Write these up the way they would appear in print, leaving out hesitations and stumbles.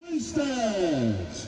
Grinstead.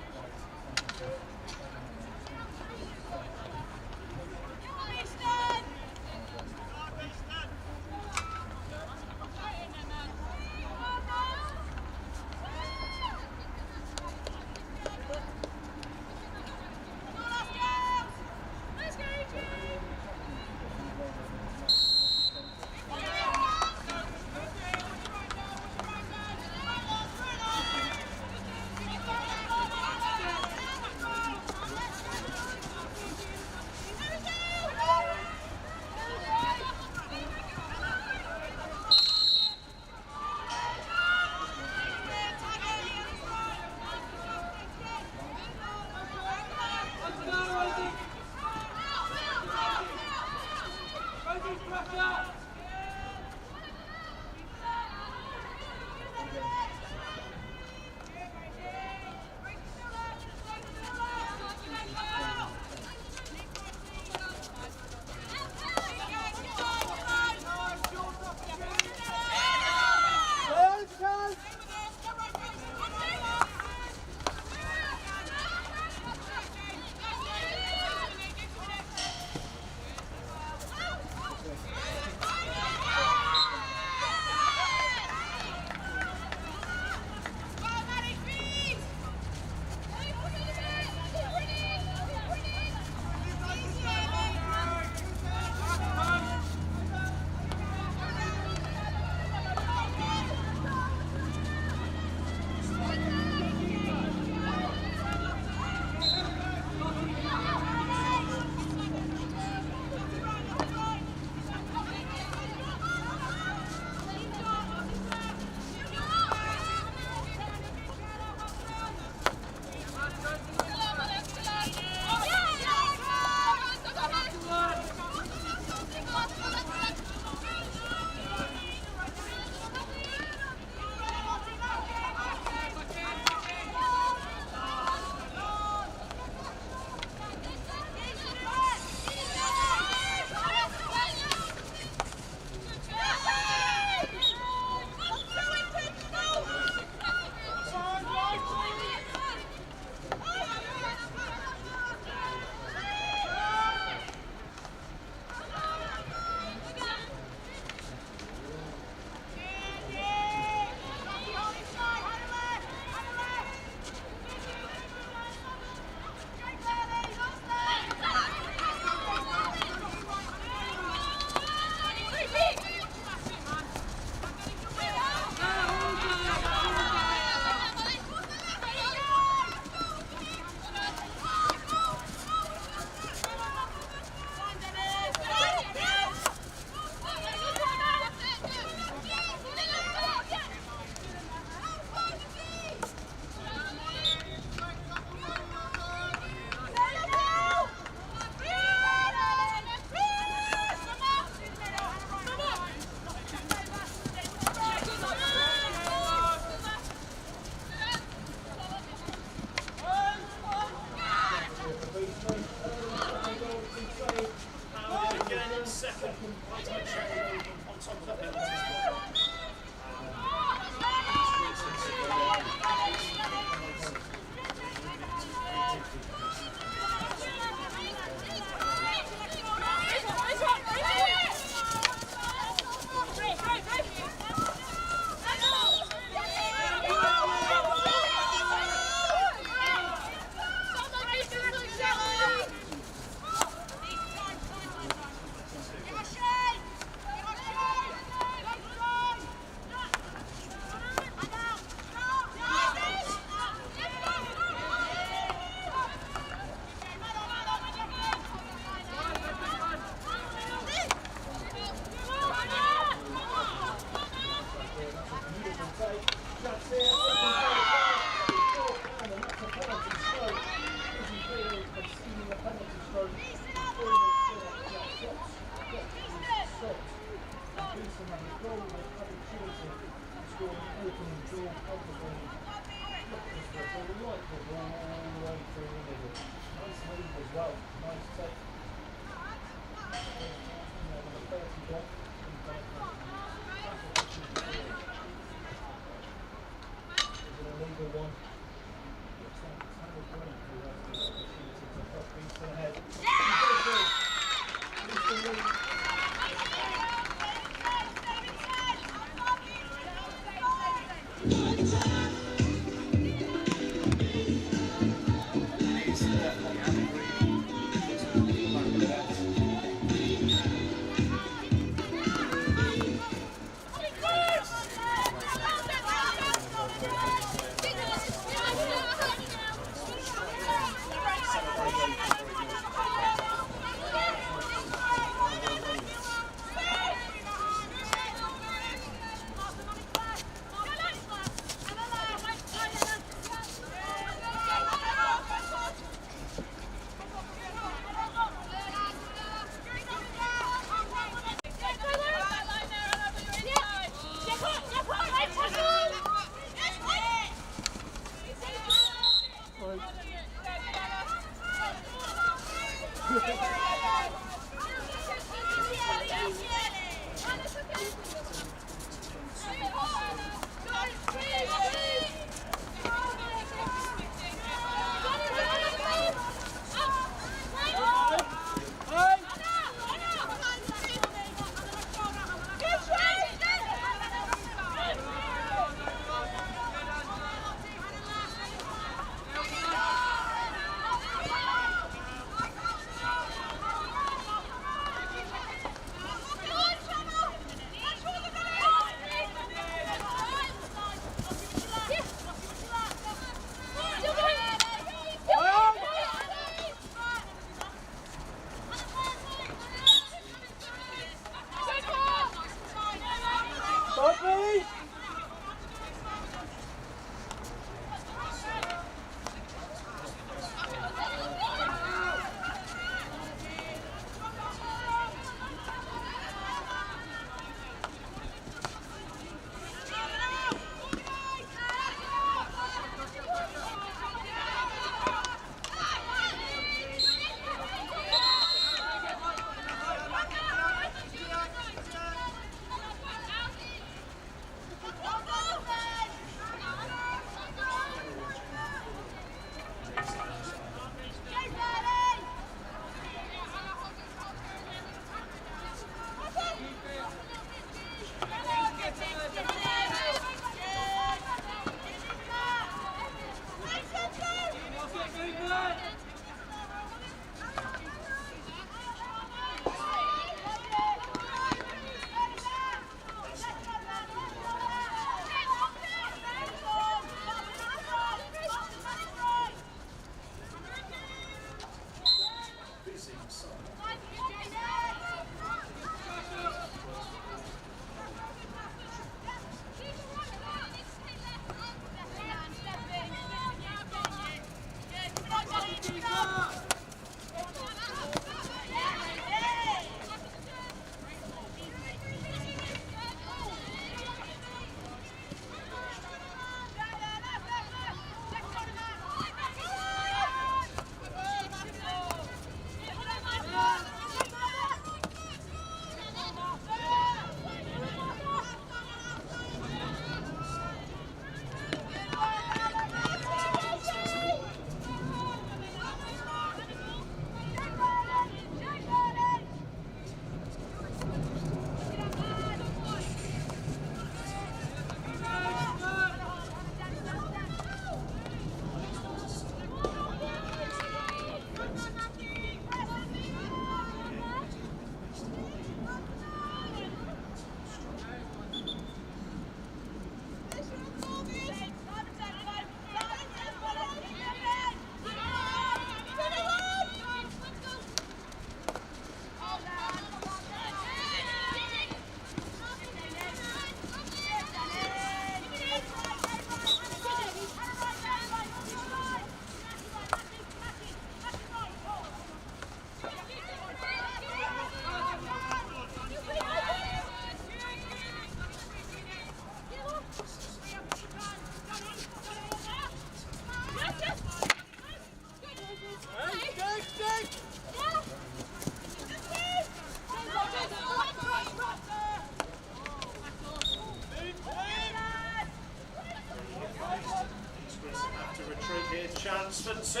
for two,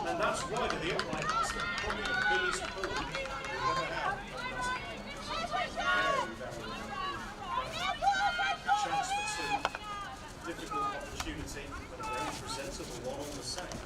and that's wide of the upright. That's probably the biggest pull we've ever had. Chance for two. Difficult opportunity, but a very presentable one on the same.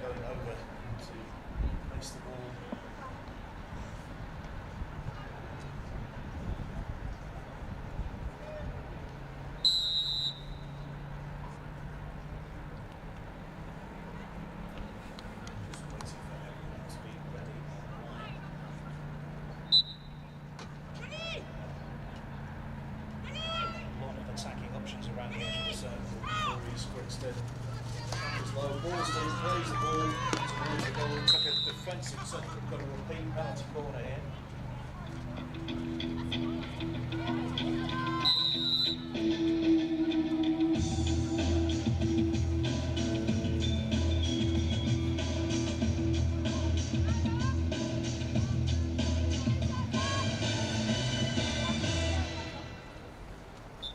Going over to place the ball. Just waiting for everyone to be ready online. A lot of attacking options around the edge of the circle for East Grinstead. Low Beeston plays the ball towards the goal. It's like a defensive set. We've got a repeat penalty corner here.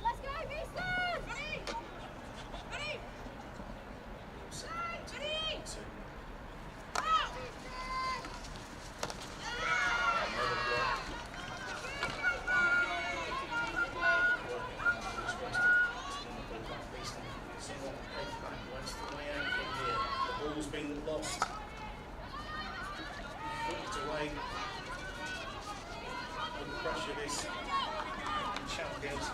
Let's go, Beeston! Ready? The ball's been lost. Flicked away. Under pressure this champions.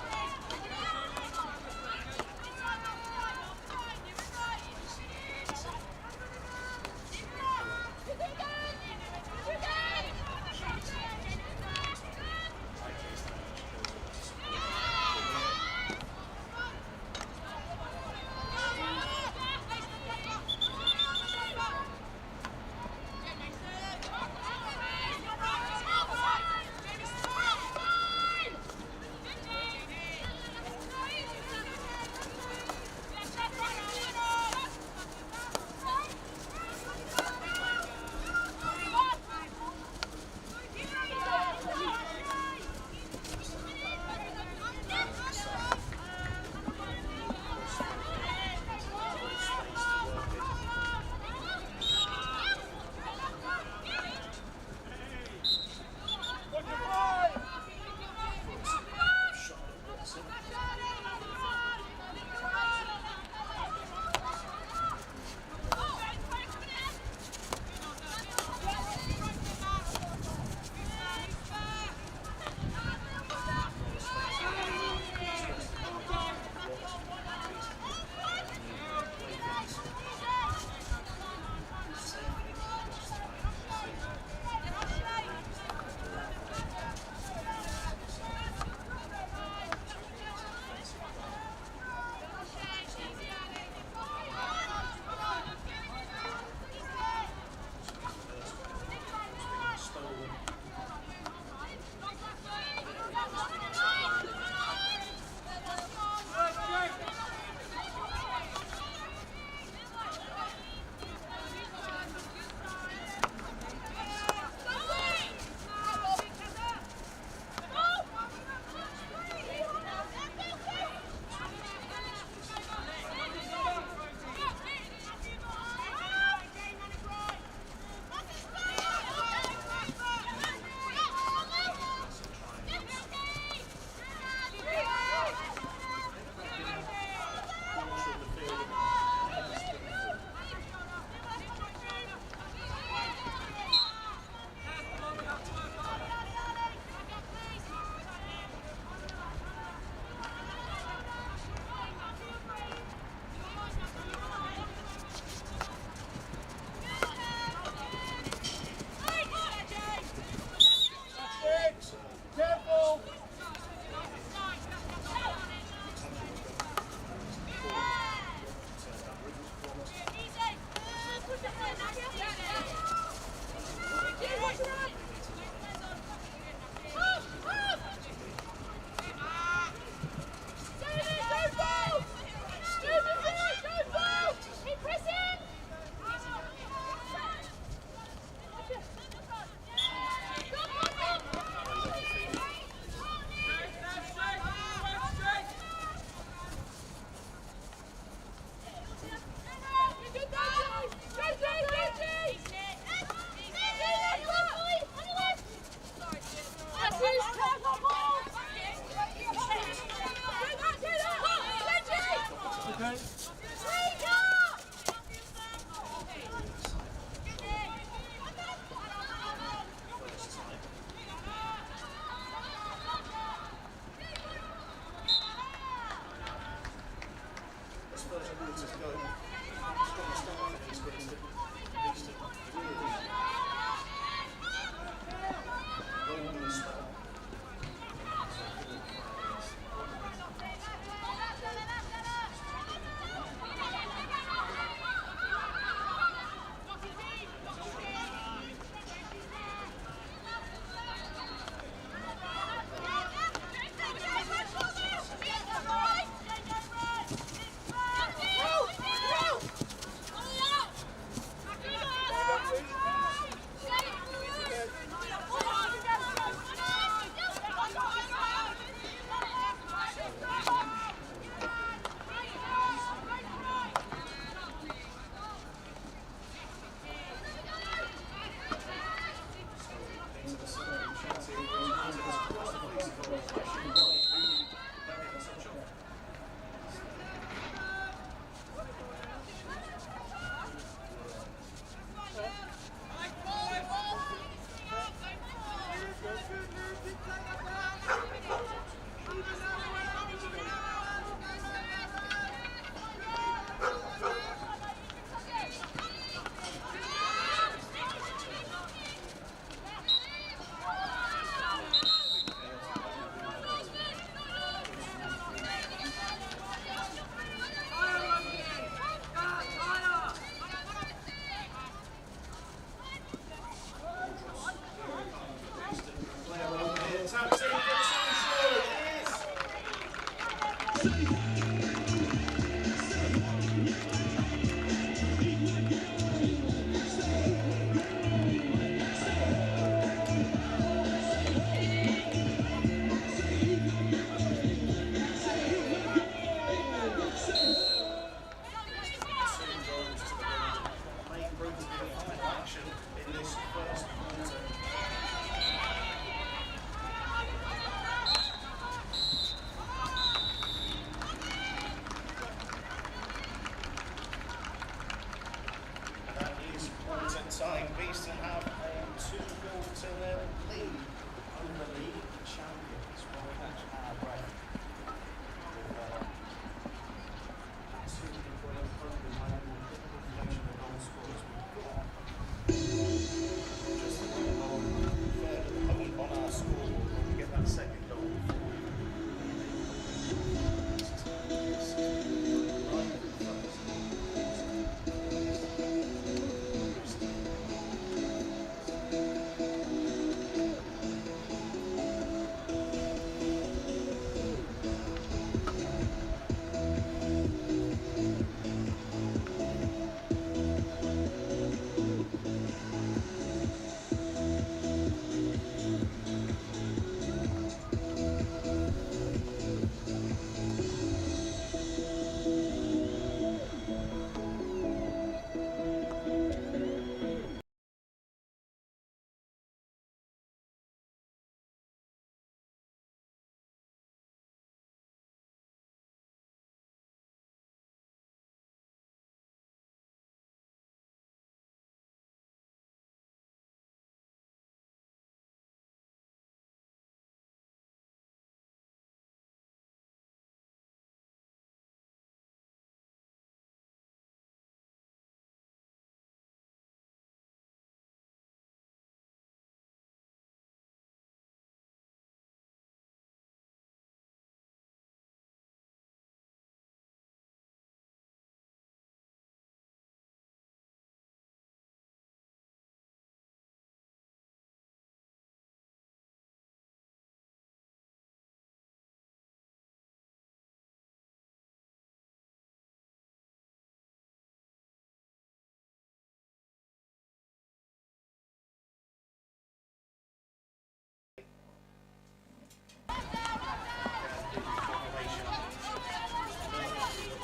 Beeston play along here. Tapped in for the sure it is. Time Beeston have a 2-0 lead over the league champions. We'll catch our breath. Two people in front of the goal scorers we've got. Just a goal further on our scoreboard when we get that second goal.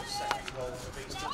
Second goal for Beeston.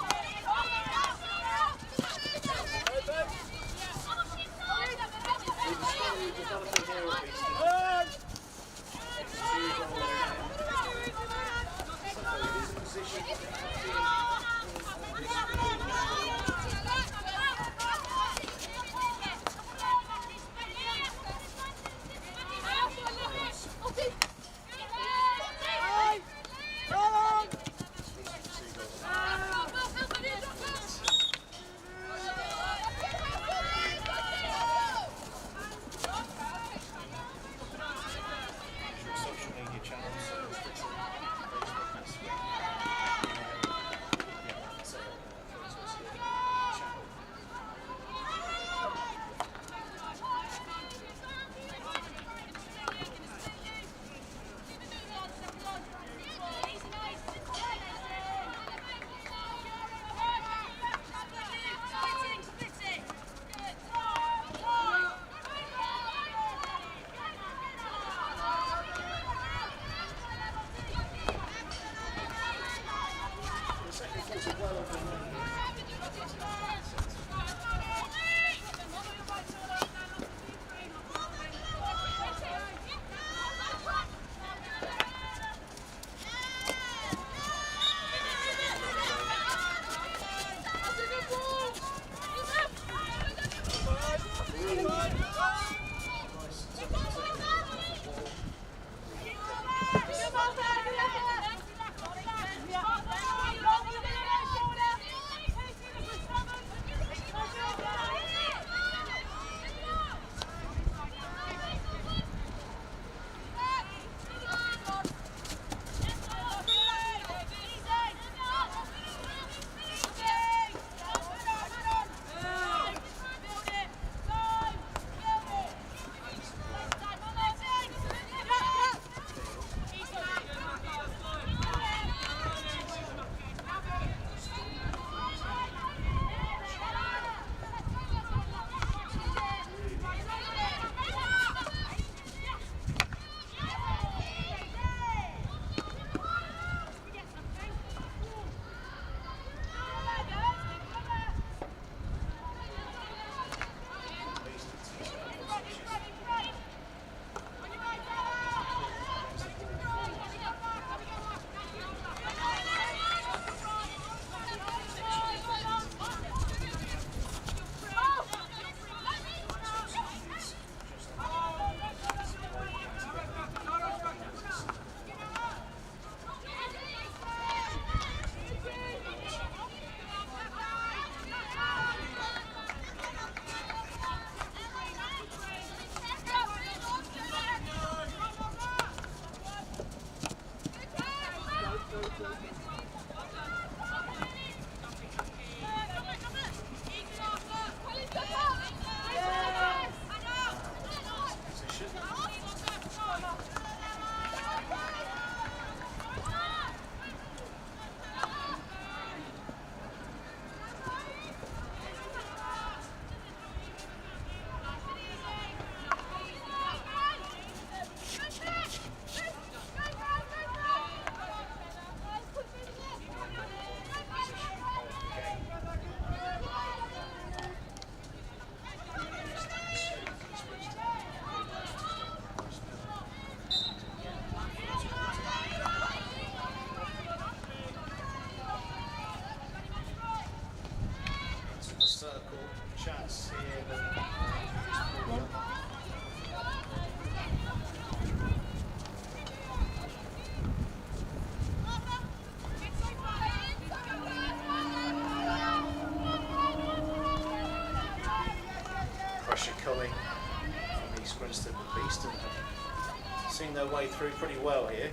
fighting their way through pretty well here.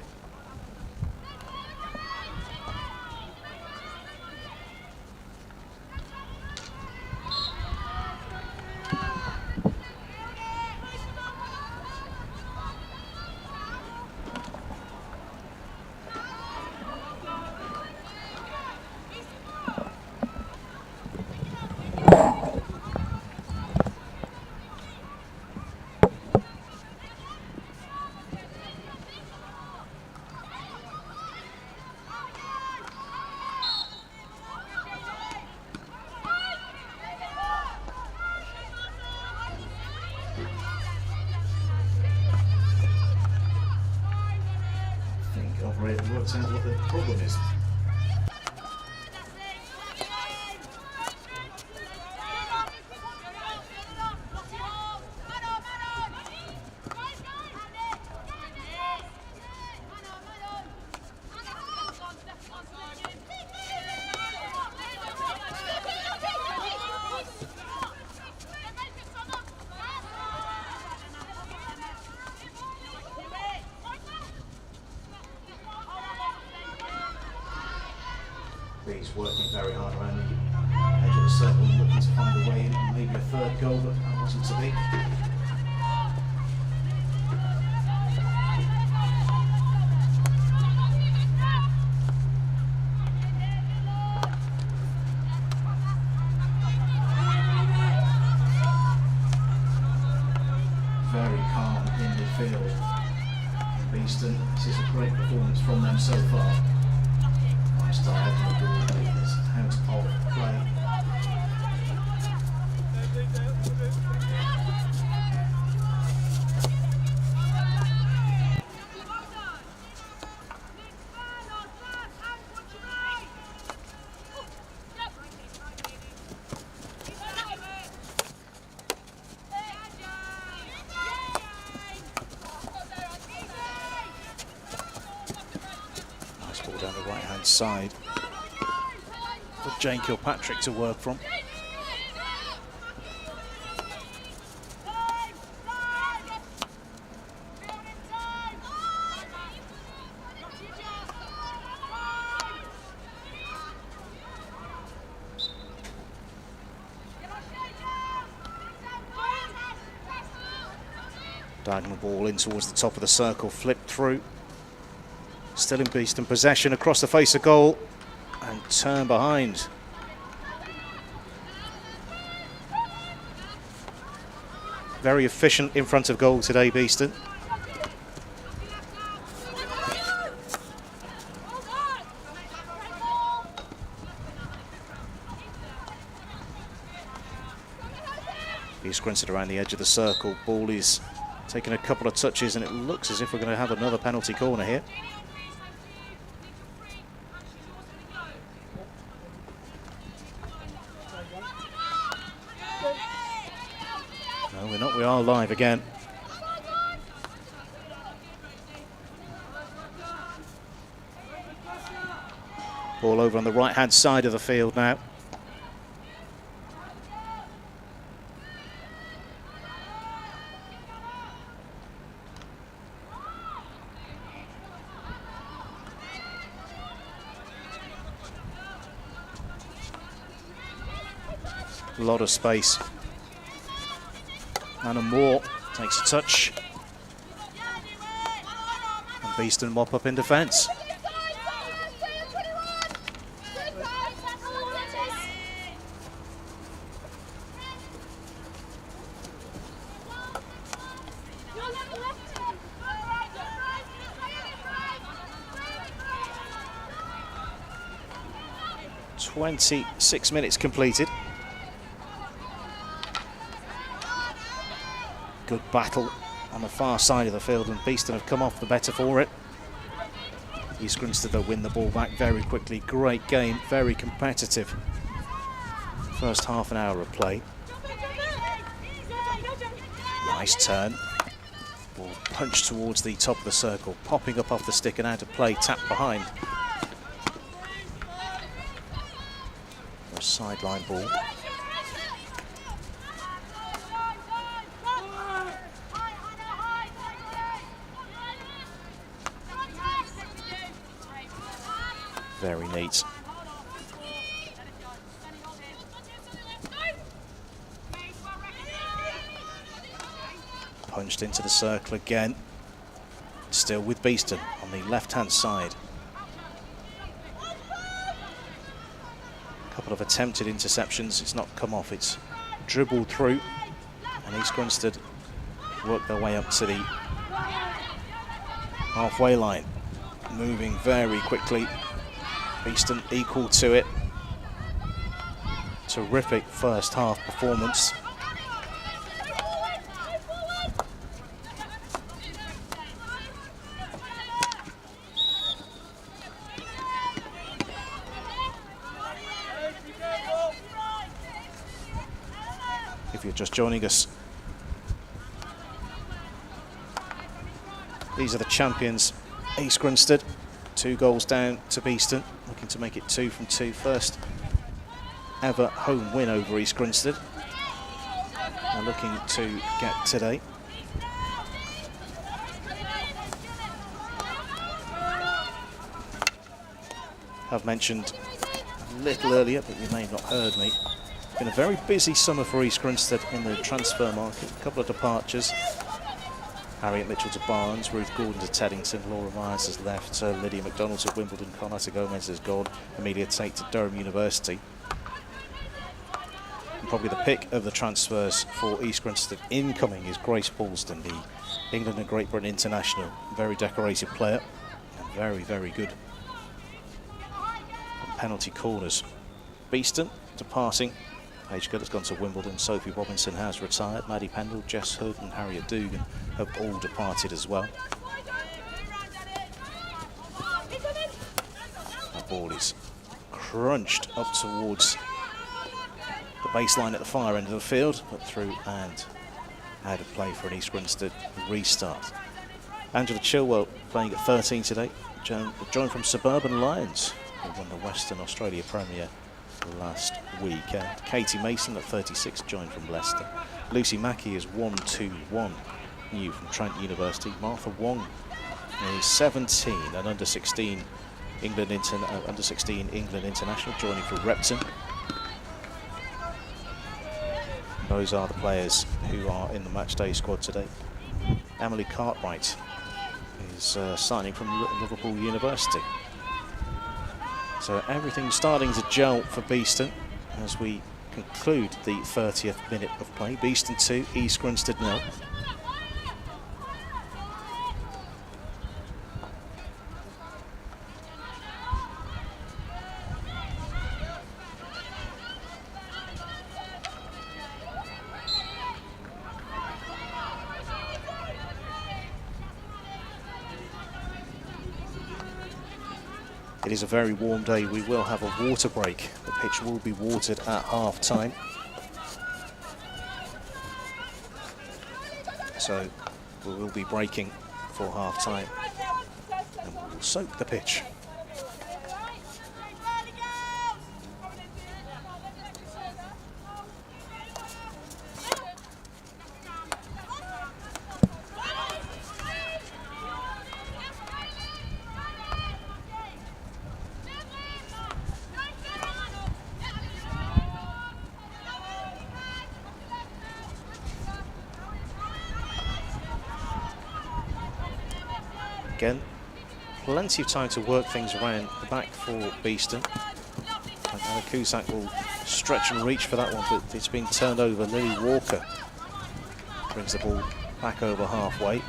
It works out what the problem is. He's working very hard around the edge of the circle, looking to find a way in, and maybe a third goal, but that wasn't to be. Very calm in midfield. Beeston, this is a great performance from them so far. Nice diagonal ball, it's out of play. Nice ball down the right hand side for Jane Kilpatrick to work from. Diagonal ball in towards the top of the circle, flipped through. Still in Beeston possession across the face of goal and turn behind. Very efficient in front of goal today, Beeston. He's Grinstead around the edge of the circle. Ball is taking a couple of touches and it looks as if we're going to have another penalty corner here. No, we're not. We are live again. Ball over on the right-hand side of the field now. A lot of space. Anna Moore takes a touch. And Beeston mop up in defence. "26 minutes completed. Good battle on the far side of the field, and Beeston have come off the better for it. East Grinstead though win the ball back very quickly. Great game, very competitive. First half an hour of play. Nice turn. Ball punched towards the top of the circle, popping up off the stick and out of play, tapped behind. A sideline ball. Very neat. Punched into the circle again. Still with Beeston on the left-hand side. A couple of attempted interceptions. It's not come off. It's dribbled through. And East Grinstead work their way up to the halfway line. Moving very quickly. Beeston equal to it. Terrific first half performance. If you're just joining us, these are the champions, East Grinstead. 2 goals down to Beeston, looking to make it 2 from 2. First ever home win over East Grinstead. They're looking to get today. I've mentioned a little earlier, but you may have not heard me. It's been a very busy summer for East Grinstead in the transfer market. A couple of departures. Harriet Mitchell to Barnes, Ruth Gordon to Teddington, Laura Myers has left, Lydia McDonald to Wimbledon, Conata Gomez has gone, Amelia Tate to Durham University. And probably the pick of the transfers for East Grinstead incoming is Grace Paulston, the England and Great Britain international. Very decorated player and very, very good on penalty corners. Beeston departing. Paige Gill has gone to Wimbledon, Sophie Robinson has retired, Maddie Pendle, Jess Hood and Harriet Dugan have all departed as well. That ball is crunched up towards the baseline at the far end of the field, but through and out of play for an East Grinstead restart. Angela Chilwell playing at 13 today, joined from Suburban Lions, who won the Western Australia Premier last week. And Katie Mason at 36 joined from Leicester. Lucy Mackey is 1-2-1, new from Trent University. Martha Wong is 17 and under 16 England international, joining from Repton. Those are the players who are in the matchday squad today. Emily Cartwright is signing from Liverpool University. So everything's starting to gel for Beeston as we conclude the 30th minute of play. Beeston 2, East Grinstead 0. It is a very warm day. We will have a water break. The pitch will be watered at half time. So we will be breaking for half time and we will soak the pitch. Again, plenty of time to work things around the back for Beeston. And Anna Cusack will stretch and reach for that one, but it's been turned over. Lily Walker brings the ball back over halfway.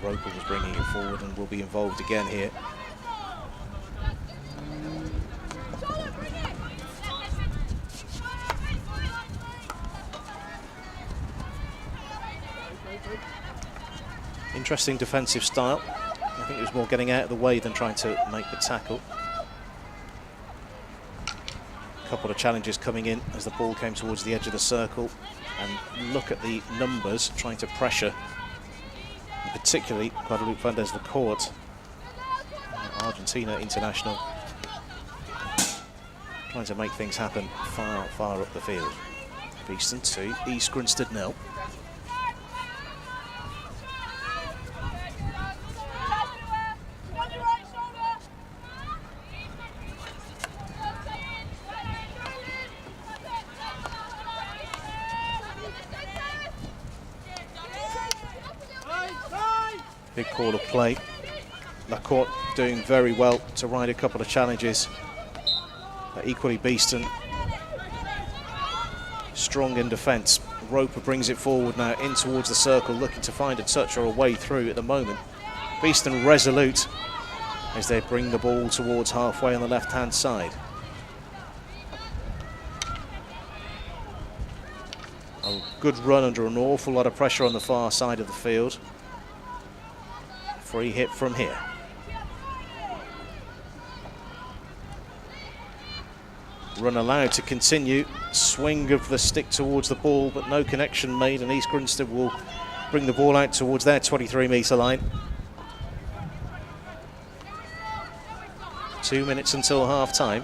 Roper was bringing it forward and will be involved again here. Interesting defensive style. I think it was more getting out of the way than trying to make the tackle. A couple of challenges coming in as the ball came towards the edge of the circle. And look at the numbers trying to pressure, particularly Guadalupe Fernandez-Lacourt, Argentina international, trying to make things happen far, far up the field. Beeston 2, East Grinstead 0. Big call of play. Lacourt doing very well to ride a couple of challenges. But equally Beeston strong in defence. Roper brings it forward now in towards the circle, looking to find a touch or a way through at the moment. Beeston resolute as they bring the ball towards halfway on the left-hand side. A good run under an awful lot of pressure on the far side of the field. Free hit from here. Run allowed to continue. Swing of the stick towards the ball, but no connection made, and East Grinstead will bring the ball out towards their 23-metre line. 2 minutes until half-time.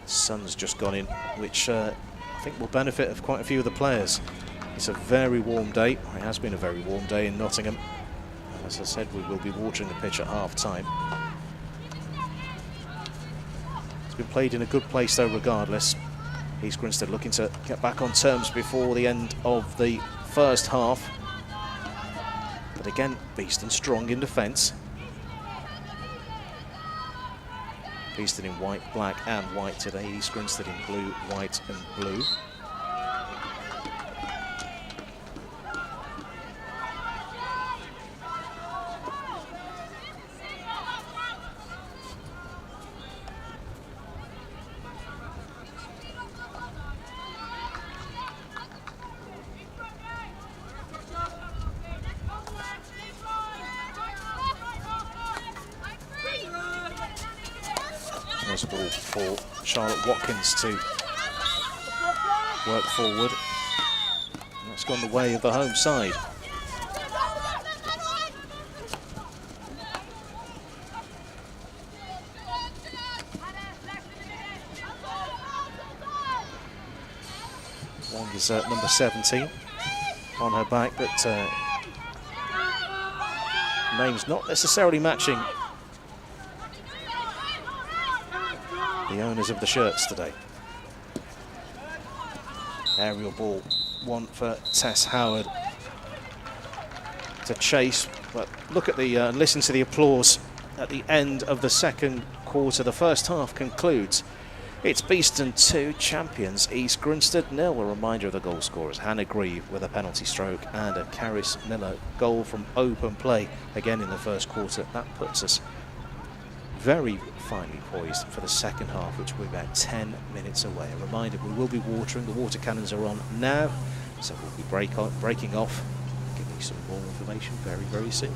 Sun's just gone in, which I think will benefit of quite a few of the players. It's a very warm day. It has been a very warm day in Nottingham. And as I said, we will be watering the pitch at half-time. It's been played in a good place though regardless. East Grinstead looking to get back on terms before the end of the first half. But again, Beeston strong in defence. Beeston in white, black and white today. East Grinstead in blue, white and blue. There's a ball for Charlotte Watkins to work forward. And that's gone the way of the home side. Wong is number 17 on her back, but name's not necessarily matching the owners of the shirts today. Aerial ball, one for Tess Howard to chase, but look at the listen to the applause at the end of the second quarter. The first half concludes. It's Beeston 2, champions East Grinstead 0. A reminder of the goal scorers: Hannah Grieve with a penalty stroke and a Caris Miller goal from open play again in the first quarter. That puts us very finely poised for the second half, which will be about 10 minutes away. A reminder, we will be watering. The water cannons are on now, so we'll be breaking off, giving you some more information very, very soon.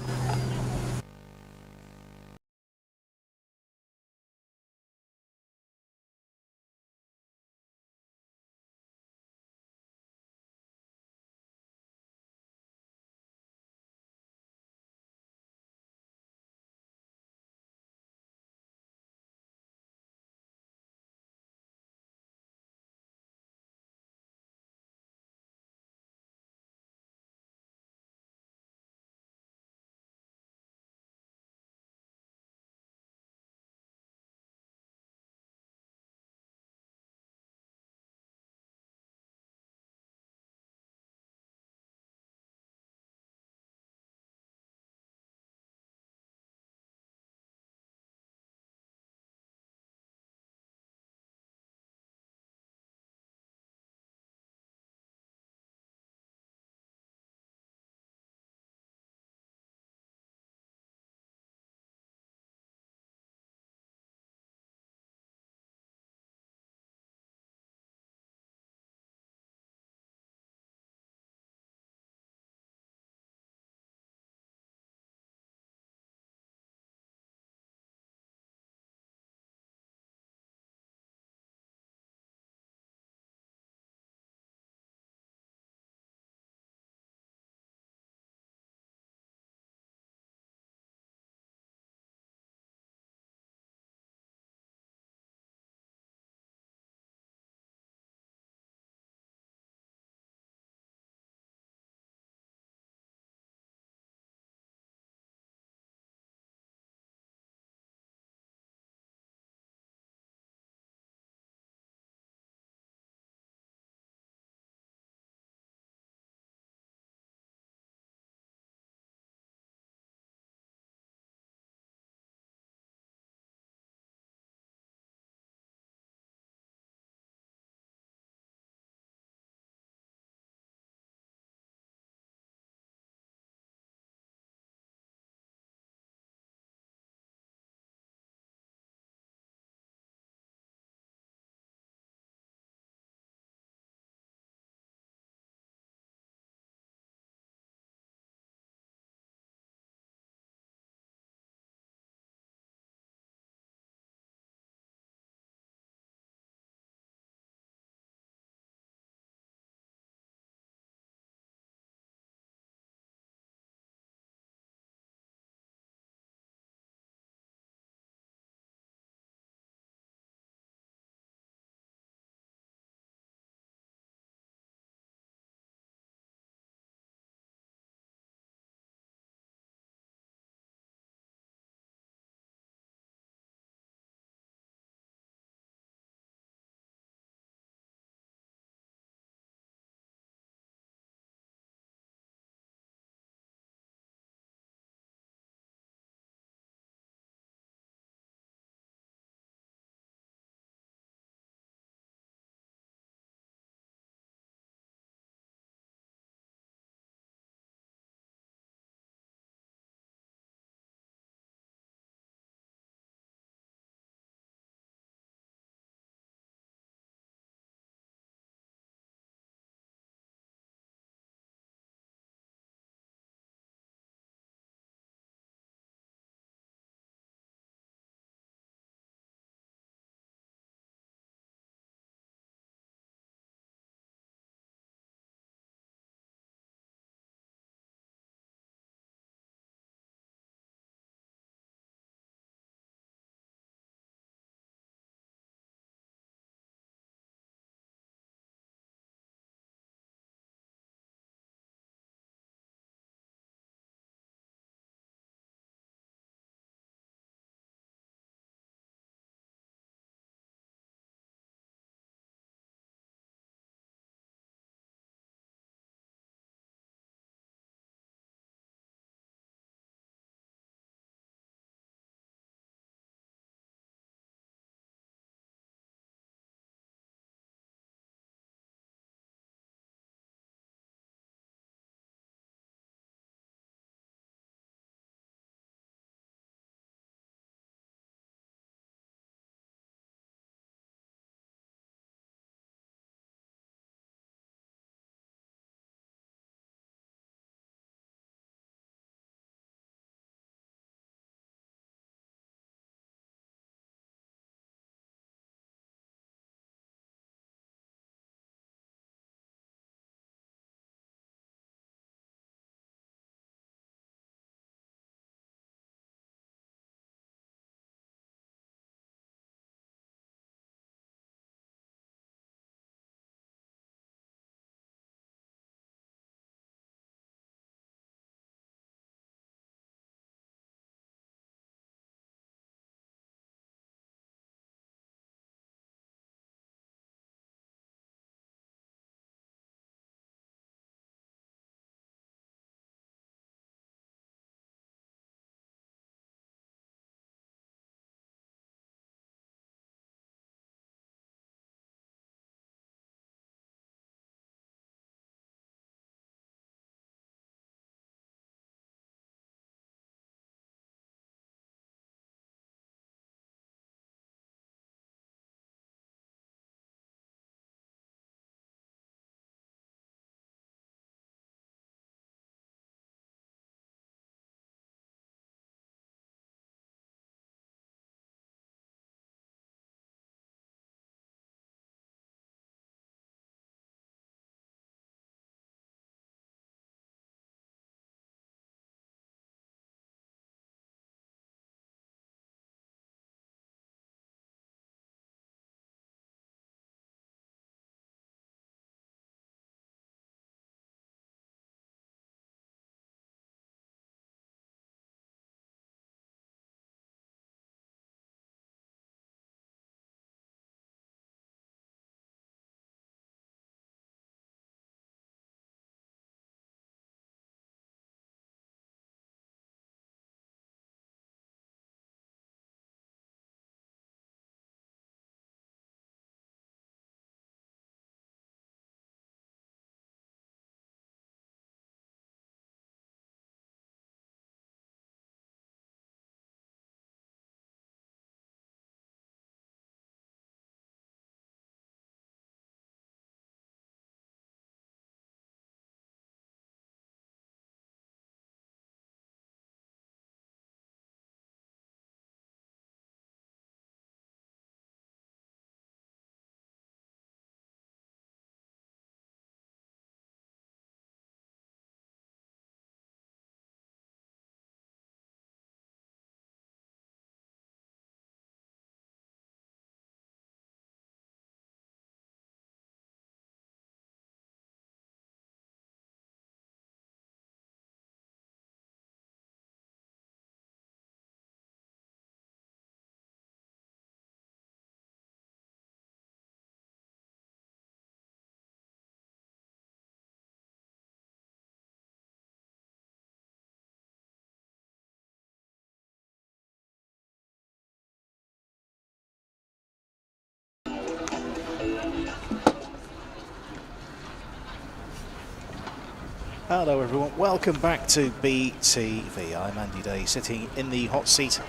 Hello everyone, welcome back to BTV. I'm Andy Day, sitting in the hot seat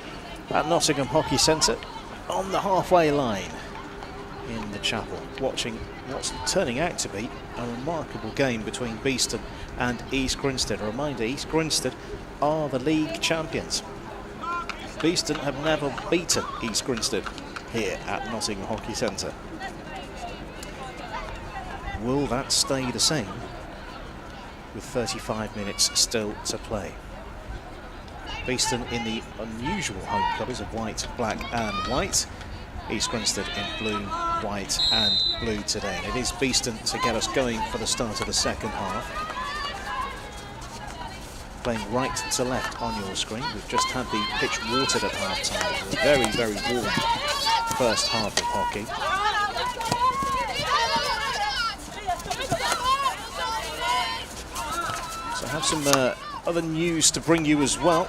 at Nottingham Hockey Centre on the halfway line in the chapel, watching what's turning out to be a remarkable game between Beeston and East Grinstead. A reminder, East Grinstead are the league champions. Beeston have never beaten East Grinstead here at Nottingham Hockey Centre. Will that stay the same with 35 minutes still to play? Beeston in the unusual home colours of white, black and white. East Grinstead in blue, white and blue today. And it is Beeston to get us going for the start of the second half. Playing right to left on your screen. We've just had the pitch watered at half time. It was a very, very warm first half of hockey. So I have some other news to bring you as well.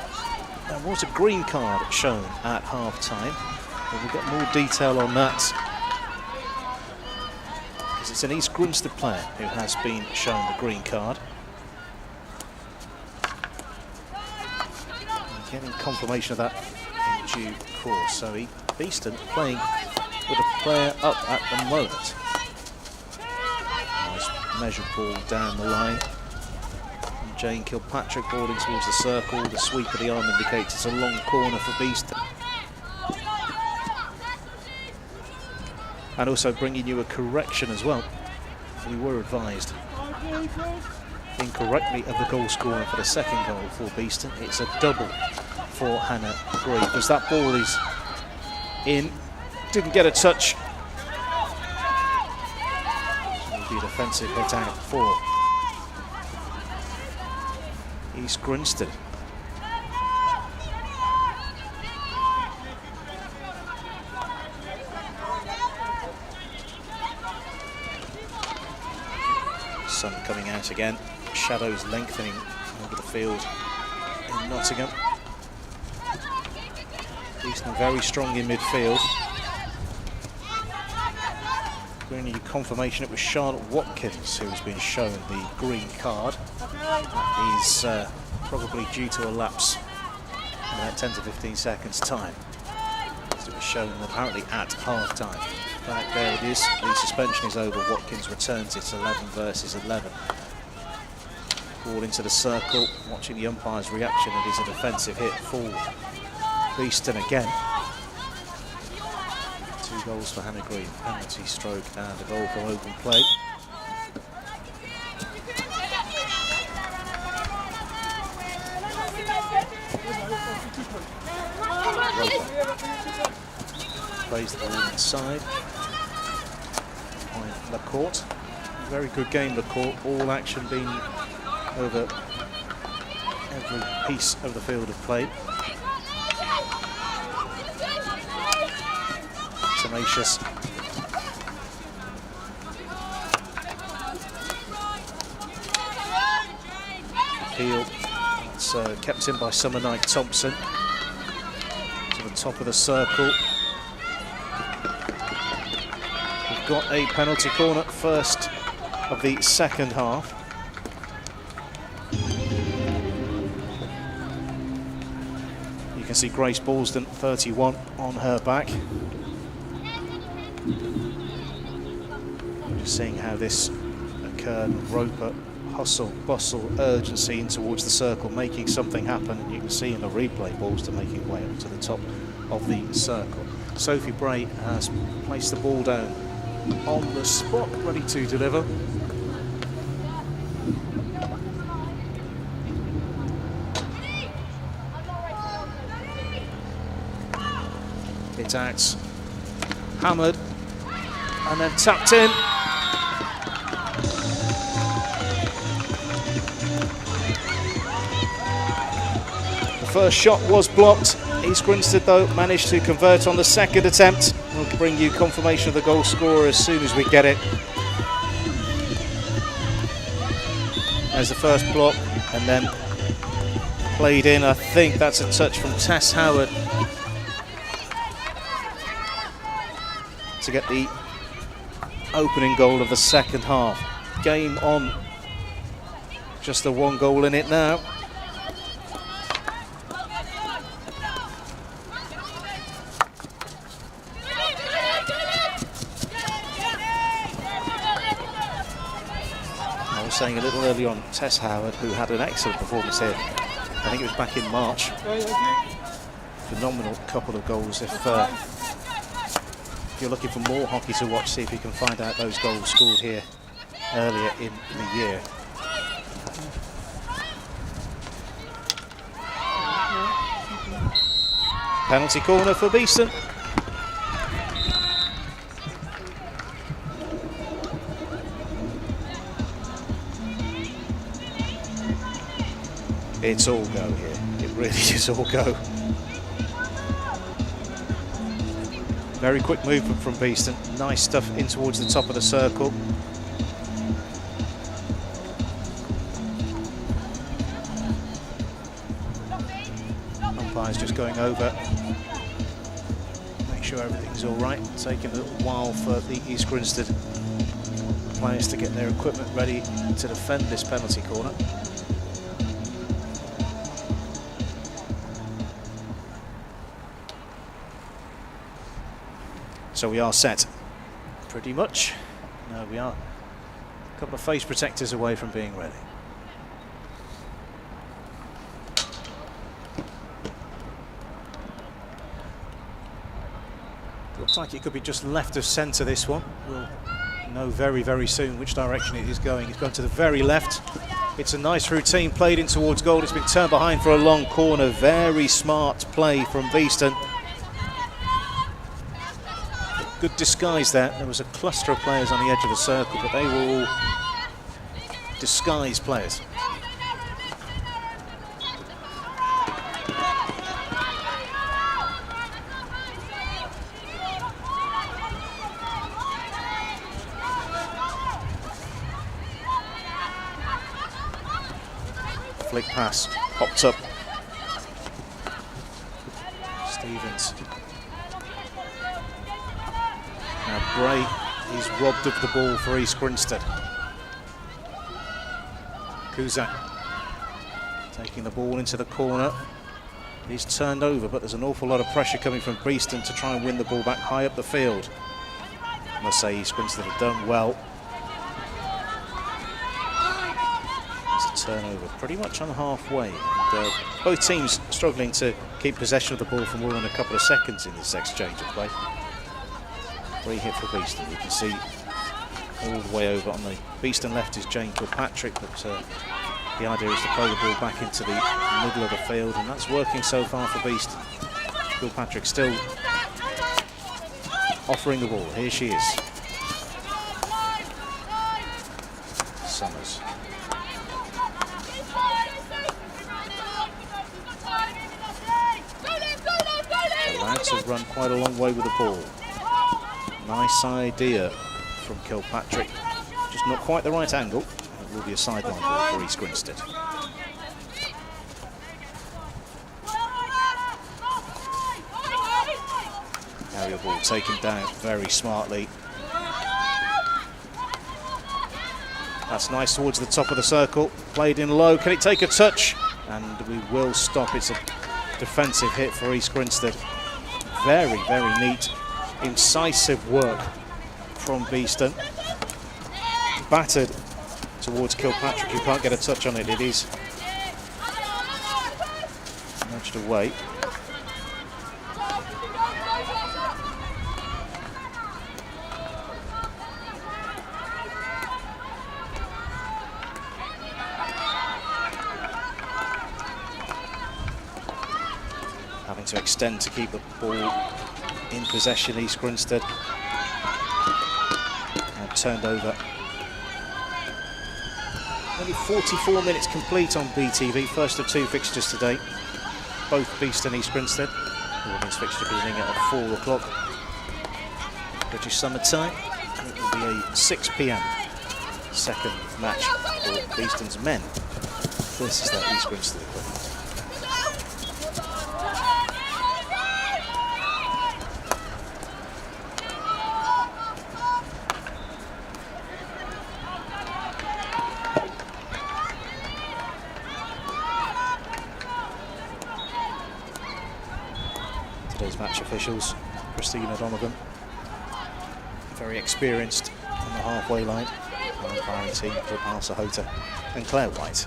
There was a green card shown at half time. We'll get more detail on that, because it's an East Grinstead player who has been shown the green card. And getting confirmation of that in due course. So Beeston playing with a player up at the moment. Nice measured ball down the line. And Jane Kilpatrick boarding towards the circle. The sweep of the arm indicates it's a long corner for Beeston. And also bringing you a correction as well. We were advised incorrectly of the goal scorer for the second goal for Beeston. It's a double for Hannah Green, because that ball is in. Didn't get a touch. So it will be a defensive hit out for East Grinstead. Sun coming out again, shadows lengthening over the field in Nottingham. Beeston very strong in midfield. Bringing you confirmation it was Charlotte Watkins who has been shown the green card. That is probably due to a lapse in about 10 to 15 seconds time. It was shown apparently at half time. Right, there it is. The suspension is over. Watkins returns it 11 versus 11. Ball into the circle. Watching the umpire's reaction, it is a defensive hit for Beeston again. 2 goals for Hannah Green. Penalty, stroke and a goal from open play. Plays the ball inside. LaCourte. Very good game, LaCourte. All action being over every piece of the field of play. Tenacious. Appeal. It's kept in by Summer Knight Thompson. To the top of the circle. Got a penalty corner, first of the second half. You can see Grace Ballston, 31, on her back. Just seeing how this occurred. Roper, hustle, bustle, urgency in towards the circle, making something happen. You can see in the replay Ballston making way up to the top of the circle. Sophie Bray has placed the ball down on the spot, ready to deliver. It's out, hammered, and then tapped in. The first shot was blocked. East Grinstead, though, managed to convert on the second attempt. We'll bring you confirmation of the goal scorer as soon as we get it. There's the first block, and then played in. I think that's a touch from Tess Howard to get the opening goal of the second half. Game on Just the one goal in it now. I was saying a little early on, Tess Howard, who had an excellent performance here, I think it was back in March. Phenomenal couple of goals. If you're looking for more hockey to watch, see if you can find out those goals scored here earlier in the year. Penalty corner for Beeston. It's all go here. It really is all go. Very quick movement from Beeston. Nice stuff in towards the top of the circle. Umpire's just going over. Make sure everything's all right. Taking a little while for the East Grinstead players to get their equipment ready to defend this penalty corner. So we are set, pretty much. No, we are a couple of face protectors away from being ready. Looks like it could be just left of centre, this one. We'll know very, very soon which direction it is going. It's going to the very left. It's a nice routine played in towards goal. It's been turned behind for a long corner. Very smart play from Beeston. Good disguise there. There was a cluster of players on the edge of the circle, but they were all disguised players. Flick pass, popped up. Stevens. Now Bray is robbed of the ball for East Grinstead. Kuzak taking the ball into the corner. He's turned over, but there's an awful lot of pressure coming from Beeston to try and win the ball back high up the field. I must say East Grinstead have done well. It's a turnover pretty much on halfway. And, both teams struggling to keep possession of the ball for more than a couple of seconds in this exchange of play. Free hit for Beeston. You can see all the way over on the Beeston left is Jane Kilpatrick, but the idea is to play the ball back into the middle of the field, and that's working so far for Beeston. Kilpatrick still offering the ball. Here she is. Summers. The lads have run quite a long way with the ball. Nice idea from Kilpatrick. Just not quite the right angle. It will be a sideline ball for East Grinstead. Carrier ball taken down very smartly. That's nice towards the top of the circle. Played in low. Can it take a touch? And we will stop. It's a defensive hit for East Grinstead. Very, very neat, incisive work from Beeston. Battered towards Kilpatrick, who can't get a touch on it. It is nudged away. Having to extend to keep the ball in possession, East Grinstead. And turned over. Only 44 minutes complete on BTV, first of two fixtures today. Both Beeston and East Grinstead. The women's fixture beginning at 4 o'clock British summer time. And it will be a 6 p.m. second match for Beeston's men versus that East Grinstead equipment. match officials. Christina Donovan, very experienced on the halfway line. The umpiring team, Kripal Sahota and Claire White.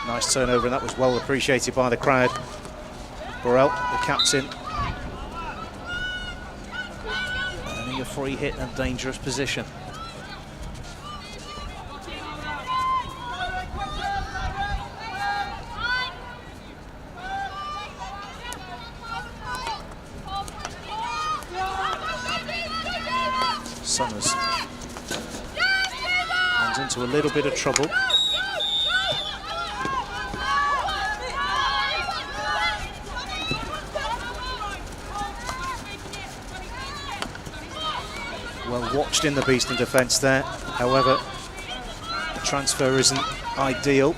Nice turnover, and that was well appreciated by the crowd. Burrell, the captain, earning a free hit in a dangerous position. Summers runs into a little bit of trouble. Well watched in the Beeston defence there. However, the transfer isn't ideal.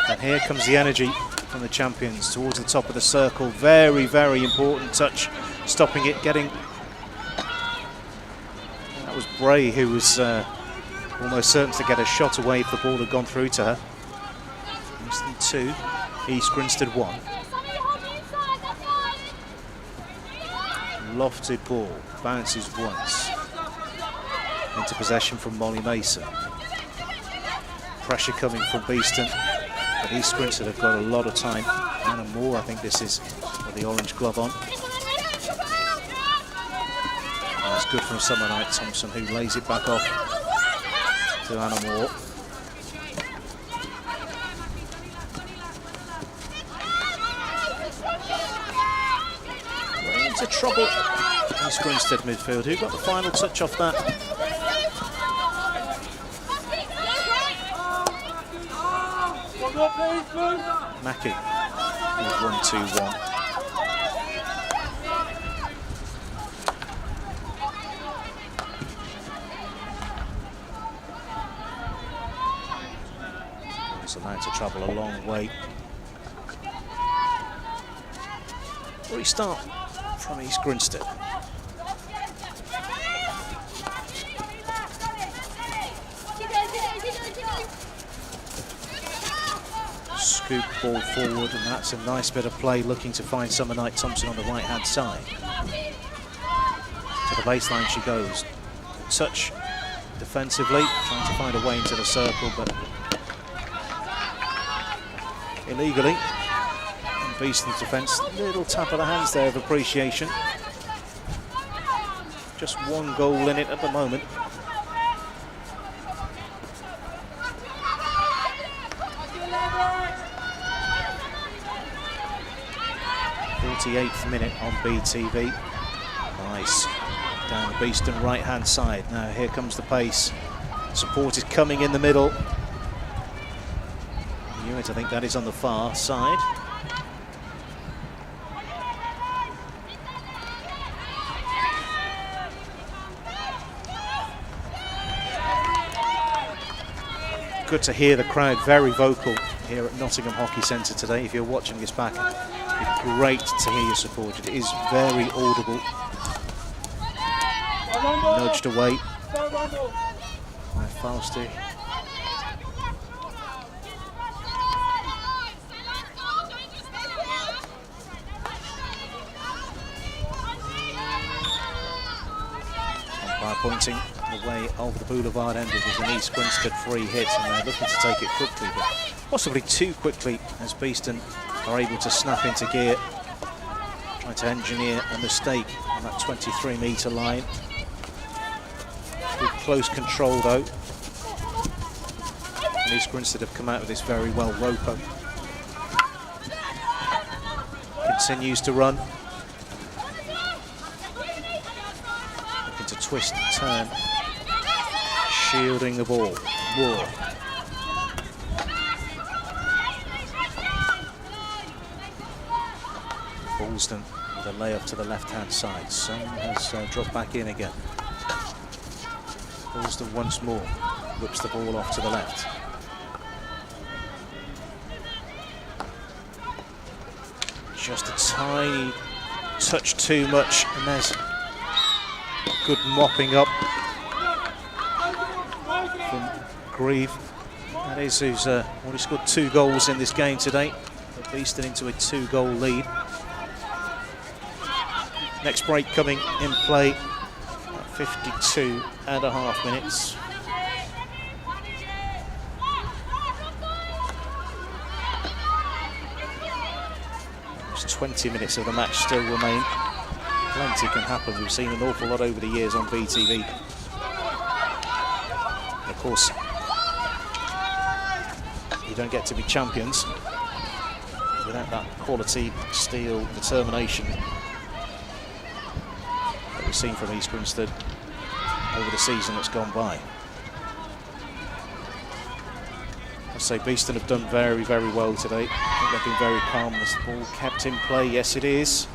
And here comes the energy from the champions towards the top of the circle. Very, very important touch, stopping it, getting... That was Bray who was almost certain to get a shot away if the ball had gone through to her. Beeston 2, East Grinstead 1. Lofted ball, bounces once. Into possession from Molly Mason. Pressure coming from Beeston, but East Grinstead have got a lot of time. Anna Moore, I think this is with the orange glove on. And it's good from Summer Knight Thompson, who lays it back off to Anna Moore. Right into trouble, East Grinstead midfield. Who got the final touch off that? Mackie with 1-2-1. So now to travel a long way. Restart from East Grinstead. Scoop ball forward, and that's a nice bit of play, looking to find Summer Knight Thompson on the right hand side. To the baseline she goes. Touch defensively, trying to find a way into the circle, but illegally. And Beeston's defence, little tap of the hands there of appreciation. Just one goal in it at the moment. 48th minute on BTV. Nice. Down the Beeston right hand side. Now here comes the pace. Support is coming in the middle. Unit, I think that is on the far side. Good to hear the crowd very vocal here at Nottingham Hockey Centre today. If you're watching this back, it's great to hear your support. It is very audible. Nudged away by Fausti. By pointing the way of the boulevard end, it was an East Grinstead free hit, and they're looking to take it quickly, but possibly too quickly, as Beeston are able to snap into gear, trying to engineer a mistake on that 23-metre line. With close control though. And East Grinstead have come out of this very well. Roper continues to run. Looking to twist and turn. Shielding the ball. Moore. Ballston with a layoff to the left-hand side. Sun has dropped back in again. Ballston once more. Whips the ball off to the left. Just a tiny touch too much, and there's good mopping up from Grieve. That is who's already scored 2 goals in this game today. Put Beeston into a 2-goal lead. Next break coming in play at 52.5 minutes. There's 20 minutes of the match still remain. Plenty can happen. We've seen an awful lot over the years on BTV. Of course, you don't get to be champions without that quality, steel, determination that we've seen from East Grinstead over the season that's gone by. I'd say Beeston have done very, very well today. I think they've been very calm. The ball kept in play. Yes, it is.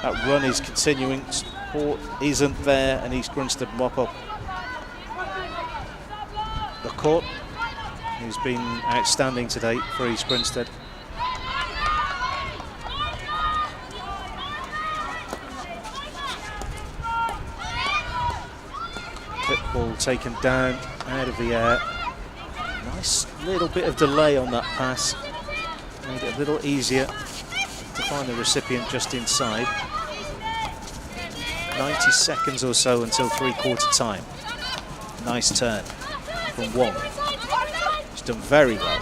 That run is continuing. Support isn't there, and East Grinstead mop up the court, who's been outstanding today for East Grinstead. Pit ball taken down out of the air. Nice little bit of delay on that pass. Made it a little easier to find the recipient just inside. 90 seconds or so until 3/4 time. Nice turn from Wong. He's done very well.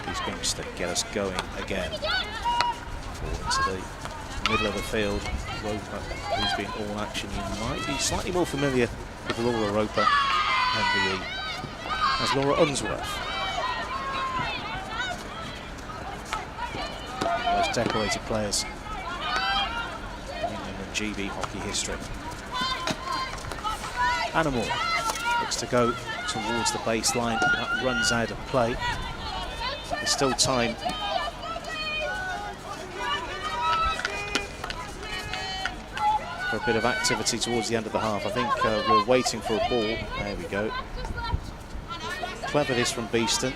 He's going to get us going again. Forward to the middle of the field. Roper, who's been all action. You might be slightly more familiar with Laura Roper, MBE, as Laura Unsworth. Most decorated players in England and GB hockey history. Animal looks to go towards the baseline. That runs out of play. There's still time. For a bit of activity towards the end of the half. I think we're waiting for a ball. There we go. Clever this from Beeston.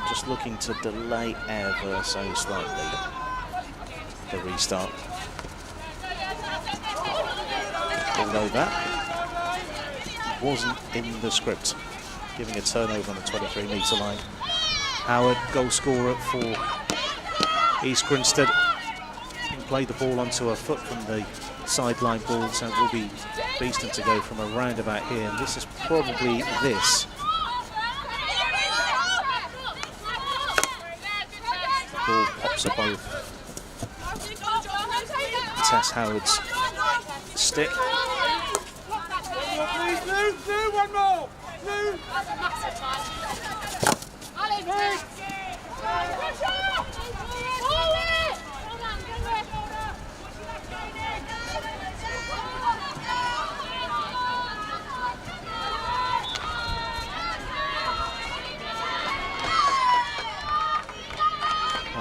Just looking to delay ever so slightly the restart. Although that wasn't in the script. Giving a turnover on the 23-metre line. Howard, goal scorer for East Grinstead. Played the ball onto a foot from the sideline ball, so it will be Beeston to go from around about here, and this is probably this. The ball pops up over Tess Howard's stick. One more.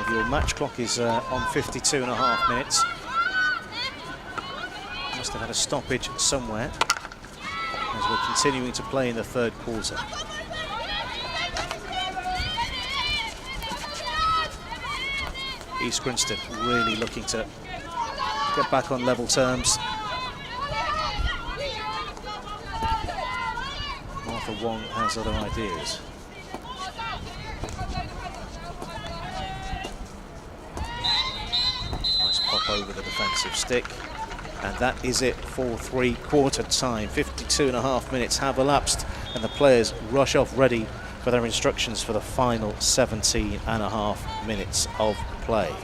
Your match clock is on 52.5 minutes. Must have had a stoppage somewhere as we're continuing to play in the 3rd quarter. East Grinstead really looking to get back on level terms. Martha Wong has other ideas. Over the defensive stick, and that is it for 3/4 time. 52.5 minutes have elapsed, and the players rush off ready for their instructions for the final 17.5 minutes of play.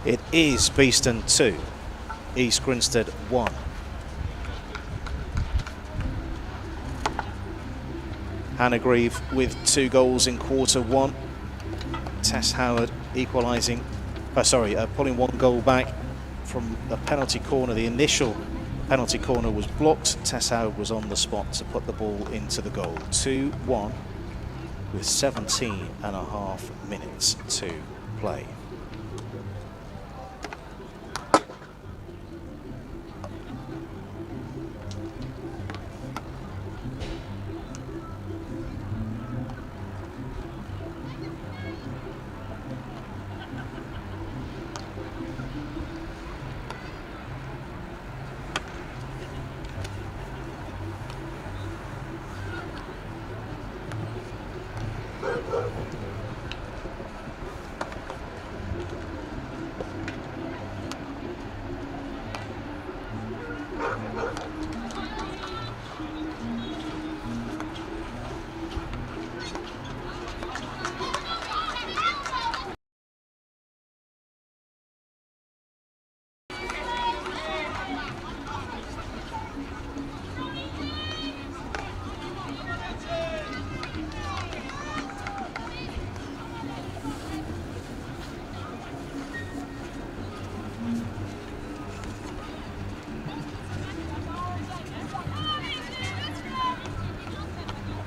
It is Beeston 2, East Grinstead 1. Hannah Grieve with 2 goals in Q1. Tess Howard equalising. Pulling 1 goal back from the penalty corner. The initial penalty corner was blocked. Tess Howard was on the spot to put the ball into the goal. 2-1 with 17.5 minutes to play.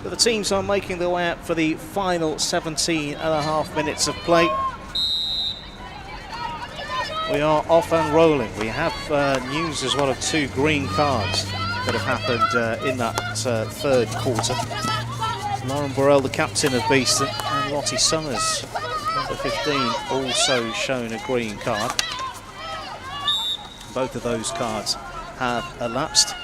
But the teams are making their way out for the final 17.5 minutes of play. We are off and rolling. We have news as well of 2 green cards that have happened in that third quarter. Lauren Burrell, the captain of Beeston, and Lottie Summers, number 15, also shown a green card. Both of those cards have elapsed.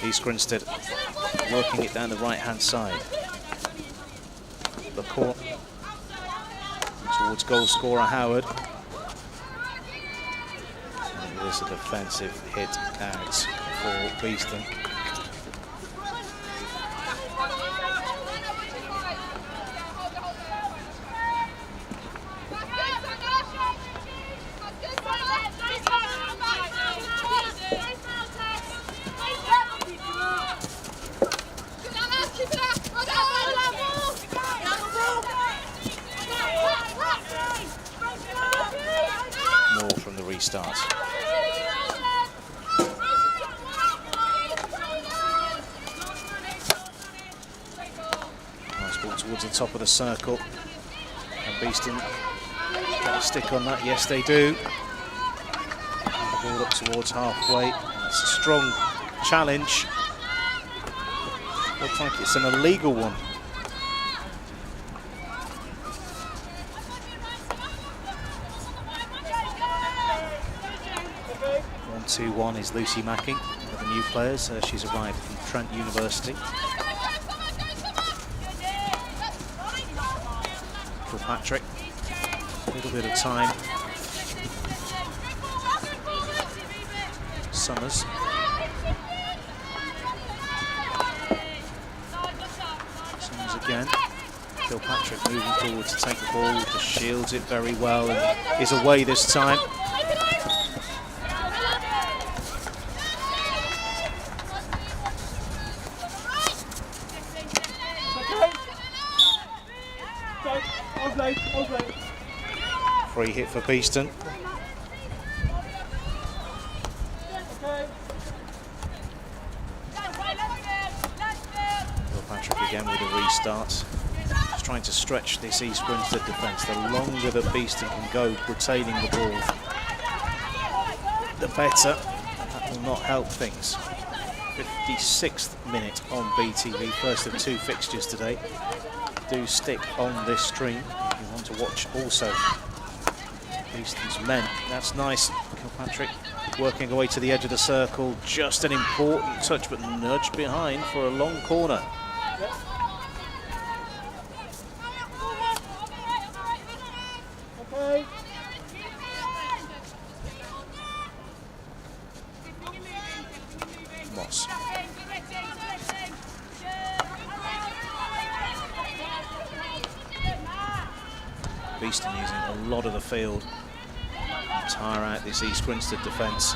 East Grinstead working it down the right-hand side. The court towards goal scorer Howard. And there's a defensive hit out for Beeston. From the restart. Nice ball towards the top of the circle. And Beeston get a stick on that. Yes, they do. And the ball up towards halfway. It's a strong challenge. Looks like it's an illegal one. 1-2-1 is Lucy Macking, one of the new players. She's arrived from Trent University. Kilpatrick, a little bit of time. Summers. Summers again. Kilpatrick moving forward to take the ball, just shields it very well and is away this time. Free hit for Beeston. Patrick again with a restart. Just trying to stretch this East Grinstead defence. The longer that Beeston can go retaining the ball, the better. That will not help things. 56th minute on BTV, first of 2 fixtures today. Do stick on this stream if you want to watch also Beeston's men. That's nice. Kilpatrick working away to the edge of the circle. Just an important touch, but nudged behind for a long corner. Moss. Beeston using a lot of the field to tire out this East Grinstead defence.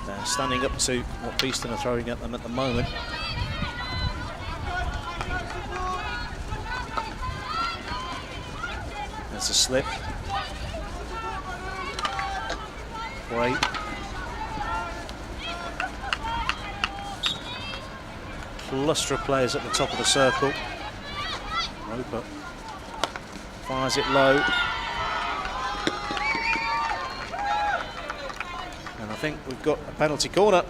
They're standing up to what Beeston are throwing at them at the moment. There's a slip. Great. Cluster of players at the top of the circle. Roper fires it low. And I think we've got a penalty corner.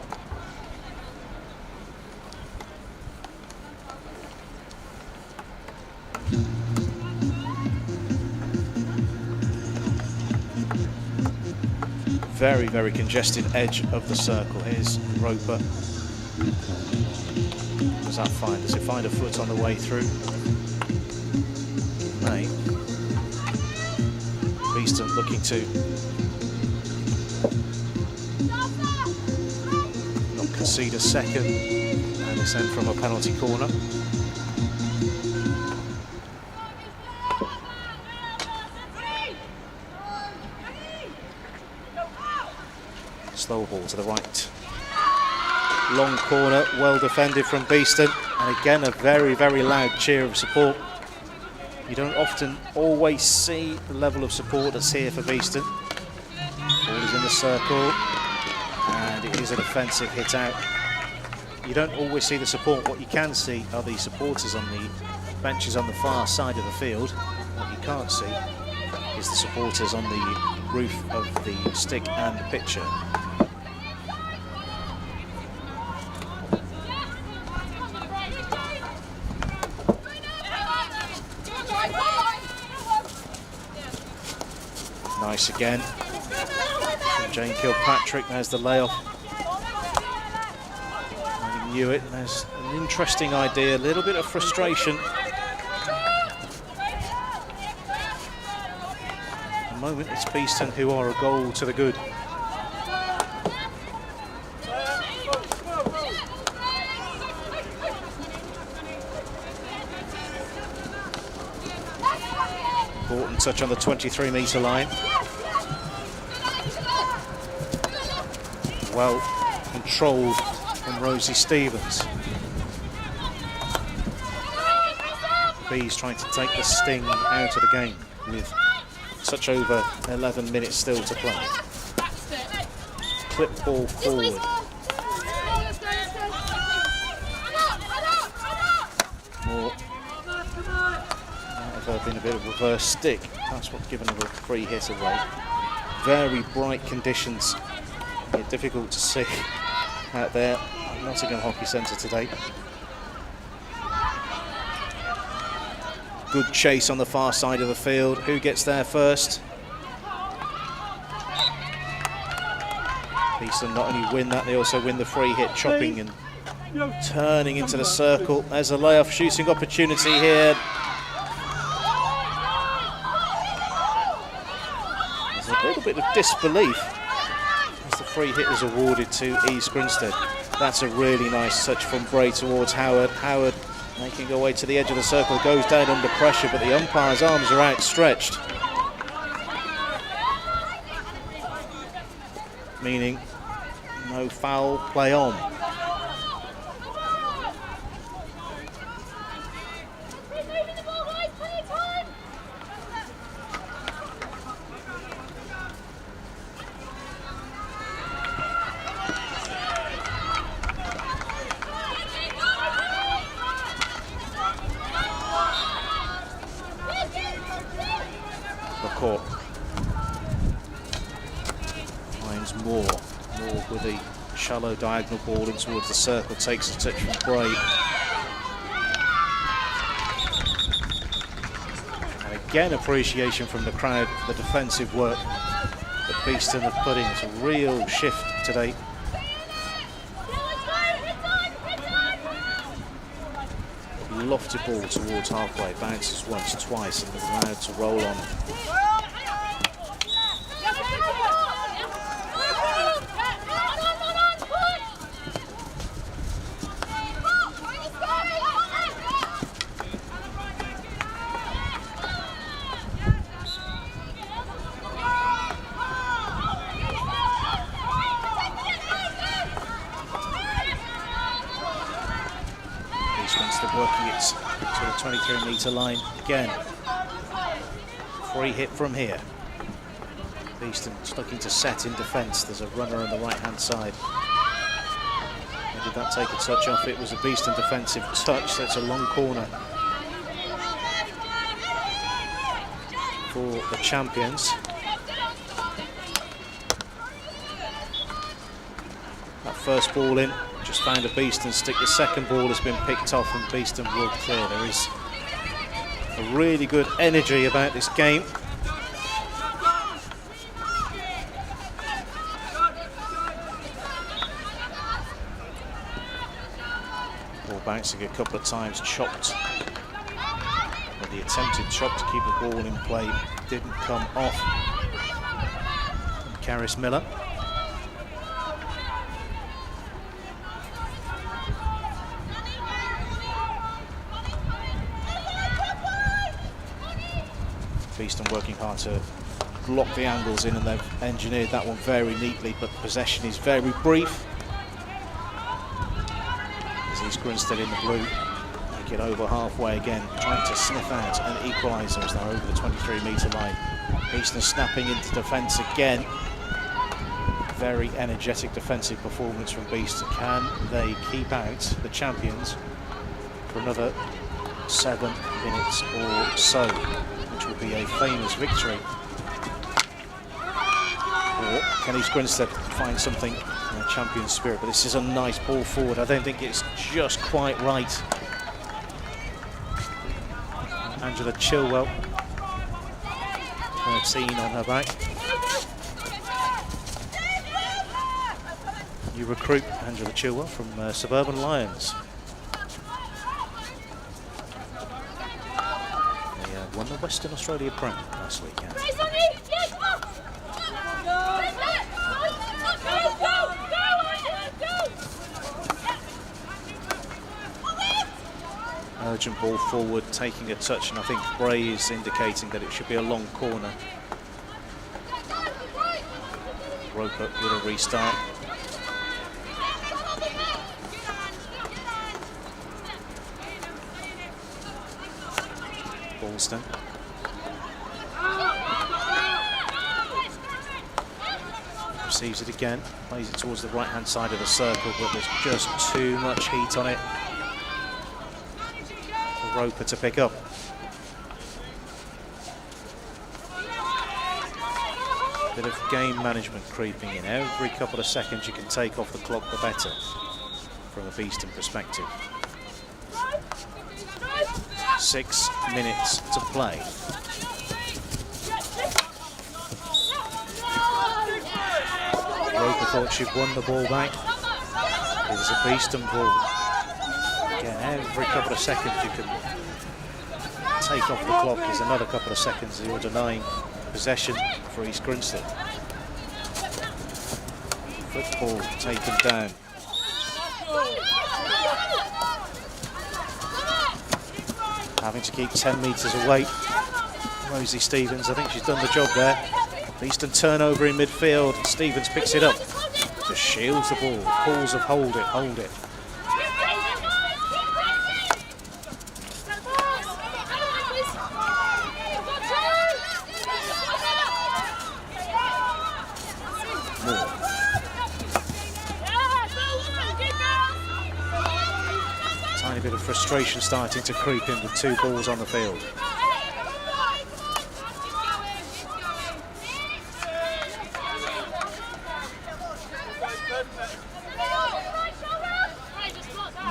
Very, very congested edge of the circle. Here's Roper. Does that find? Does it find a foot on the way through? May. Beeston looking to not concede a second, and it's then from a penalty corner. Slow ball to the right. Long corner, well defended from Beeston. And again, a very, very loud cheer of support. You don't often always see the level of support that's here for Beeston. Ball is in the circle. And it is a defensive hit out. You don't always see the support. What you can see are the supporters on the benches on the far side of the field. What you can't see is the supporters on the roof of the stick and the pitcher. Nice again from Jane Kilpatrick. There's the layoff. I knew it. There's an interesting idea, a little bit of frustration. At the moment it's Beeston who are a goal to the good. Important touch on the 23-metre line. Well controlled from Rosie Stevens. Bees trying to take the sting out of the game with such over 11 minutes still to play. Clip ball forward. More. Might have been a bit of a reverse stick. That's what's given her a free hit away. Very bright conditions. Difficult to see out there at Nottingham Hockey Centre today. Good chase on the far side of the field. Who gets there first? Beeston not only win that, they also win the free hit, chopping and turning into the circle. There's a layoff shooting opportunity here. There's a little bit of disbelief. The free hit is awarded to East Grinstead. That's a really nice touch from Bray towards Howard. Howard making her way to the edge of the circle, goes down under pressure, but the umpire's arms are outstretched. Meaning no foul, play on. Finds Moore with a shallow diagonal ball in towards the circle, takes a touch from Bray. And again, appreciation from the crowd for the defensive work that Beeston have put in. It's a real shift today. Lofted ball towards halfway, bounces once, twice, and is allowed to roll on. Grinstead working it to the 23-metre line again. free hit from here. Beeston looking to set in defence. There's a runner on the right-hand side. And did that take a touch off? It was a Beeston defensive touch. That's a long corner for the champions. That first ball in, just found a Beeston stick. The second ball has been picked off and Beeston will clear. There is a really good energy about this game. Ball bouncing a couple of times, chopped. But the attempted chop to keep the ball in play didn't come off. Caris Miller. Beeston working hard to block the angles in, and they've engineered that one very neatly, but possession is very brief. As East Grinstead in the blue make it over halfway again, trying to sniff out an equaliser as they're over the 23-metre line. Beeston snapping into defence again. Very energetic defensive performance from Beeston. Can they keep out the champions for another 7 minutes or so? Which would be a famous victory. Or can East Grinstead find something in a champion spirit? But this is a nice ball forward. I don't think it's just quite right. Angela Chilwell, 13 on her back. New recruit, Angela Chilwell from Suburban Lions. Won the Western Australia Prem last weekend. Urgent ball forward, taking a touch, and I think Bray is indicating that it should be a long corner. Roper with a restart. Beeston. Receives it again, plays it towards the right hand side of the circle, but there's just too much heat on it for Roper to pick up. Bit of game management creeping in. Every couple of seconds you can take off the clock, the better from a Beeston perspective. 6 minutes to play. Roper thought she'd won the ball back. It was a Beeston ball. Again, every couple of seconds you can take off the clock. There's another couple of seconds you're denying possession for East Grinstead. Football taken down. Having to keep 10 metres away. Rosie Stevens, I think she's done the job there. Beeston turnover in midfield. Stevens picks it up. Just shields the ball. Calls of hold it, hold it. Tiny bit of frustration starting to creep in with 2 balls on the field.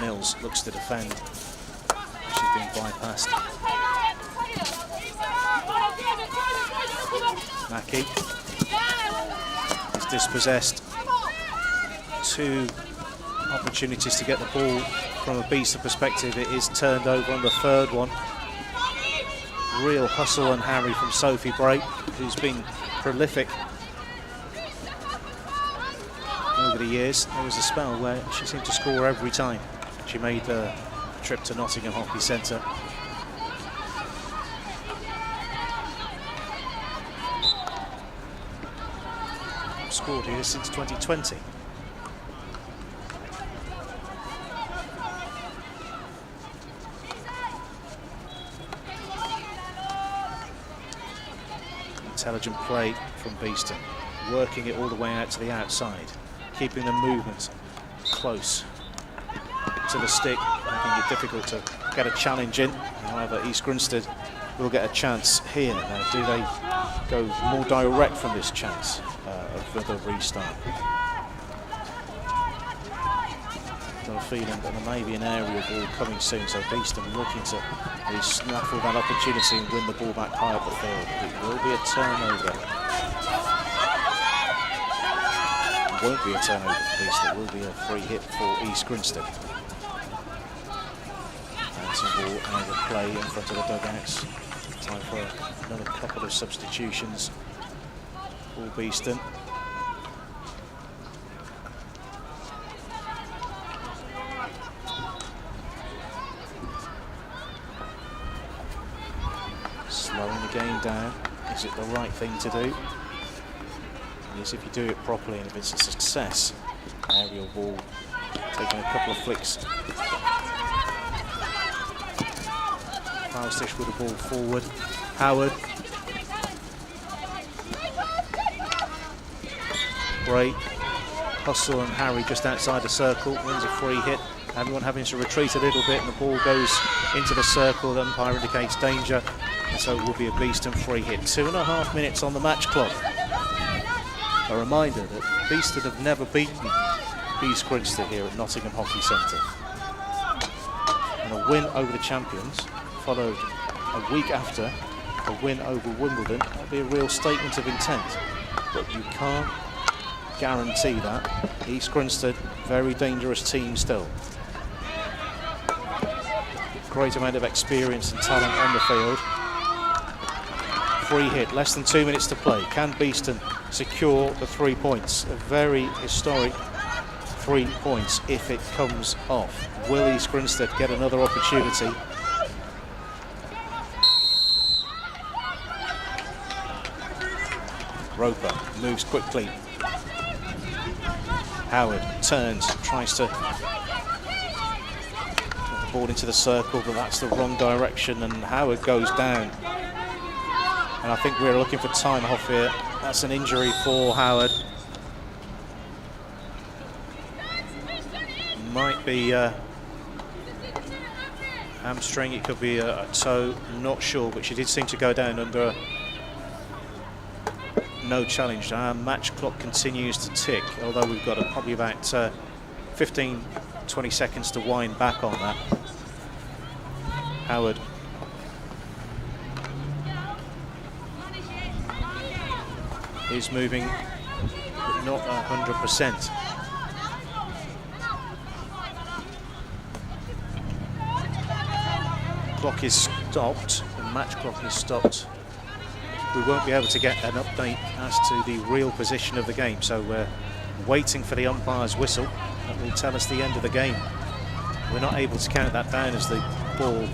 Mills looks to defend. She's been bypassed. Mackie is dispossessed. 2 opportunities to get the ball from a Beeston perspective. It is turned over on the 3rd one. Real hustle and harry from Sophie Bray, who's been prolific over the years. There was a spell where she seemed to score every time she made the trip to Nottingham Hockey Centre. Scored here since 2020. Intelligent play from Beeston, working it all the way out to the outside, keeping the movement close to the stick, making it difficult to get a challenge in. However, East Grinstead will get a chance here. Now, do they go more direct from this chance of the restart? Got a feeling that there may be an aerial ball coming soon, so Beeston looking to really snaffle that opportunity and win the ball back high up the field. It will be a turnover. It won't be a turnover for Beeston, it will be a free hit for East Grinstead. Bouncing ball out of play in front of the dugouts. Time for another couple of substitutions for Beeston. Slowing the game down. Is it the right thing to do? Yes, if you do it properly and if it's a success. Aerial ball, taking a couple of flicks. Falstish with the ball forward. Howard. Great. Hustle and Harry just outside the circle. Wins a free hit. Everyone having to retreat a little bit and the ball goes into the circle. The umpire indicates danger. And so it will be a Beeston free hit. 2.5 minutes on the match clock. A reminder that Beeston have never beaten East Grinstead here at Nottingham Hockey Centre. And a win over the champions, followed a week after a win over Wimbledon. That'll be a real statement of intent. But you can't guarantee that. East Grinstead, very dangerous team still. Great amount of experience and talent on the field. Free hit, less than 2 minutes to play. Can Beeston secure the 3 points? A very historic 3 points if it comes off. Will East Grinstead get another opportunity? Roper moves quickly. Howard turns, tries to put the ball into the circle, but that's the wrong direction and Howard goes down. And I think we're looking for time off here. That's an injury for Howard. Might be hamstring, it could be a toe, not sure, but she did seem to go down under no challenge. Our match clock continues to tick, although we've got probably about 15-20 seconds to wind back on that. Howard. Is moving, but not 100%. Clock is stopped, the match clock is stopped. We won't be able to get an update as to the real position of the game, so we're waiting for the umpire's whistle that will tell us the end of the game. We're not able to count that down as the ball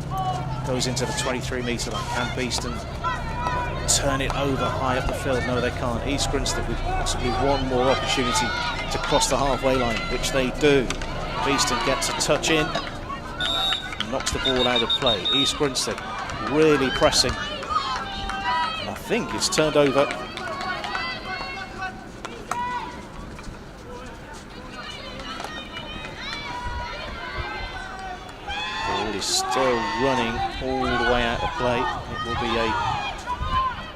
goes into the 23-metre line. Can Beeston turn it over high up the field? No, they can't. East Grinstead with possibly one more opportunity to cross the halfway line, which they do. Beeston gets a touch in, knocks the ball out of play. East Grinstead really pressing. And I think it's turned over. Ball is still running all the way out of play. It will be a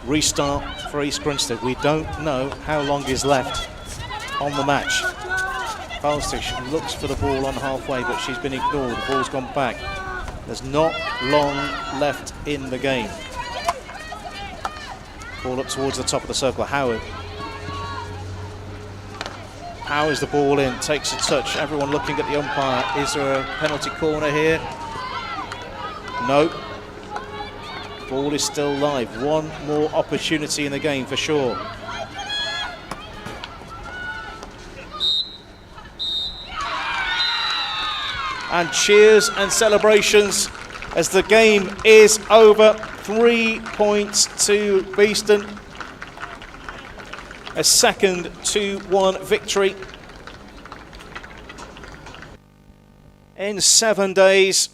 restart for East Grinstead. We don't know how long is left on the match. Falstish looks for the ball on halfway, but she's been ignored. The ball's gone back. There's not long left in the game. Ball up towards the top of the circle. Howard. Powers the ball in, takes a touch. Everyone looking at the umpire. Is there a penalty corner here? No. Ball is still live. One more opportunity in the game for sure. And cheers and celebrations as the game is over. 3 points to Beeston. A second 2-1 victory in 7 days.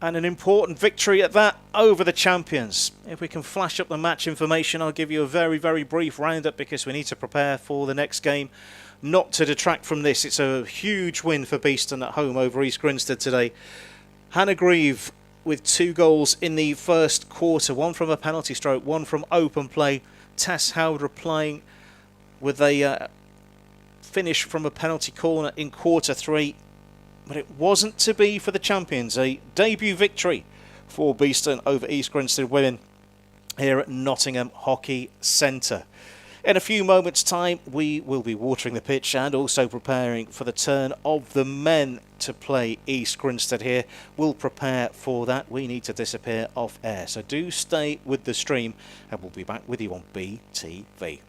And an important victory at that over the champions. If we can flash up the match information, I'll give you a very, very brief roundup because we need to prepare for the next game. Not to detract from this, it's a huge win for Beeston at home over East Grinstead today. Hannah Grieve with 2 goals in the first quarter, one from a penalty stroke, one from open play. Tess Howard replying with a finish from a penalty corner in quarter 3. But it wasn't to be for the champions. A debut victory for Beeston over East Grinstead women here at Nottingham Hockey Centre. In a few moments' time, we will be watering the pitch and also preparing for the turn of the men to play East Grinstead here. We'll prepare for that. We need to disappear off air. So do stay with the stream and we'll be back with you on BTV.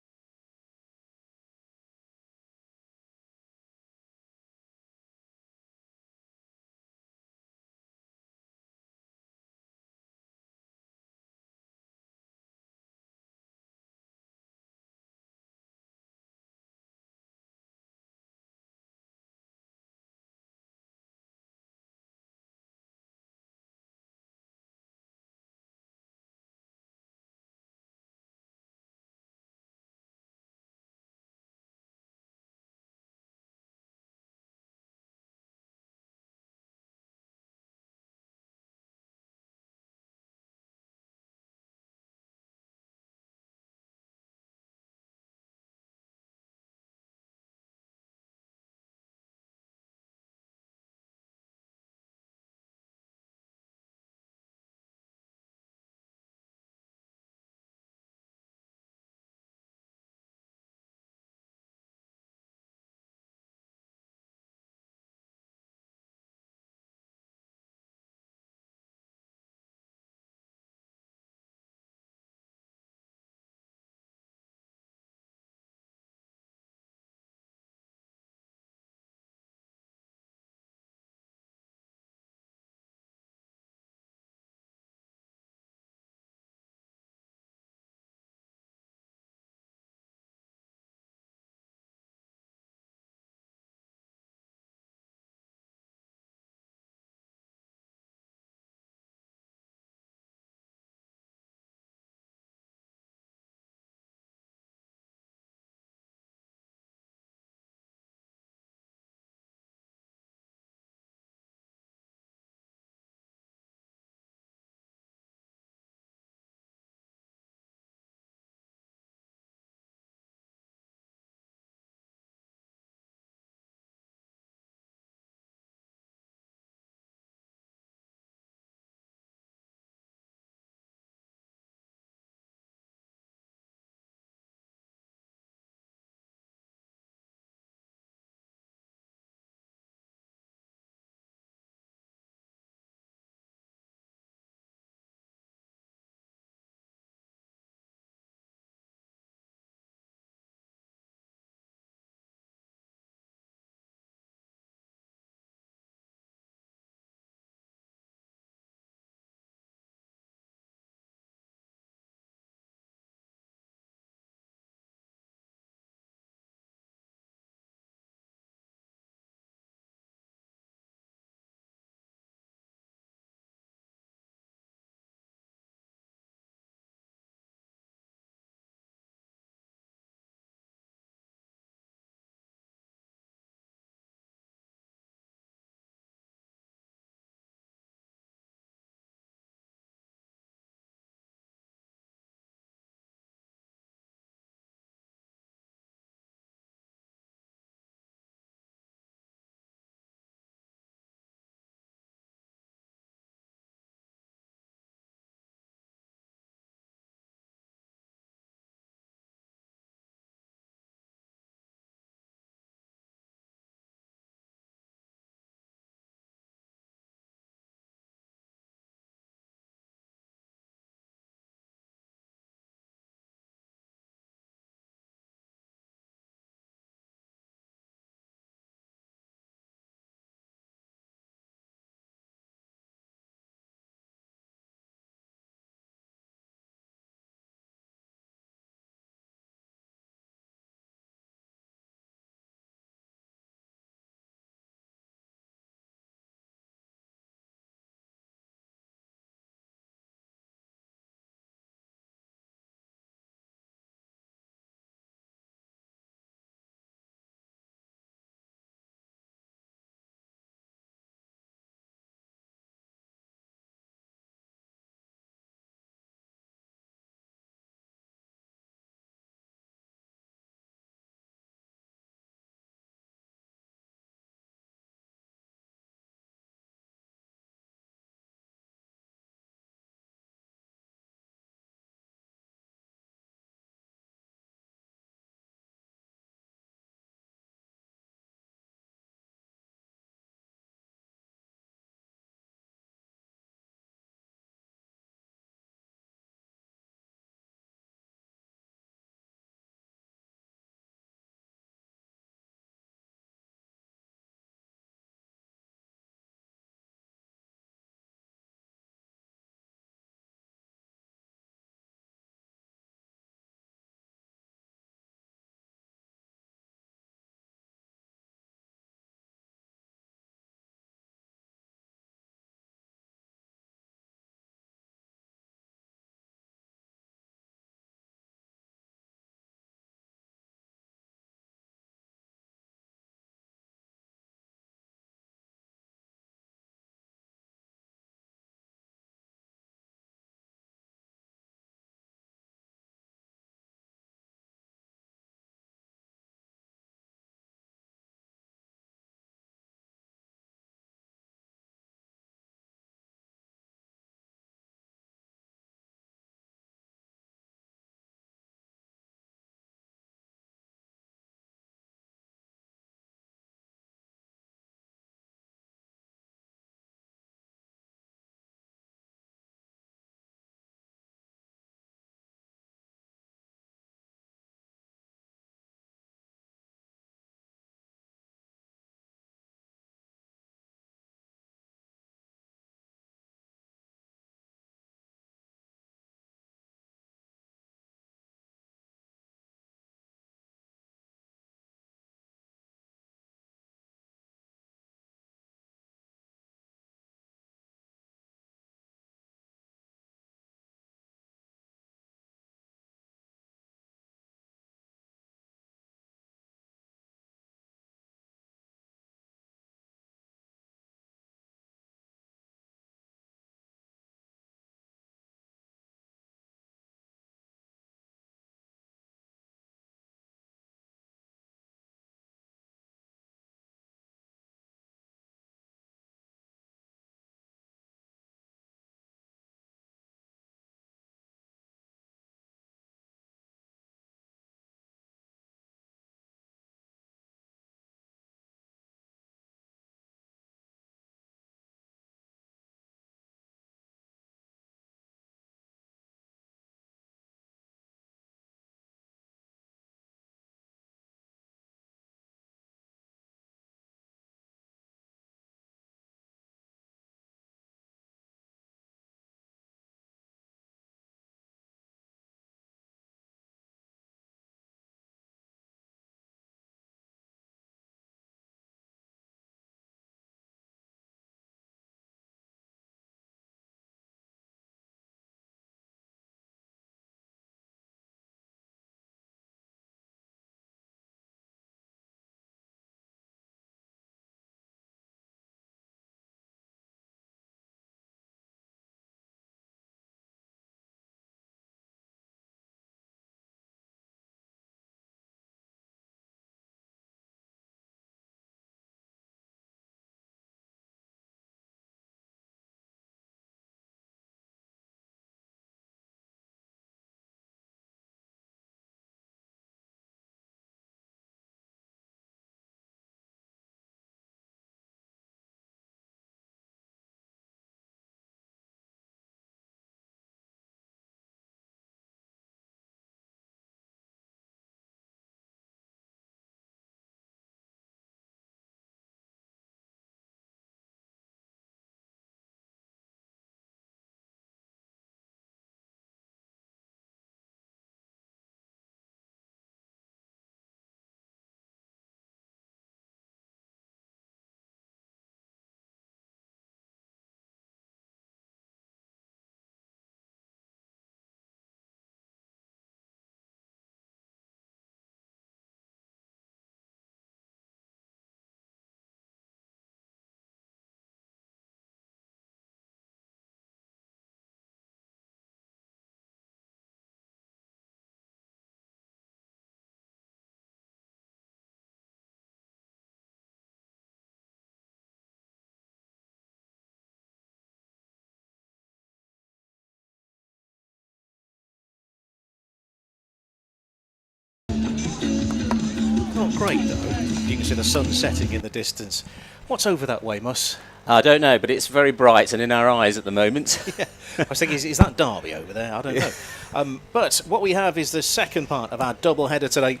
not great though. You can see the sun setting in the distance. What's over that way, Mus? I don't know, but it's very bright and in our eyes at the moment. Yeah. I was thinking, is that Derby over there? I don't know. But what we have is the second part of our double header today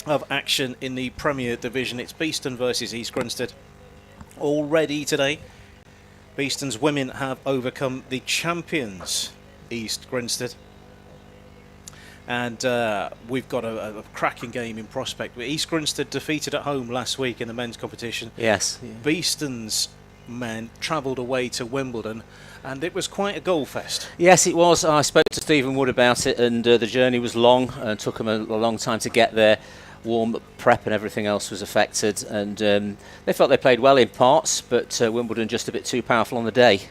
of action in the Premier Division. It's Beeston versus East Grinstead. Already today, Beeston's women have overcome the champions, East Grinstead. And we've got a cracking game in prospect. East Grinstead defeated at home last week in the men's competition. Yes. Beeston's men travelled away to Wimbledon, and it was quite a goal fest. Yes, it was. I spoke to Stephen Wood about it, and the journey was long and took them a long time to get there. Warm prep and everything else was affected, and they felt they played well in parts, but Wimbledon just a bit too powerful on the day.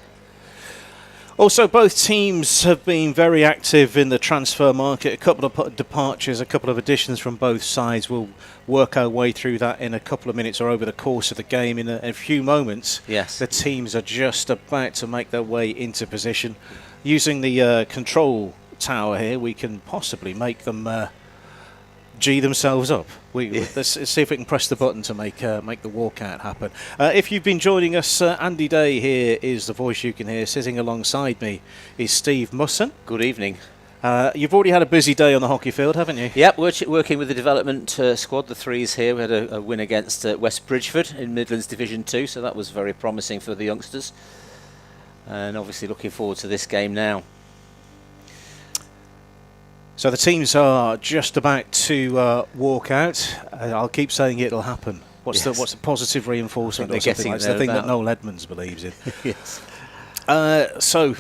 Also, both teams have been very active in the transfer market. A couple of departures, a couple of additions from both sides. We'll work our way through that in a couple of minutes or over the course of the game. In a few moments, yes, the teams are just about to make their way into position. Using the control tower here, we can possibly make them G themselves up. Let's see if we can press the button to make the walkout happen. If you've been joining us, Andy Day here is the voice you can hear. Sitting alongside me is Steve Musson. Good evening. You've already had a busy day on the hockey field, haven't you? Yep, working with the development squad, the threes here. We had a win against West Bridgeford in Midlands Division 2, so that was very promising for the youngsters. And obviously looking forward to this game now. So the teams are just about to walk out. I'll keep saying it'll happen. What's the positive reinforcement or something? That's the thing that Noel Edmonds believes in. Yes. So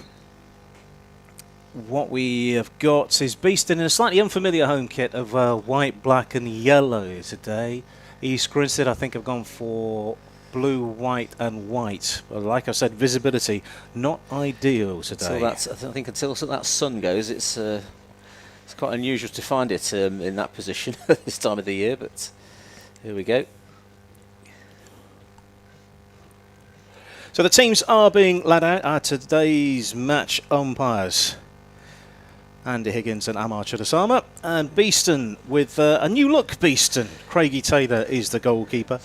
what we have got is Beeston in a slightly unfamiliar home kit of white, black and yellow today. East Grinstead, I think, have gone for blue, white and white. Well, like I said, visibility not ideal today. I think until that sun goes, it's quite unusual to find it in that position at this time of the year, but here we go. So the teams are being led out at today's match umpires. Andy Higgins and Amar Chudasama. And Beeston with a new look Beeston. Craigie Taylor is the goalkeeper.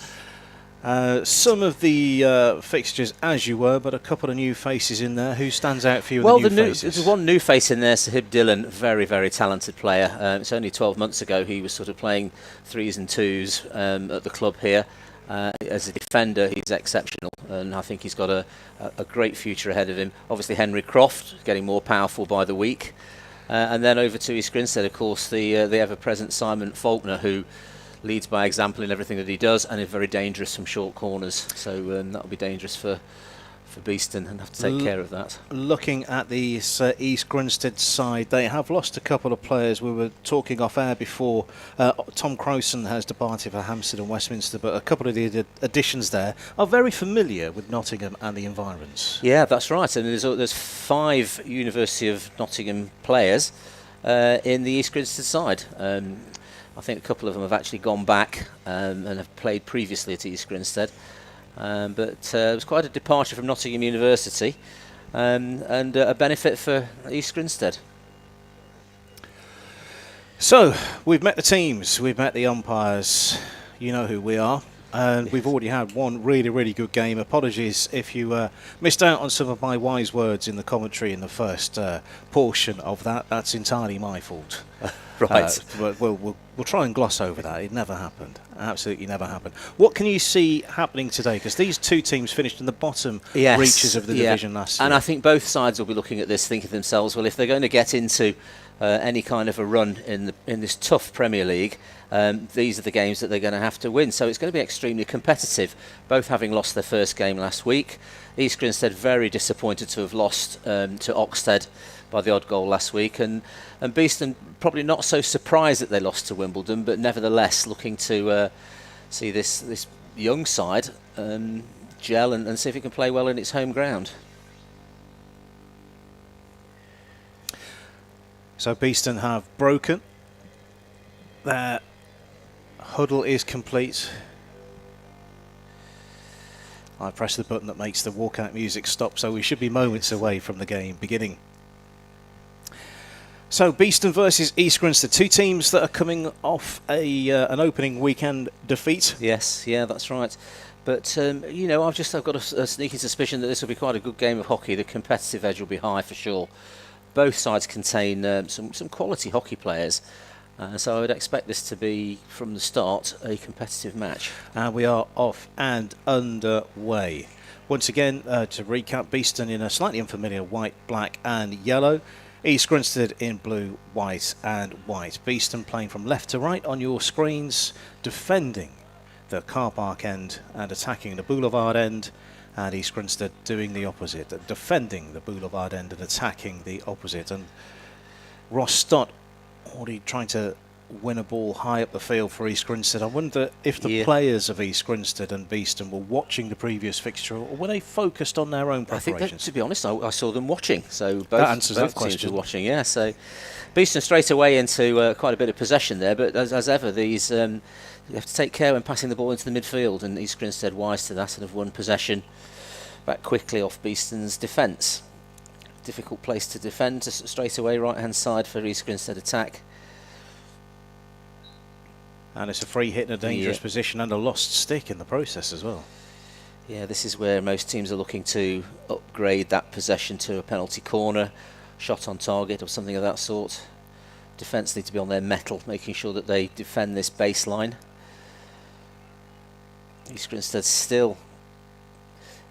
Some of the fixtures as you were, but a couple of new faces in there. Who stands out for you? Well, the new faces? There's one new face in there, Sahib Dillon, very, very talented player. It's only 12 months ago he was sort of playing threes and twos at the club here. As a defender, he's exceptional, and I think he's got a great future ahead of him. Obviously, Henry Croft getting more powerful by the week. And then over to East Grinstead, of course, the ever-present Simon Faulkner, who leads by example in everything that he does, and is very dangerous from short corners. So that'll be dangerous for Beeston, and have to take care of that. Looking at the East Grinstead side, they have lost a couple of players. We were talking off air before. Tom Crowson has departed for Hampstead and Westminster, but a couple of the additions there are very familiar with Nottingham and the environs. Yeah, that's right. And there's 5 University of Nottingham players in the East Grinstead side. I think a couple of them have actually gone back and have played previously at East Grinstead. But it was quite a departure from Nottingham University and a benefit for East Grinstead. So, we've met the teams, we've met the umpires, you know who we are. And we've already had one really, really good game. Apologies if you missed out on some of my wise words in the commentary in the first portion of that. That's entirely my fault. Right. But we'll try and gloss over that. It never happened. Absolutely never happened. What can you see happening today? Because these two teams finished in the bottom reaches of the division last year. And I think both sides will be looking at this, thinking to themselves, well, if they're going to get into any kind of a run in this tough Premier League, these are the games that they're going to have to win. So it's going to be extremely competitive, both having lost their first game last week. East Grinstead very disappointed to have lost to Oxted by the odd goal last week, and Beeston probably not so surprised that they lost to Wimbledon, but nevertheless looking to see this young side gel and see if it can play well in its home ground. So Beeston have broken. Their huddle is complete. I press the button that makes the walkout music stop, so we should be moments away from the game beginning. So Beeston versus East Grinstead, two teams that are coming off an opening weekend defeat. Yes, yeah, that's right. But you know, I've got a sneaking suspicion that this will be quite a good game of hockey. The competitive edge will be high for sure. Both sides contain some quality hockey players, so I would expect this to be from the start a competitive match. And we are off and underway. Once again, to recap, Beeston in a slightly unfamiliar white, black and yellow. East Grinstead in blue, white and white. Beeston playing from left to right on your screens, defending the car park end and attacking the boulevard end, and East Grinstead doing the opposite, defending the boulevard end and attacking the opposite. And Ross Stott already trying to win a ball high up the field for East Grinstead. I wonder if the players of East Grinstead and Beeston were watching the previous fixture, or were they focused on their own preparations? I think that, to be honest, I saw them watching. So both teams were watching. Yeah. So Beeston straight away into quite a bit of possession there, but as ever, these you have to take care when passing the ball into the midfield, and East Grinstead wise to that and have won possession back quickly off Beeston's defence. Difficult place to defend. Straight away, right hand side for East Grinstead attack. And it's a free hit in a dangerous position and a lost stick in the process as well. Yeah, this is where most teams are looking to upgrade that possession to a penalty corner, shot on target or something of that sort. Defence need to be on their mettle, making sure that they defend this baseline. East Grinstead still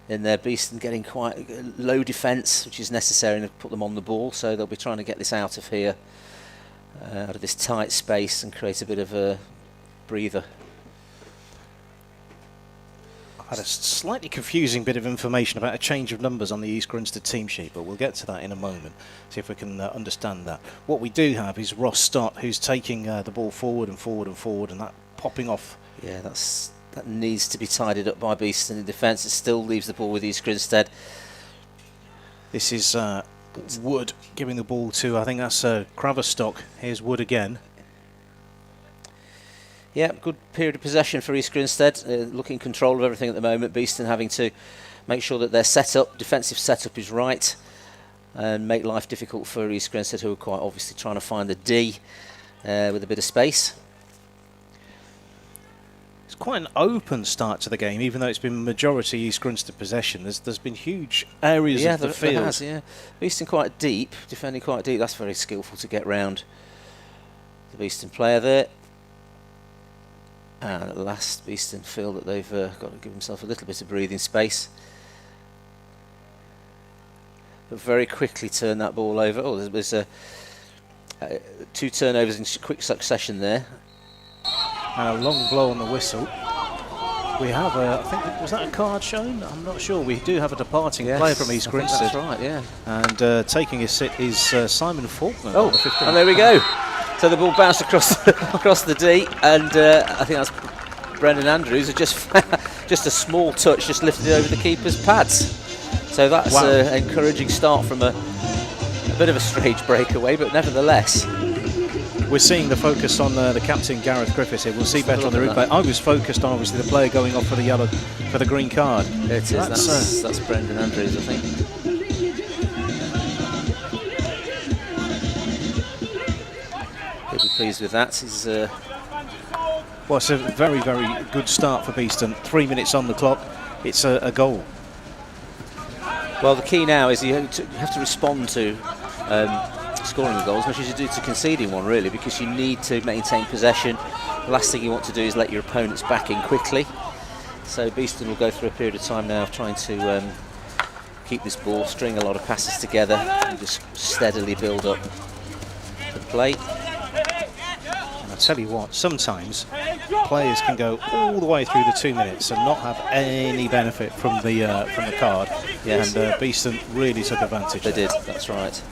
in their Beeston getting quite low defence, which is necessary to put them on the ball, so they'll be trying to get this out of here, out of this tight space, and create a bit of a breather. I've had a slightly confusing bit of information about a change of numbers on the East Grinstead team sheet, but we'll get to that in a moment, see if we can understand that. What we do have is Ross Stott, who's taking the ball forward and forward and forward, and that popping off. Yeah, that needs to be tidied up by Beeston in defence. It still leaves the ball with East Grinstead. This is Wood giving the ball to, I think that's Craverstock. Here's Wood again. Yeah, good period of possession for East Grinstead, looking in control of everything at the moment. Beeston having to make sure that their setup, defensive setup, is right, and make life difficult for East Grinstead, who are quite obviously trying to find the D with a bit of space. It's quite an open start to the game, even though it's been majority East Grinstead possession. There's been huge areas of the field. There has, yeah. Beeston quite deep, defending quite deep. That's very skillful to get round the Beeston player there. And at last, Beeston feel that they've got to give themselves a little bit of breathing space. But very quickly turn that ball over. Oh, there's two turnovers in quick succession there. And a long blow on the whistle. We have I think, was that a card shown? I'm not sure. We do have a departing player from East Grinstead. That's right, yeah. And taking his sit is Simon Faulkner. Oh, and there we go. So the ball bounced across the D, and I think that's Brendan Andrews. Just a small touch, just lifted it over the keeper's pads. So that's an encouraging start from a bit of a strange breakaway, but nevertheless. We're seeing the focus on the captain Gareth Griffiths here. We'll see better on the replay. I was focused on obviously the player going off for the green card. It is. That's Brendan Andrews, I think. He'll be pleased with that. He's well, it's a very, very good start for Beeston. 3 minutes on the clock. It's a goal. Well, the key now is you have to respond to scoring a goal as much as you do to conceding one, really, because you need to maintain possession. The last thing you want to do is let your opponents back in quickly. So Beeston will go through a period of time now of trying to keep this ball, string a lot of passes together, and just steadily build up the play. And I'll tell you what, sometimes players can go all the way through the 2 minutes and not have any benefit from the card. Yes. And Beeston really took advantage. They did, that's right.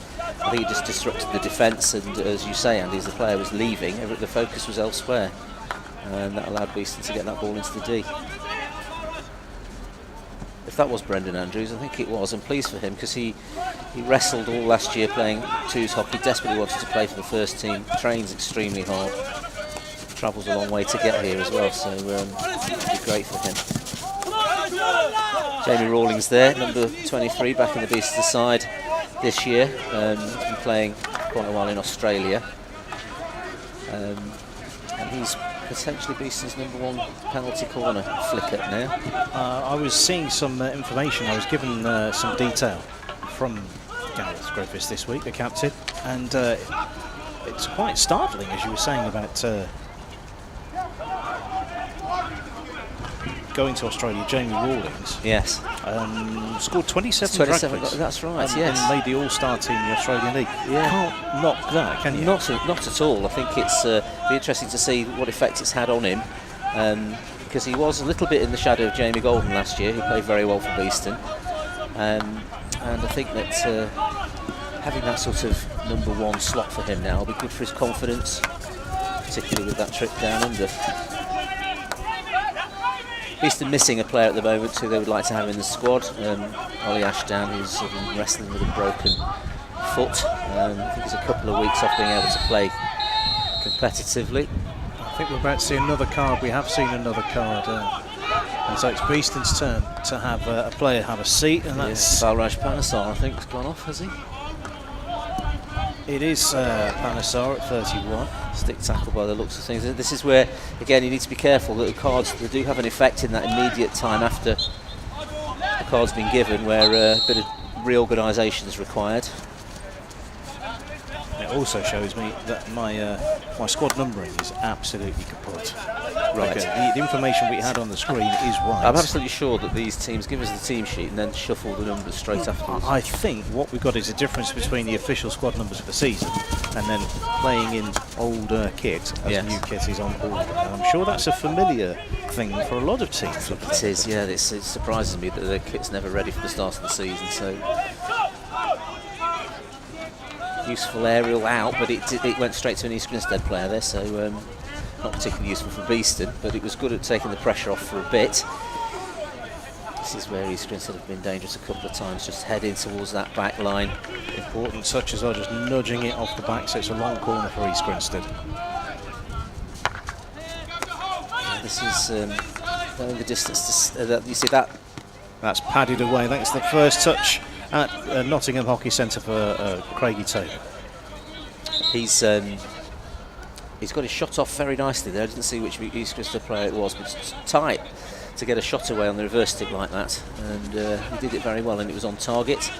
I think it just disrupted the defence, and as you say, Andy, as the player was leaving, the focus was elsewhere, and that allowed Beeston to get that ball into the D. If that was Brendan Andrews, I think it was. I'm pleased for him, because he wrestled all last year playing twos hockey, desperately wanted to play for the first team, trains extremely hard, travels a long way to get here as well, so it would be great for him. Jamie Rawlings there, number 23, back in the Beeston side this year. He's been playing quite a while in Australia. And he's potentially Beeston's #1 penalty corner flicker now. I was seeing some information. I was given some detail from Gareth Griffiths this week, the captain, and it's quite startling, as you were saying, about going to Australia. Jamie Rawlings, yes, scored 27 rugby. That's right, and made the All-Star team in the Australian League. Yeah. Can't knock that, can you? Not at all. I think it's be interesting to see what effect it's had on him, because he was a little bit in the shadow of Jamie Golden last year, who played very well for Beeston. And I think that having that sort of #1 slot for him now will be good for his confidence, particularly with that trip down under. Beeston missing a player at the moment who they would like to have in the squad. Ollie Ashdown, who's sort of wrestling with a broken foot. I think he's a couple of weeks off being able to play competitively. I think we're about to see another card. We have seen another card. And so it's Beeston's turn to have a player have a seat, and that's Balraj Panesar, I think, has gone off, has he? It is Panesar at 31. Stick tackle by the looks of things. This is where, again, you need to be careful that the cards, they do have an effect in that immediate time after the card's been given, where a bit of reorganisation is required. It also shows me that my squad numbering is absolutely kaput. Right. Okay, the information we had on the screen is right. I'm absolutely sure that these teams give us the team sheet and then shuffle the numbers straight afterwards. I think what we've got is a difference between the official squad numbers for the season and then playing in older kit as new kit is on board. And I'm sure that's a familiar thing for a lot of teams. It is, yeah. It surprises me that the kit's never ready for the start of the season. So useful aerial out, but it went straight to an East Grinstead player there, so not particularly useful for Beeston, but it was good at taking the pressure off for a bit. This is where East Grinstead have been dangerous a couple of times, just heading towards that back line. Important touch as well, just nudging it off the back, so it's a long corner for East Grinstead. This is going the distance to, you see that? That's padded away. That's the first touch at Nottingham Hockey Centre for Craigie Taylor. He's got his shot off very nicely there. I didn't see which East Grinstead player it was, but it's tight to get a shot away on the reverse stick like that, and he did it very well, and it was on target.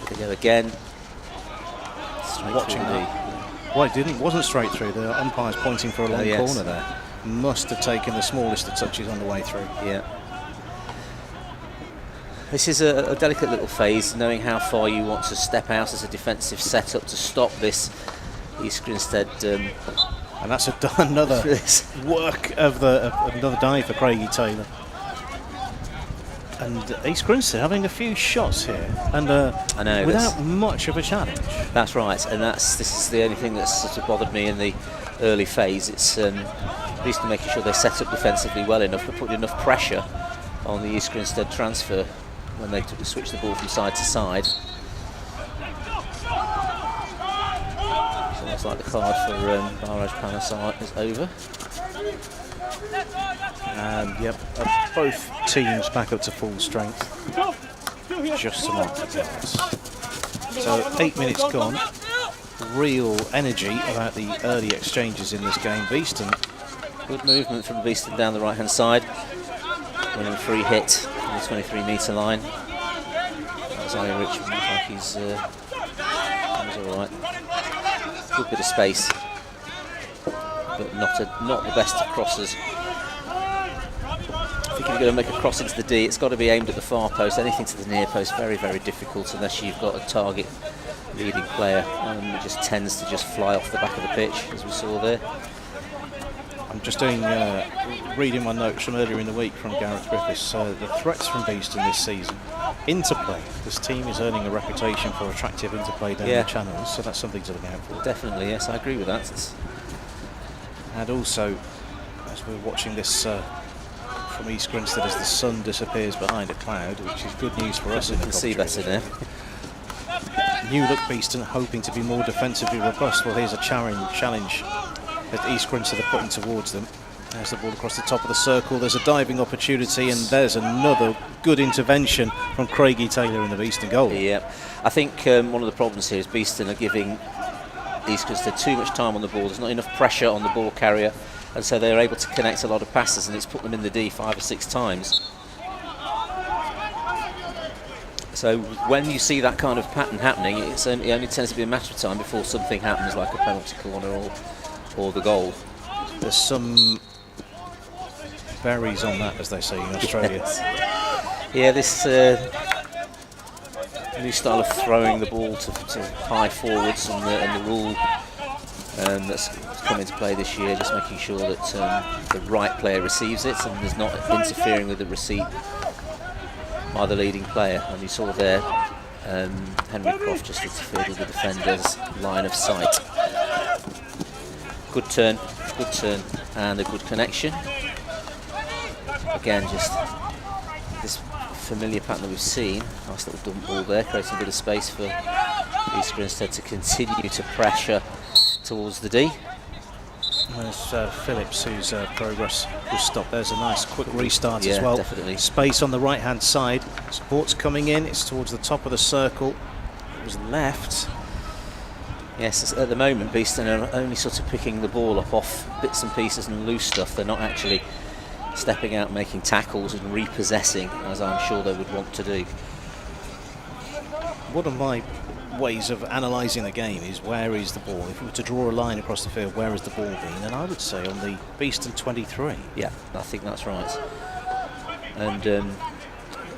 They go again. Watching that. Well, it wasn't straight through. The umpire's pointing for a long corner there. Must have taken the smallest of touches on the way through. Yeah. This is a delicate little phase, knowing how far you want to step out as a defensive setup to stop this East Grinstead. And that's another work of another dive for Craigie Taylor. And East Grinstead having a few shots here, and I know, without much of a challenge. That's right, and this is the only thing that's sort of bothered me in the early phase. It's at least making sure they set up defensively well enough, but putting enough pressure on the East Grinstead transfer when they switch the ball from side to side. So looks like the card for Balraj Panesar is over. And yep, both teams back up to full strength. Just to mark the yards. So 8 minutes gone. Real energy about the early exchanges in this game. Beeston. Good movement from Beeston down the right hand side. Winning a free hit on the 23-metre line. That's Ollie Richmond. Looks like he's alright. Good bit of space, but not the best of crosses. I think if you're going to make a cross into the D, it's got to be aimed at the far post. Anything to the near post, very, very difficult unless you've got a target leading player. It just tends to just fly off the back of the pitch, as we saw there. I'm just reading my notes from earlier in the week from Gareth Griffiths. The threats from Beeston this season. Interplay. This team is earning a reputation for attractive interplay down the channels, so that's something to look out for. Definitely, yes, I agree with that. And also, as we're watching this from East Grinstead as the sun disappears behind a cloud, which is good news for us. You can see better now. New look Beeston hoping to be more defensively robust. Well, here's a challenge that East Grinstead are putting towards them. There's the ball across the top of the circle. There's a diving opportunity, and there's another good intervention from Craigie Taylor in the Beeston goal. Yeah, I think one of the problems here is Beeston are giving East Grinstead too much time on the ball. There's not enough pressure on the ball carrier, and so they're able to connect a lot of passes, and it's put them in the D 5 or 6 times. So when you see that kind of pattern happening, it only tends to be a matter of time before something happens, like a penalty corner or the goal. There's some berries on that, as they say in Australia. Yes. Yeah, this new style of throwing the ball to high forwards and the rule that's come into play this year, just making sure that the right player receives it and is not interfering with the receipt by the leading player. And you saw there Henry Croft just interfered with the defender's line of sight. Good turn, and a good connection. Again, just this familiar pattern that we've seen. Nice little dump ball there, creating a bit of space for East Grinstead to continue to pressure towards the D. There's Phillips, whose progress was stopped. There's a nice quick restart as Yeah, well. definitely. Space on the right hand side. Support's coming in. It's towards the top of the circle. It was left. Yes, at the moment Beeston are only sort of picking the ball up off bits and pieces and loose stuff. They're not actually stepping out, making tackles and repossessing, as I'm sure they would want to do. One of my ways of analysing the game is, where is the ball? If we were to draw a line across the field, where has the ball been? And I would say on the Beeston 23. Yeah, I think that's right. And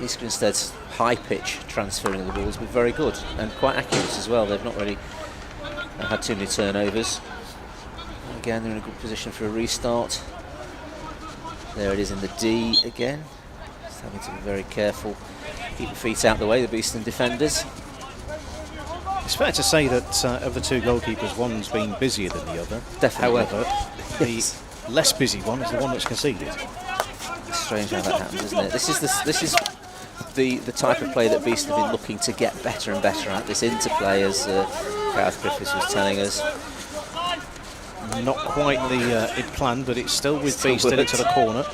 East Grinstead's high pitch transferring of the ball has been very good and quite accurate as well. They've not really had too many turnovers. Again, they're in a good position for a restart. There it is in the D again. Just having to be very careful. Keep your feet out the way, the Beeston defenders. It's fair to say that of the two goalkeepers, one's been busier than the other. Definitely. However, the less busy one is the one that's conceded. It's strange how that happens, isn't it? This is the type of play that Beeston have been looking to get better and better at. This interplay, as Gareth Griffiths was telling us. Not quite the plan, but it's still with Beeston into the corner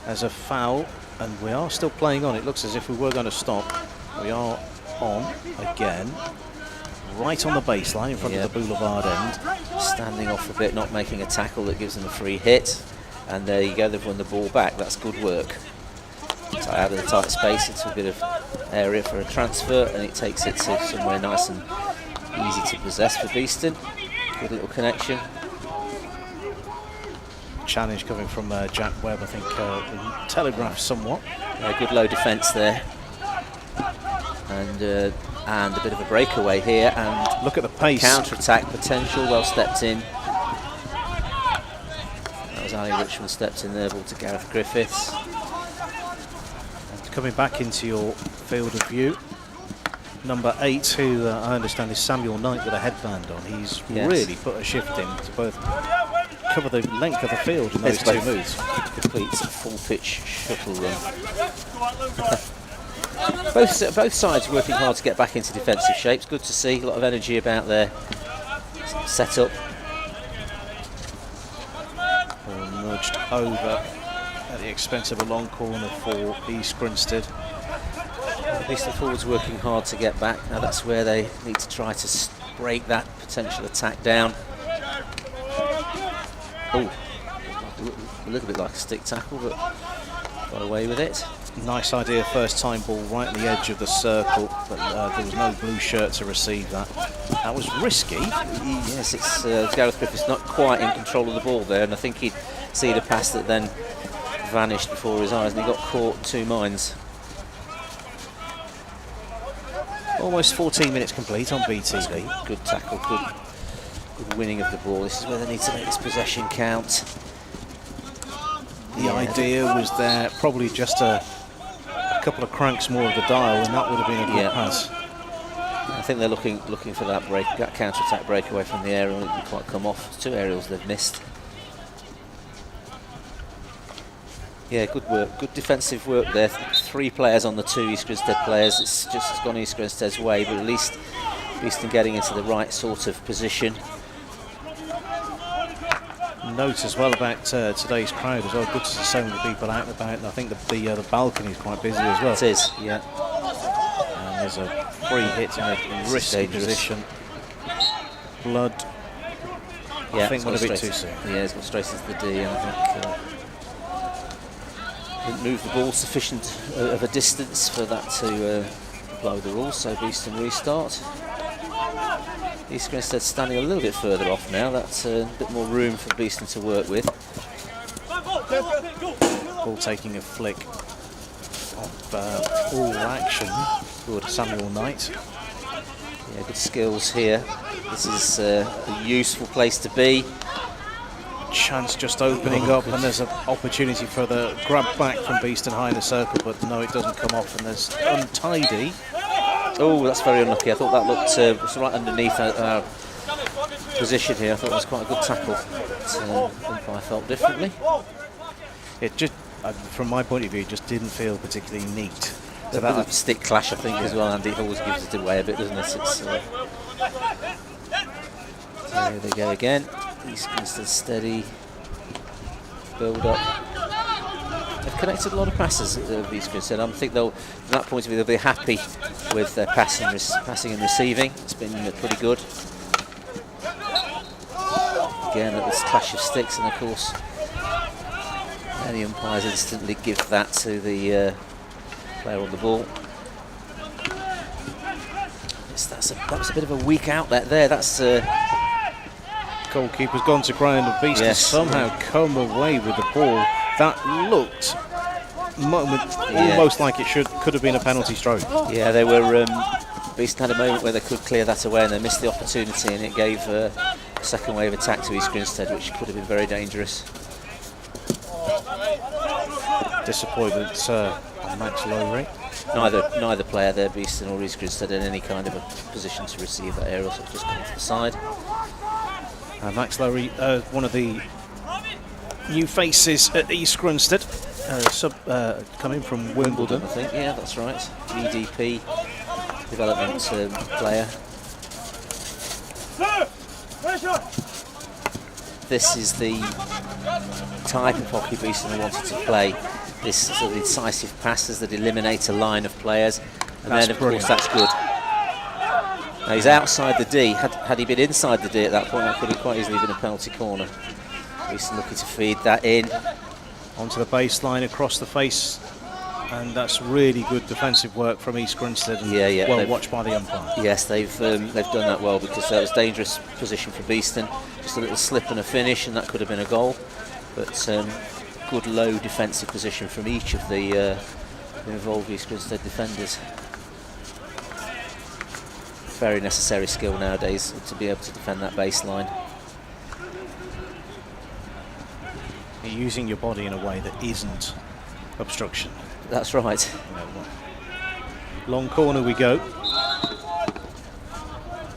as a foul, and we are still playing on. It looks as if we were going to stop. We are on again, right on the baseline in front of the boulevard end. Standing off a bit, not making a tackle that gives them a free hit, and there you go, they've won the ball back. That's good work. So out of the tight space into a bit of area for a transfer, and it takes it to somewhere nice and easy to possess for Beeston. Good little connection. Challenge coming from Jack Webb, I think, telegraphed somewhat. Yeah, good low defence there, and a bit of a breakaway here, and look at the pace. Counter-attack potential, well stepped in. That was Ali Richmond stepped in there, ball to Gareth Griffiths. And coming back into your field of view, number 8, who I understand is Samuel Knight with a headband on. He's really put a shift in to both cover the length of the field in those two moves. Completes a full pitch shuttle run. Both sides working hard to get back into defensive shapes. Good to see, a lot of energy about their setup. Nudged over at the expense of a long corner for East Grinstead. At least the forwards working hard to get back. Now that's where they need to try to break that potential attack down. Oh, a little bit like a stick tackle, but got away with it. Nice idea, first time ball right at the edge of the circle, but there was no blue shirt to receive that. That was risky. Yes, it's Gareth Griffiths not quite in control of the ball there, and I think he'd seen a pass that then vanished before his eyes, and he got caught 2 minds. Almost 14 minutes complete on BTV. Good tackle, good winning of the ball. This is where they need to make this possession count. The idea was there, probably just a couple of cranks more of the dial, and that would have been a good pass. I think they're looking for that counter-attack breakaway from the aerial. It didn't quite come off. 2 aerials they've missed. Yeah, good work, good defensive work there. 3 players on the 2 East Grinstead players. It's just gone East Grinstead's way, but at least Beeston getting into the right sort of position. Note as well about today's crowd as well. Good to see so many people out and about, and I think the balcony is quite busy as well. It is, yeah. And there's a free hit in a risky position. blood. Yeah, I think went a bit too soon. Yeah, it's got straight into the D, and I think didn't move the ball sufficient of a distance for that to blow the rules. So Beeston restart. East Grinstead standing a little bit further off now. That's a bit more room for Beeston to work with. Ball taking a flick of all action. Good, Samuel Knight. Yeah, good skills here. This is a useful place to be. Chance just opening up, and there's an opportunity for the grab back from Beeston high in the circle, but no, it doesn't come off, and there's untidy. Oh, that's very unlucky. I thought that looked was right underneath our position here. I thought it was quite a good tackle, but umpire felt differently. It just, from my point of view, it just didn't feel particularly neat. So that stick clash, I think, as well, Andy. It always gives it away a bit, doesn't it? It's, so here they go again. East Grinstead steady. Build up. They've connected a lot of passes at East Grinstead. I think they'll, from that point of view, they'll be happy with their passing and receiving. It's been pretty good. Again, at this clash of sticks, and of course, the umpires instantly give that to the player on the ball. That was a bit of a weak outlet there. That's goalkeeper's gone to ground, and Beeston somehow come away with the ball. That looked almost like it could have been a penalty stroke. Yeah, they were. Beeston had a moment where they could clear that away, and they missed the opportunity, and it gave a second wave attack to East Grinstead, which could have been very dangerous. Disappointment on Max Lowry. Neither player there, Beeston or East Grinstead, in any kind of a position to receive that aerial, so it's just come off the side. Max Lowry, one of the new faces at East Grinstead, coming from Wimbledon. I think, yeah, that's right. GDP development player. This is the type of hockey Beeston wanted to play. This sort of incisive passes that eliminate a line of players, and then of course that's good. Now he's outside the D. Had he been inside the D at that point, that could have quite easily been a penalty corner. Beeston looking to feed that in. Onto the baseline, across the face, and that's really good defensive work from East Grinstead. Yeah. Well watched by the umpire. Yes, they've done that well, because that was dangerous position for Beeston. Just a little slip and a finish, and that could have been a goal. But good low defensive position from each of the involved East Grinstead defenders. Very necessary skill nowadays to be able to defend that baseline. You're using your body in a way that isn't obstruction. That's right. Long corner we go.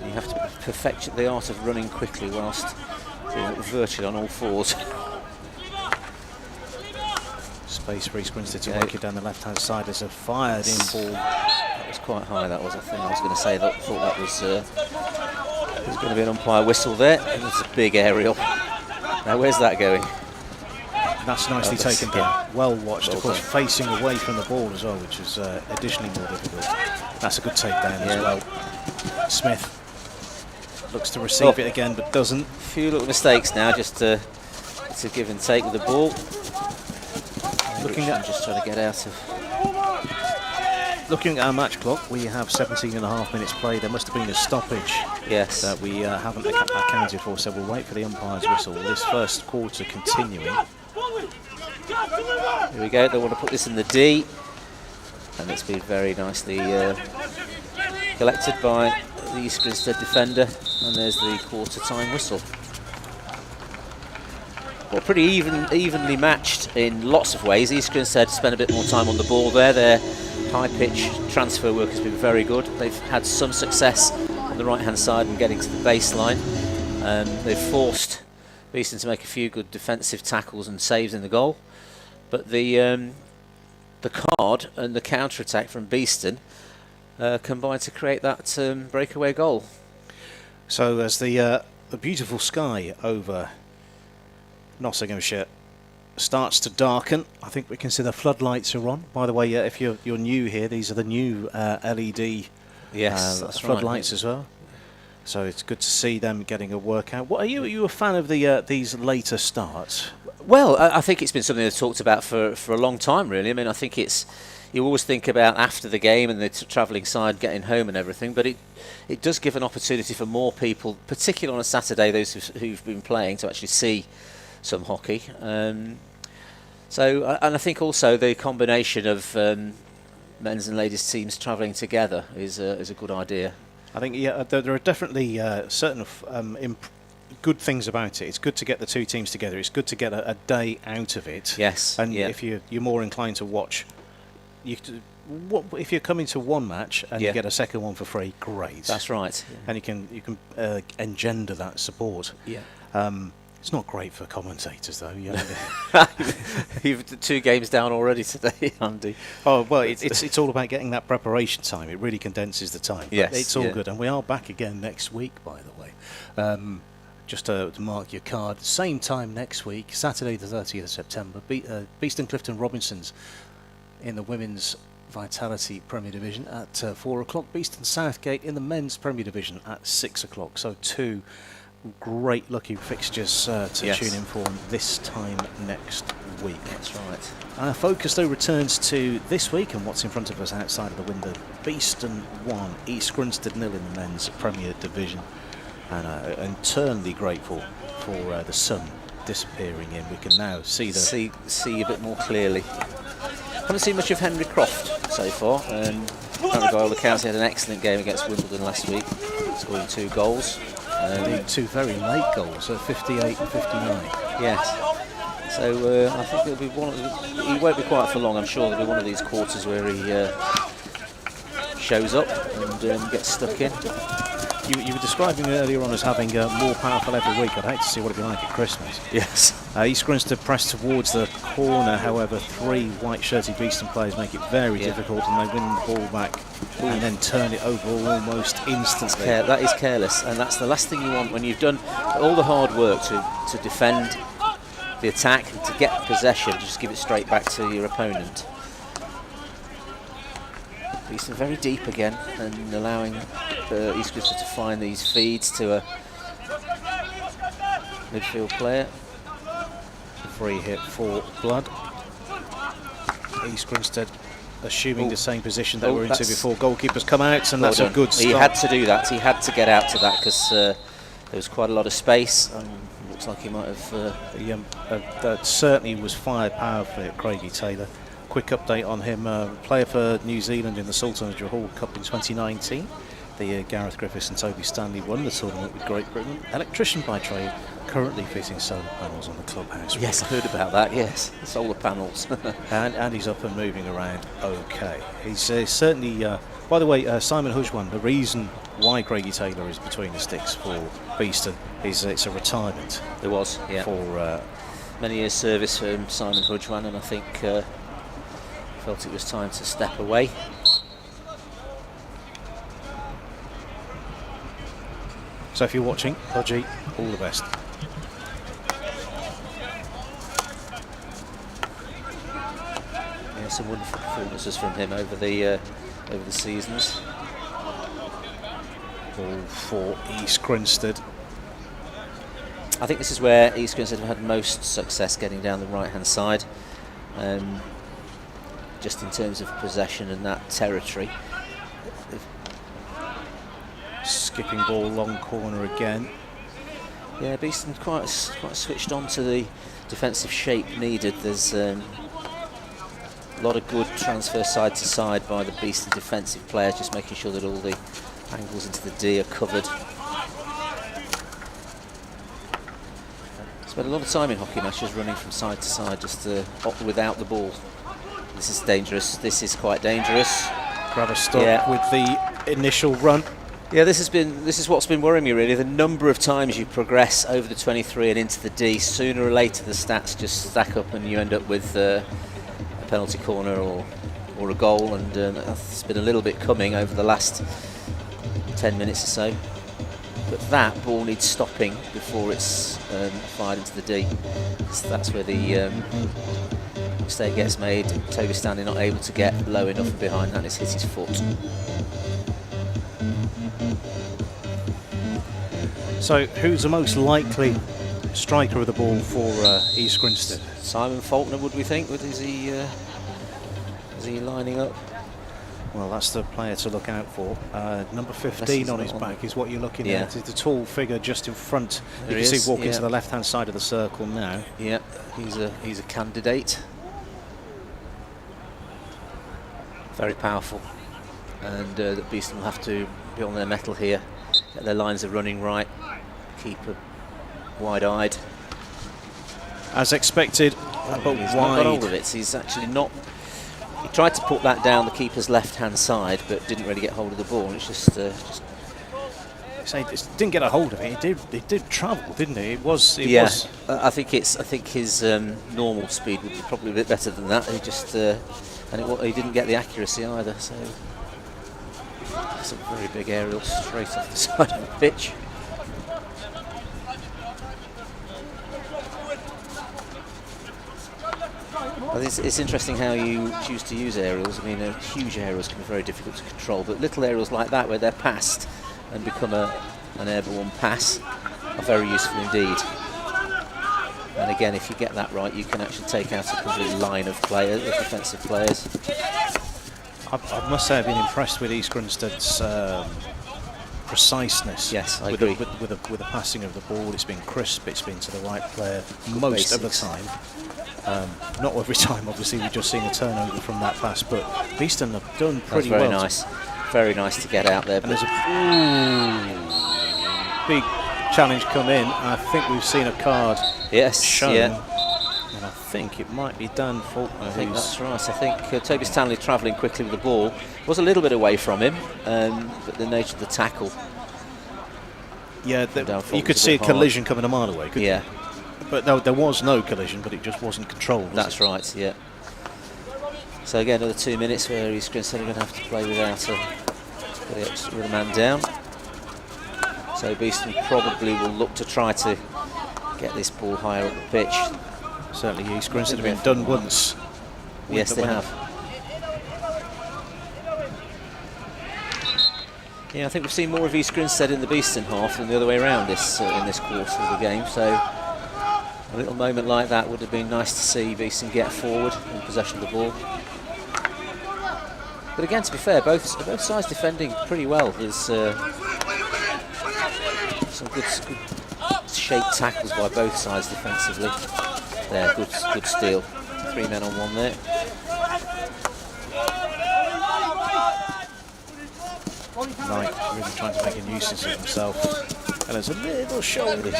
You have to perfect the art of running quickly whilst being virtually on all fours. Space for East Grinstead to work it down the left-hand side as a fired-in ball. That was quite high, that was, I think. I was going to say that, thought that was there's going to be an umpire whistle there, and it's a big aerial. Now, where's that going? That's nicely taken down. Well watched, of course, facing away from the ball as well, which is additionally more difficult. That's a good takedown as well. Smith looks to receive it again, but doesn't. A few little mistakes now, just to give and take with the ball. Looking at just trying to get out of. Looking at our match clock, we have 17.5 minutes played. There must have been a stoppage that we haven't accounted for, so we'll wait for the umpire's whistle. This first quarter continuing. Here we go, they want to put this in the D, and it's been very nicely collected by the East Grinstead defender, and there's the quarter time whistle. Well, pretty evenly matched in lots of ways. East Grinstead spent a bit more time on the ball there. Their high pitch transfer work has been very good. They've had some success on the right hand side and getting to the baseline. They've forced Beeston to make a few good defensive tackles and saves in the goal. But the card and the counter attack from Beeston combined to create that breakaway goal. So as the beautiful sky over Nottinghamshire starts to darken, I think we can see the floodlights are on. By the way, if you're new here, these are the new LED that's floodlights right, as well. So it's good to see them getting a workout. What are you a fan of these later starts? Well, I think it's been something they've talked about for a long time, really. I mean, I think you always think about after the game and the travelling side, getting home and everything, but it does give an opportunity for more people, particularly on a Saturday, those who've been playing, to actually see some hockey. So, and I think also the combination of men's and ladies teams travelling together is a good idea. I think there are definitely certain good things about it. It's good to get the two teams together. It's good to get a day out of it. Yes. And if you're more inclined to watch, if you're coming to one match and you get a second one for free, great. That's right. And you can engender that support. Yeah. It's not great for commentators, though. You've 2 games down already today, Andy. Oh well, it's all about getting that preparation time. It really condenses the time. Yes, it's all good, and we are back again next week, by the way. Just to mark your card, same time next week, Saturday the 30th of September. Beeston Clifton Robinsons in the Women's Vitality Premier Division at 4 o'clock. Beeston Southgate in the Men's Premier Division at 6 o'clock. So 2 great lucky fixtures to tune in for this time next week. That's right. Our focus though returns to this week and what's in front of us outside of the window. Beeston 1, East Grinstead 0 in the Men's Premier Division, and eternally grateful for the sun disappearing in. We can now see a bit more clearly. Haven't seen much of Henry Croft so far. Apparently by all accounts he had an excellent game against Wimbledon last week, scoring 2 goals. 2 very late goals, 58 and 59. Yes. So I think it'll be he won't be quiet for long. I'm sure there'll be one of these quarters where he shows up and gets stuck in. You were describing earlier on as having more powerful every week. I'd hate to see what it'd be like at Christmas. Yes. East Grinstead pressed towards the corner, however 3 white-shirted Beeston players make it very difficult, and they win the ball back and then turn it over almost instantly. That is careless, and that's the last thing you want when you've done all the hard work to defend the attack and to get possession. Just give it straight back to your opponent. Beeston very deep again and allowing East Grinstead to find these feeds to a midfield player. Free hit for blood. East Grinstead assuming the same position they were into before. Goalkeeper's come out, and that's a good start. He had to do that. He had to get out to that because there was quite a lot of space. Looks like he might have... that certainly was fired powerfully at Craigie Taylor. Quick update on him, player for New Zealand in the Sultan of Johor Cup in 2019. The Gareth Griffiths and Toby Stanley won the tournament with Great Britain. Electrician by trade, currently fitting solar panels on the clubhouse. Yes, I heard about that, yes, the solar panels. and he's up and moving around okay. He's certainly, by the way, Simon Hujwan, the reason why Craigie Taylor is between the sticks for Beeston is it's a retirement. There was, for many years service for Simon Hujwan, and I think felt it was time to step away. So if you're watching, Hodgie, all the best. Yeah, some wonderful performances from him over the seasons. Ball for East Grinstead. I think this is where East Grinstead have had most success getting down the right-hand side, just in terms of possession and that territory. Skipping ball, long corner again. Yeah, Beeston quite switched on to the defensive shape needed. There's a lot of good transfer side to side by the Beeston defensive players, just making sure that all the angles into the D are covered. Spent a lot of time in hockey matches running from side to side, just without the ball. This is dangerous. This is quite dangerous. Grab a stop with the initial run. Yeah, this is what's been worrying me really. The number of times you progress over the 23 and into the D, sooner or later the stats just stack up and you end up with a penalty corner or a goal, and it's been a little bit coming over the last 10 minutes or so. But that ball needs stopping before it's fired into the D. So that's where the mistake gets made. Toby Stanley not able to get low enough behind that, and it's hit his foot. So, who's the most likely striker of the ball for East Grinstead? Simon Faulkner, would we think? Is he lining up? Well, that's the player to look out for. Number 15 on his back is what you're looking at. It's the tall figure just in front. You can see walking to the left-hand side of the circle now. Yeah, he's a candidate. Very powerful. And the Beeston will have to be on their mettle here. Get their lines of running right. Keep wide-eyed. As expected, but he's wide. Not got hold of it. He's actually not. He tried to put that down the keeper's left-hand side, but didn't really get hold of the ball. It's just didn't get a hold of it. It did travel, didn't it? It was. I think his normal speed would be probably a bit better than that. He just he didn't get the accuracy either. So it's a very big aerial straight off the side of the pitch. Well, it's interesting how you choose to use aerials. I mean, huge aerials can be very difficult to control, but little aerials like that, where they're passed and become an airborne pass, are very useful indeed. And again, if you get that right, you can actually take out a complete line of players, of defensive players. I must say I've been impressed with East Grinstead's preciseness. Yes, I agree. With the passing of the ball, it's been crisp, it's been to the right player most of the time. Not every time, obviously. We've just seen a turnover from that pass, but Beeston have done pretty well. Very nice to get out there. And there's a big challenge come in. I think we've seen a card shown. Yeah. And I think it might be Dan Faulkner. I think that's right. I think Toby Stanley travelling quickly with the ball was a little bit away from him, but the nature of the tackle. Yeah, you could see a collision coming a mile away, couldn't you? But there was no collision, but it just wasn't controlled. That's right, yeah. So again, another 2 minutes where East Grinstead are going to have to play without with a man down. So Beeston probably will look to try to get this ball higher up the pitch. Certainly East Grinstead have been done once. Yes, they have. Yeah, I think we've seen more of East Grinstead in the Beeston half than the other way around in this quarter of the game. So a little moment like that would have been nice to see Beeston get forward in possession of the ball. But again, to be fair, both sides defending pretty well. There's some good shaped tackles by both sides defensively. There, good steal. 3 men on one there. Knight really trying to make a nuisance of himself. And there's a little shoulder.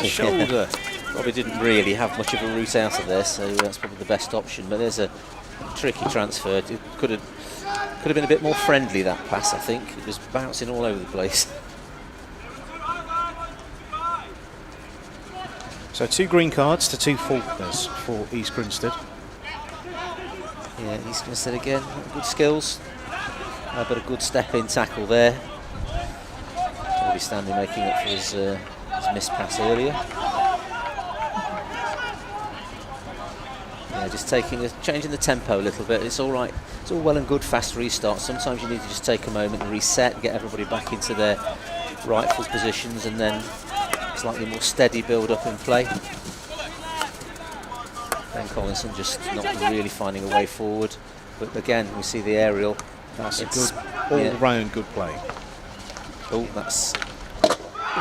Probably didn't really have much of a route out of there, so that's probably the best option. But there's a tricky transfer. It could have been a bit more friendly, that pass, I think. It was bouncing all over the place. So 2 green cards to 2 Faulkners for East Grinstead. Yeah, East Grinstead again, good skills, but a good step-in tackle there. Toby Stanley making up for his missed pass earlier. Yeah, just changing the tempo a little bit. It's all right. It's all well and good fast restarts. Sometimes you need to just take a moment and reset, get everybody back into their rightful positions, and then slightly more steady build-up in play. Ben Collinson just not really finding a way forward. But again, we see the aerial. That's a good all-round good play. Oh, that's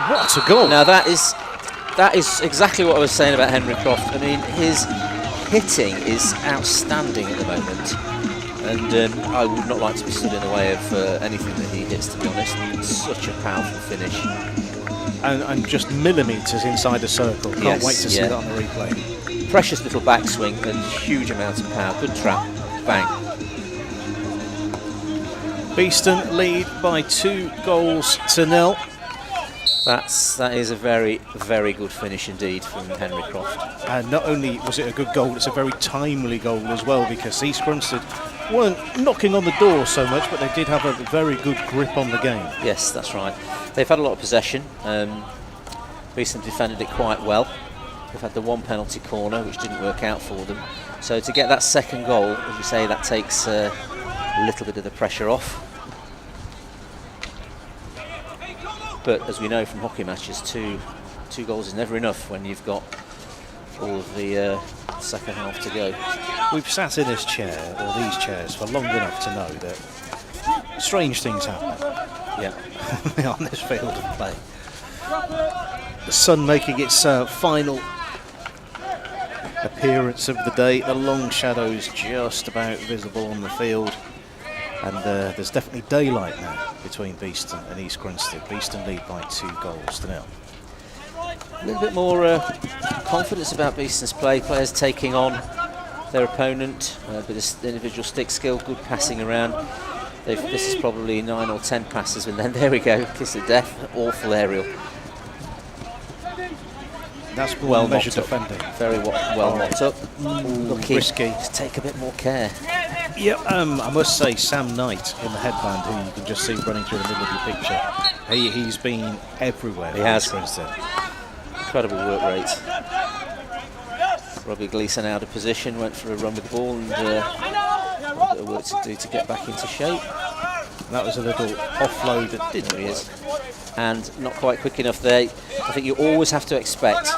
what a goal! Now that is exactly what I was saying about Henry Croft. I mean, his hitting is outstanding at the moment, and I would not like to be stood in the way of anything that he hits, to be honest. It's such a powerful finish. And just millimetres inside the circle. Can't wait to see that on the replay. Precious little backswing and huge amount of power. Good trap. Bang. Beeston lead by 2-0. That is a very, very good finish indeed from Henry Croft. And not only was it a good goal, it's a very timely goal as well, because East Grinstead weren't knocking on the door so much, but they did have a very good grip on the game. Yes, that's right. They've had a lot of possession. Beeston defended it quite well. They've had the one penalty corner, which didn't work out for them. So to get that second goal, as we say, that takes a little bit of the pressure off. But as we know from hockey matches, two 2 goals is never enough when you've got all of the second half to go. We've sat in this chair, or these chairs, for long enough to know that strange things happen. Yeah. On this field of play. The sun making its final appearance of the day. The long shadows just about visible on the field. And there's definitely daylight now between Beeston and East Grinstead. Beeston lead by 2-0. A little bit more confidence about Beeston's play. Players taking on their opponent, a bit of individual stick skill, good passing around. This is probably 9 or 10 passes, and then there we go, kiss of death, awful aerial. That's well measured mopped up. defending. Very well mopped up. Lucky. Risky. Just take a bit more care. Yeah, I must say, Sam Knight in the headband, who you can just see running through the middle of your picture, he's been everywhere. He has. Grinstead. Incredible work rate. Robbie Gleeson out of position, went for a run with the ball, and a bit of work to do to get back into shape. That was a little offload that didn't work. And not quite quick enough there. I think you always have to expect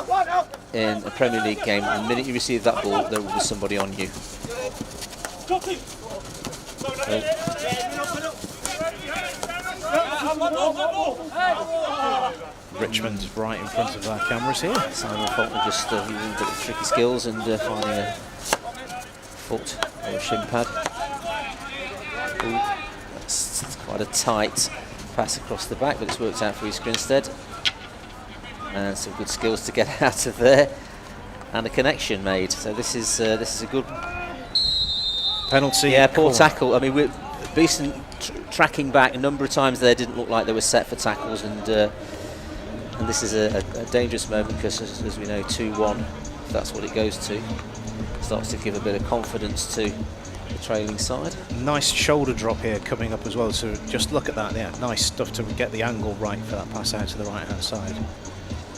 in a Premier League game, the minute you receive that ball, there will be somebody on you. Richmond's right in front of our cameras here. Simon Faulkner just using a bit of tricky skills and finding a foot or a shin pad. Ooh, that's quite a tight pass across the back, but it's worked out for East Grinstead. And some good skills to get out of there, and a connection made. So this is a good penalty. Yeah, poor tackle. I mean, Beeston tracking back a number of times there didn't look like they were set for tackles, and this is a dangerous moment because, as we know, 2-1, if that's what it goes to, starts to give a bit of confidence to the trailing side. Nice shoulder drop here coming up as well, so just look at that. Yeah, nice stuff to get the angle right for that pass out to the right hand side.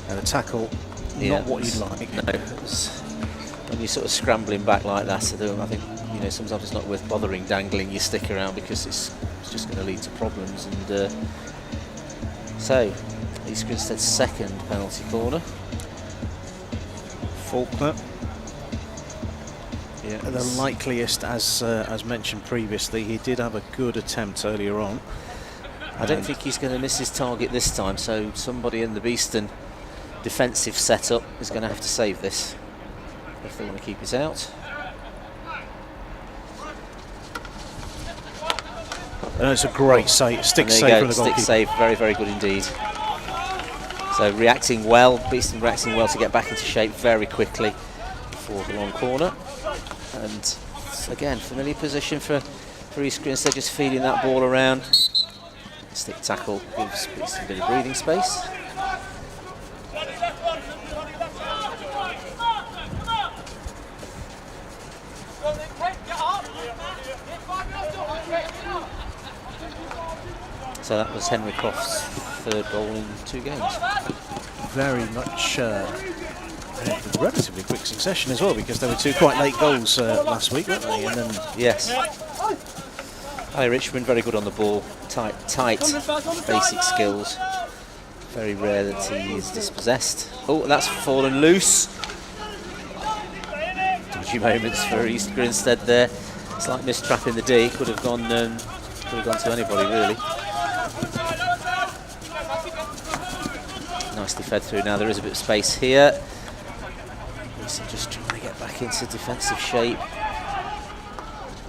And the tackle, not what you'd like. No, when you're sort of scrambling back like that, I think sometimes it's not worth bothering dangling your stick around because it's just going to lead to problems. And so East Grinstead's second penalty corner. Faulkner. Yeah, the likeliest, as mentioned previously, he did have a good attempt earlier on. I don't think he's going to miss his target this time, so somebody in the Beeston defensive setup is going to have to save this if they want to keep it out. And it's a great save, stick save from the goalkeeper. Stick save, very, very good indeed. So reacting well, Beeston reacting well to get back into shape very quickly for the long corner. And again, familiar position for East Grinstead, just feeding that ball around. Stick tackle gives Beeston a bit of breathing space. So that was Henry Croft's third goal in 2 games. Very much Relatively quick succession as well, because there were 2 quite late goals last week, weren't they? And then yes. Hi Richmond, very good on the ball. Tight, basic skills. Very rare that he is dispossessed. Oh, that's fallen loose. Dodgy moments for East Grinstead there. It's like mistrapping the D. Could have gone to anybody really. Nicely fed through. Now there is a bit of space here. Beeston just trying to get back into defensive shape.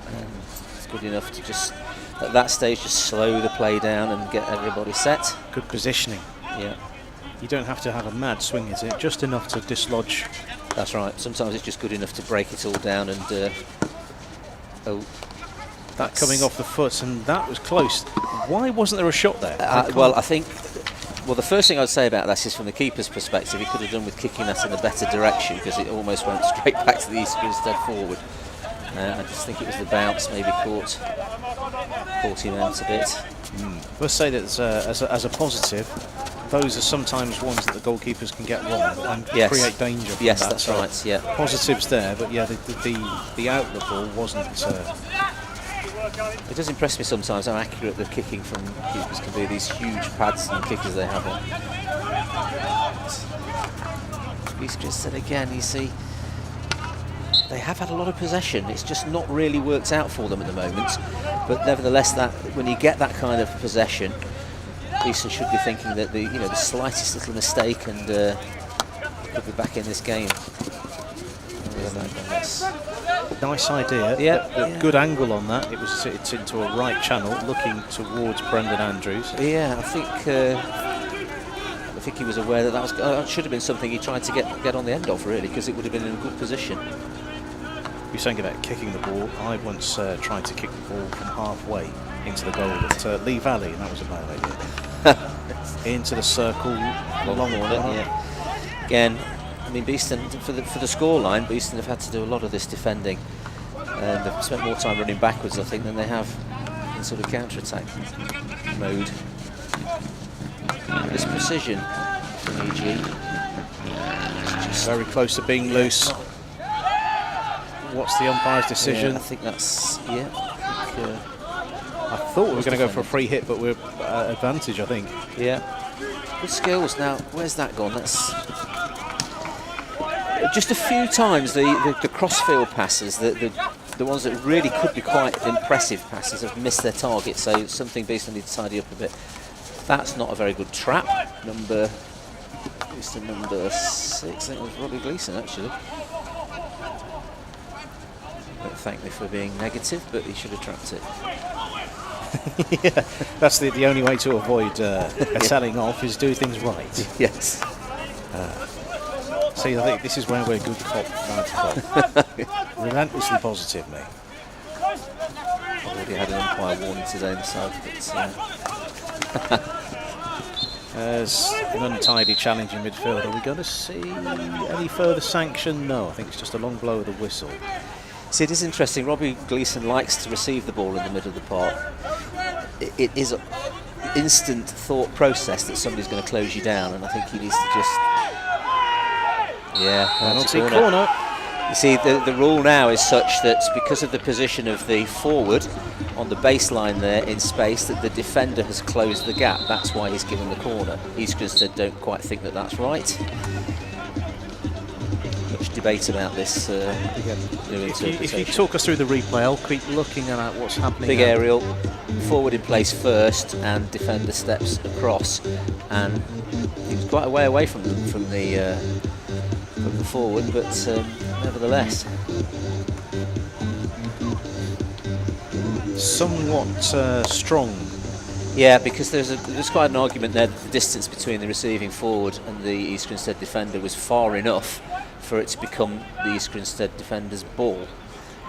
And it's good enough to just, at that stage, just slow the play down and get everybody set. Good positioning. Yeah. You don't have to have a mad swing at it, just enough to dislodge. That's right. Sometimes it's just good enough to break it all down and that coming off the foot, and that was close. Why wasn't there a shot there? Well, I think the first thing I'd say about that is from the keeper's perspective, he could have done with kicking that in a better direction because it almost went straight back to the East Grinstead forward. I just think it was the bounce maybe caught him out a bit. Let's say that as a positive, those are sometimes ones that the goalkeepers can get wrong and create danger from yes, that. That's so right, yeah. Positives there, but yeah, the outlet ball wasn't... It does impress me sometimes how accurate the kicking from keepers can be, these huge pads and kickers they have on. East Grinstead again, you see, they have had a lot of possession. It's just not really worked out for them at the moment. But nevertheless, that when you get that kind of possession, Beeston should be thinking that the slightest little mistake and could be back in this game. Nice idea. Yeah. Good angle on that. It's into a right channel, looking towards Brendan Andrews. Yeah, I think he was aware that should have been something he tried to get on the end of, really, because it would have been in a good position. You're saying about kicking the ball. I once tried to kick the ball from halfway into the goal at Lee Valley, and that was a bad idea. Into the circle, long corner. Yeah. Again, I mean, Beeston, for the score line, Beeston have had to do a lot of this defending. They've spent more time running backwards, I think, than they have in sort of counter-attack mode. This precision from EG. Very close to being loose. What's the umpire's decision? Yeah, I think that's, I thought we were going to go for a free hit, but we're at advantage, I think. Yeah. Good skills. Now, where's that gone? That's just a few times the cross-field passes, the ones that really could be quite impressive passes, have missed their target, so something Beeston needs to tidy up a bit. That's not a very good trap. Number 6, I think it was Robbie Gleeson, actually. Don't thank me for being negative, but he should have trapped it. Yeah, that's the only way to avoid telling off, is do things right. Yes. See, I think this is where we're good cop, bad cop. Relentlessly positive, mate. I've already had an umpire warning today myself, but There's an untidy challenge in midfield. Are we going to see any further sanction? No, I think it's just a long blow of the whistle. see, it is interesting. Robbie Gleeson likes to receive the ball in the middle of the park. It is an instant thought process that somebody's going to close you down, and I think he needs to just... Yeah, penalty corner. You see, the rule now is such that because of the position of the forward on the baseline there in space, that the defender has closed the gap. That's why he's given the corner. East Grinstead don't quite think that that's right. Much debate about this new interpretation. If you talk us through the replay, I'll keep looking at what's happening. Big aerial, forward in place first, and defender steps across, and he was quite a way away from the forward, but nevertheless. Somewhat strong. Yeah, because there's quite an argument there that the distance between the receiving forward and the East Grinstead defender was far enough for it to become the East Grinstead defender's ball.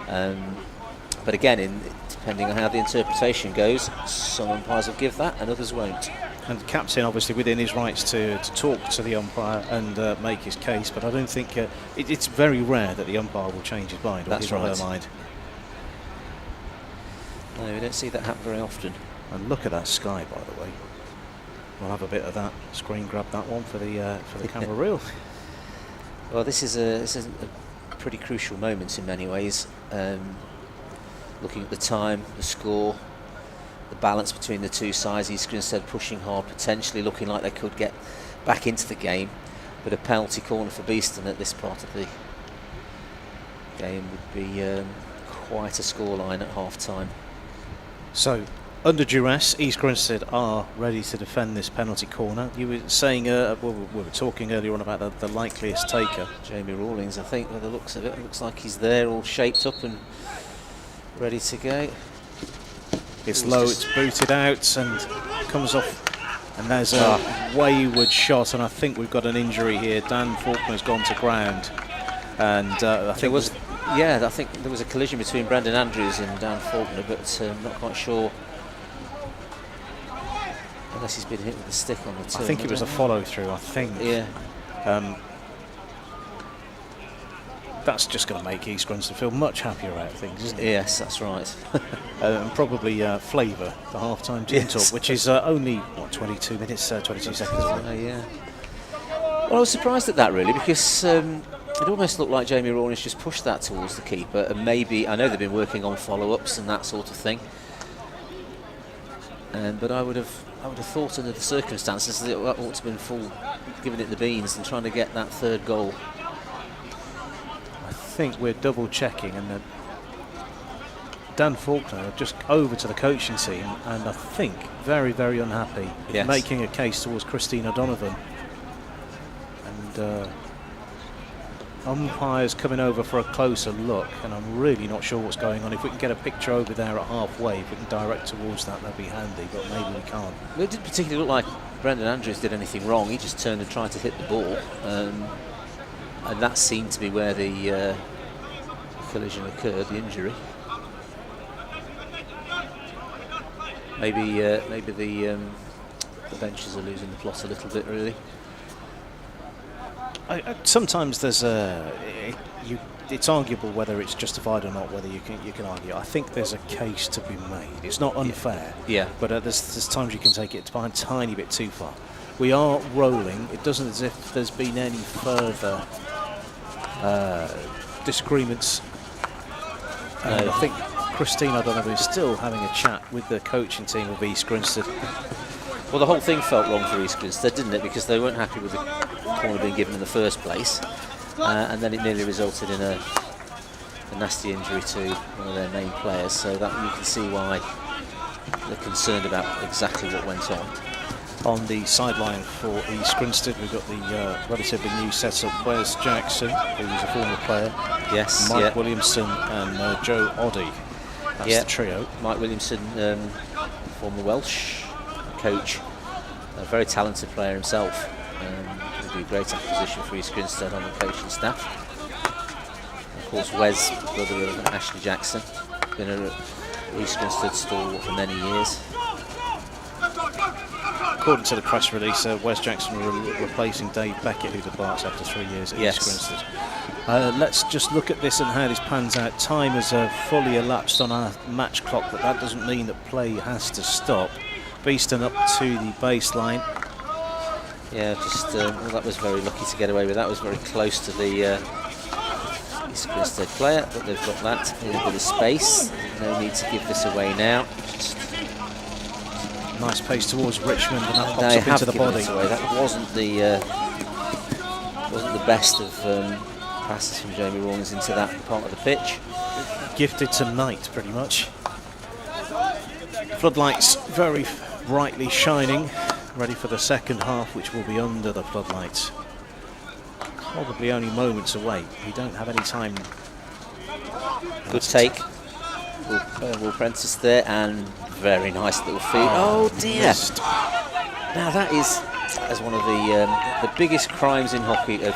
But again, depending on how the interpretation goes, some umpires will give that and others won't. And the captain obviously within his rights to talk to the umpire and make his case, but I don't think it's very rare that the umpire will change his mind. That's or right. his or her mind. No, we don't see that happen very often. And look at that sky, by the way. We'll have a bit of that. Screen grab that one for the camera reel. Well, this is a pretty crucial moment in many ways. Looking at the time, the score, the balance between the two sides, East Grinstead pushing hard, potentially looking like they could get back into the game, but a penalty corner for Beeston at this part of the game would be quite a scoreline at half-time. So, under duress, East Grinstead are ready to defend this penalty corner. You were saying, we were talking earlier on about the likeliest taker. Jamie Rawlings, I think, by the looks of it. It looks like he's there, all shaped up and ready to go. It's low, it's booted out and comes off, and there's a wayward shot, and I think we've got an injury here. Dan Faulkner's gone to ground, and I think I think there was a collision between Brendan Andrews and Dan Faulkner, but I'm not quite sure, unless he's been hit with a stick on the turn. I think it was a follow through, I think. Yeah. That's just going to make East Grinstead feel much happier about things, isn't it? Yes, that's right. And probably flavour the half-time team talk, which is only, 22 minutes, 22 seconds away. Yeah. Well, I was surprised at that, really, because it almost looked like Jamie Rawlings just pushed that towards the keeper, and maybe, I know they've been working on follow-ups and that sort of thing, But I would have thought under the circumstances that it ought to have been giving it the beans and trying to get that third goal. I think we're double checking, and Dan Faulkner just over to the coaching team, and I think very, very unhappy, Yes. making a case towards Christine O'Donovan. And umpires coming over for a closer look, and I'm really not sure what's going on. If we can get a picture over there at halfway, if we can direct towards that, that'd be handy, but maybe we can't. Well, it didn't particularly look like Brendan Andrews did anything wrong. He just turned and tried to hit the ball, and that seemed to be where the collision occurred, the injury. Maybe the benches are losing the plot a little bit, really. Sometimes there's it's arguable whether it's justified or not, whether you can argue. I think there's a case to be made. It's not unfair, Yeah. but there's times you can take it by a tiny bit too far. We are rolling. It doesn't as if there's been any further disagreements. I think Christine O'Donovan is still having a chat with the coaching team of East Grinstead. Well, the whole thing felt wrong for East Grinstead, didn't it? Because they weren't happy with the corner being given in the first place, and then it nearly resulted in a nasty injury to one of their main players. So that you can see why they're concerned about exactly what went on. On the sideline for East Grinstead, we've got the relatively new setup. Wes Jackson, who's a former player. Yes, Mike Williamson and Joe Oddie. That's the trio. Mike Williamson, former Welsh coach, a very talented player himself. Would be a great acquisition for East Grinstead on the coaching staff. Of course, Wes, brother of Ashley Jackson, been a East Grinstead stalwart for many years. According to the press release, Wes Jackson replacing Dave Beckett, who departs after 3 years at East Grinstead. Let's just look at this and how this pans out. Time has fully elapsed on our match clock, but that doesn't mean that play has to stop. Beeston up to the baseline. Yeah, just well, that was very lucky to get away with that. Was very close to the East Grinstead player, but they've got that in a bit of space. No need to give this away now. Just nice pace towards Richmond, and that they pops up into the body. That wasn't the best of passes from Jamie Rawlings into that part of the pitch. Gifted tonight, pretty much. Floodlights very brightly shining, ready for the second half, which will be under the floodlights. Probably only moments away. We don't have any time. Good take. Will Prentice there, and very nice little feed. Oh dear! Missed. Now that is one of the biggest crimes in hockey: a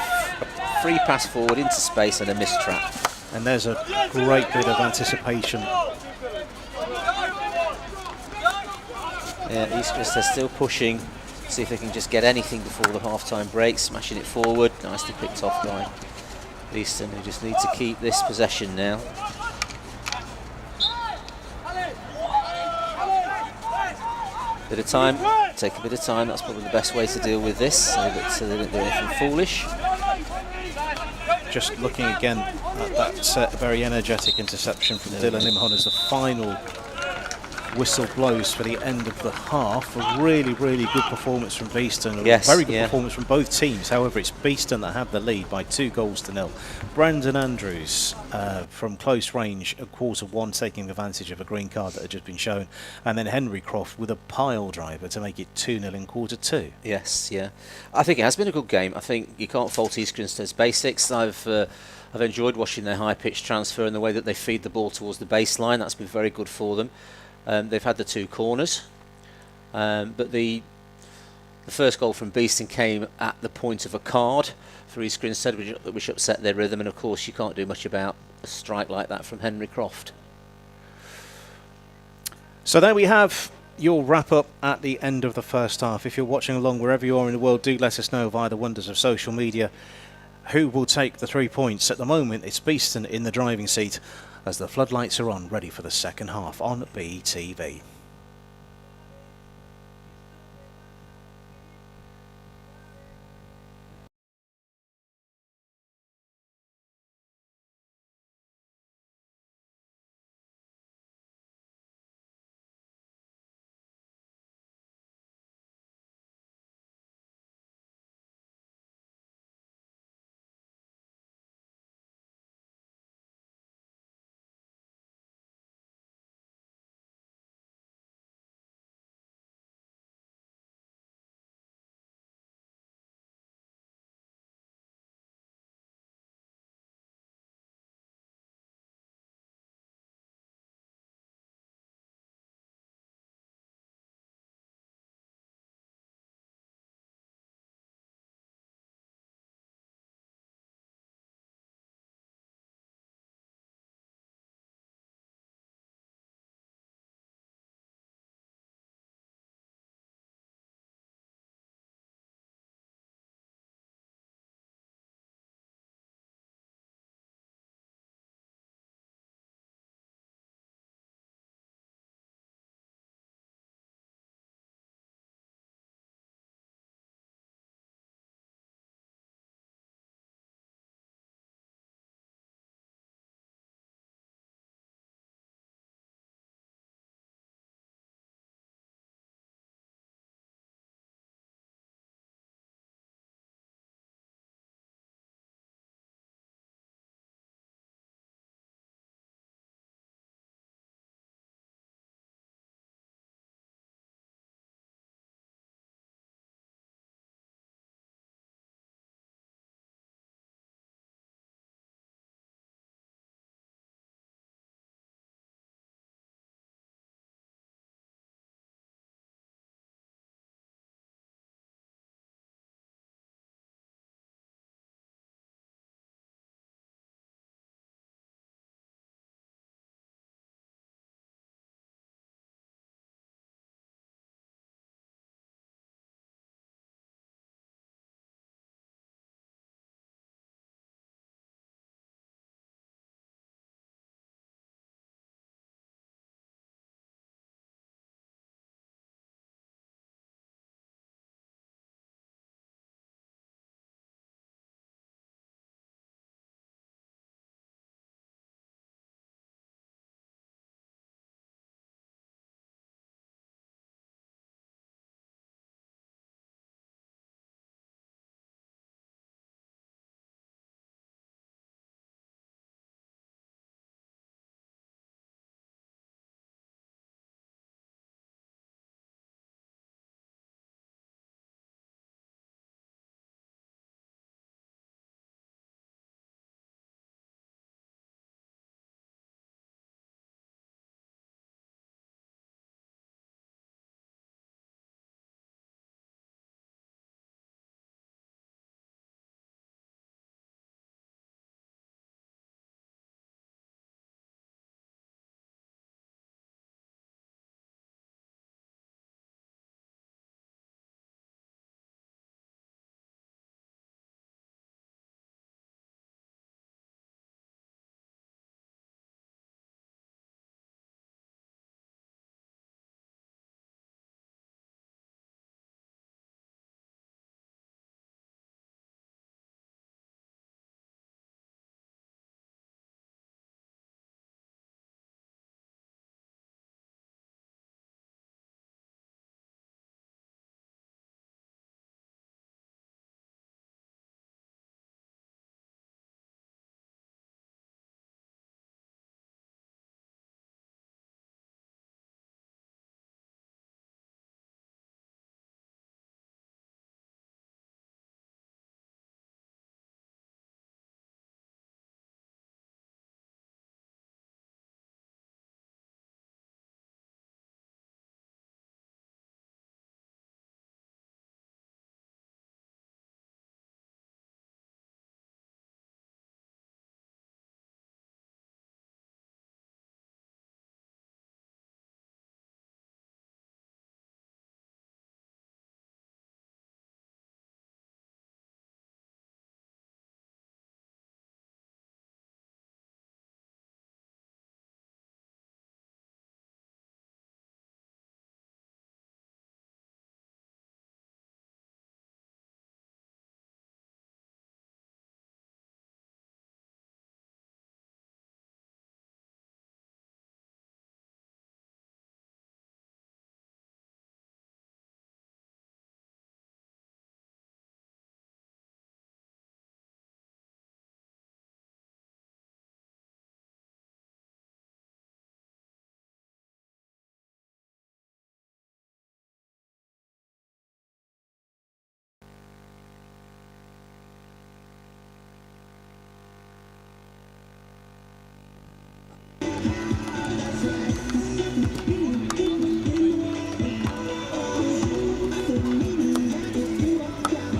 free pass forward into space and a missed trap. And there's a great bit of anticipation. Yeah, East Grinstead still pushing. See if they can just get anything before the half-time break. Smashing it forward. Nicely picked off by Beeston, who just need to keep this possession now. Bit of time. Take a bit of time. That's probably the best way to deal with this, so they don't do anything foolish. Just looking again at that very energetic interception from Dylan Imhon as the final whistle blows for the end of the half. A really, really good performance from Beeston. Yes, very good performance from both teams. However, it's Beeston that have the lead by 2-0. Brandon Andrews from close range at quarter-one, taking advantage of a green card that had just been shown. And then Henry Croft with a pile driver to make it 2-0 in quarter-two. Yes, yeah. I think it has been a good game. I think you can't fault East Grinstead's basics. I've enjoyed watching their high-pitch transfer and the way that they feed the ball towards the baseline. That's been very good for them. They've had the two corners, but the first goal from Beeston came at the point of a card for East Grinstead, which upset their rhythm, and of course you can't do much about a strike like that from Henry Croft. So there we have your wrap-up at the end of the first half. If you're watching along wherever you are in the world, do let us know via the wonders of social media who will take the 3 points. At the moment, it's Beeston in the driving seat as the floodlights are on, ready for the second half on BTV.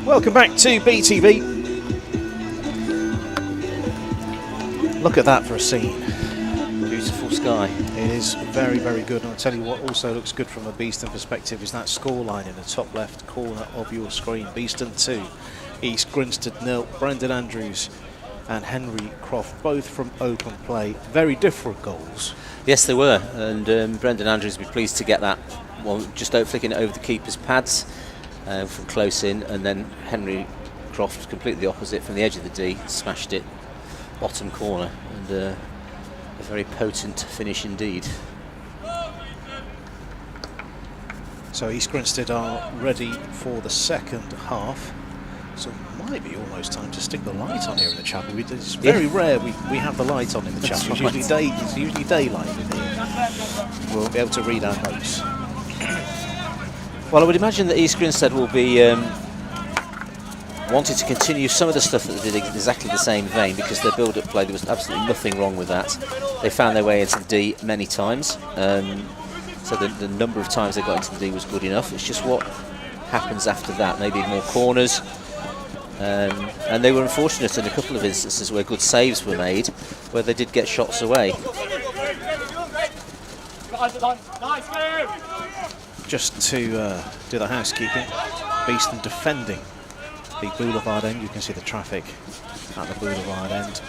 Welcome back to BTV. Look at that for a scene. Beautiful sky. It is very, very good. And I'll tell you what also looks good from a Beeston perspective is that scoreline in the top left corner of your screen. Beeston 2, East Grinstead 0. Brendan Andrews and Henry Croft, both from open play. Very different goals. Yes, they were. And Brendan Andrews will be pleased to get that one, just flicking it over the keeper's pads from close in. And then Henry Croft, completely the opposite, from the edge of the D, smashed it bottom corner. And a very potent finish indeed. So East Grinstead are ready for the second half. So it might be almost time to stick the light on here in the chapel. It's very rare we have the light on in the chapel. It's usually daylight in here. We'll be able to read our notes. Well, I would imagine that East Grinstead will be wanted to continue some of the stuff that they did exactly the same vein, because their build-up play, there was absolutely nothing wrong with that. They found their way into D many times, so the number of times they got into the D was good enough. It's just what happens after that, maybe more corners. And they were unfortunate in a couple of instances where good saves were made, where they did get shots away. Just to do the housekeeping, Beeston defending the boulevard end. You can see the traffic at the boulevard end.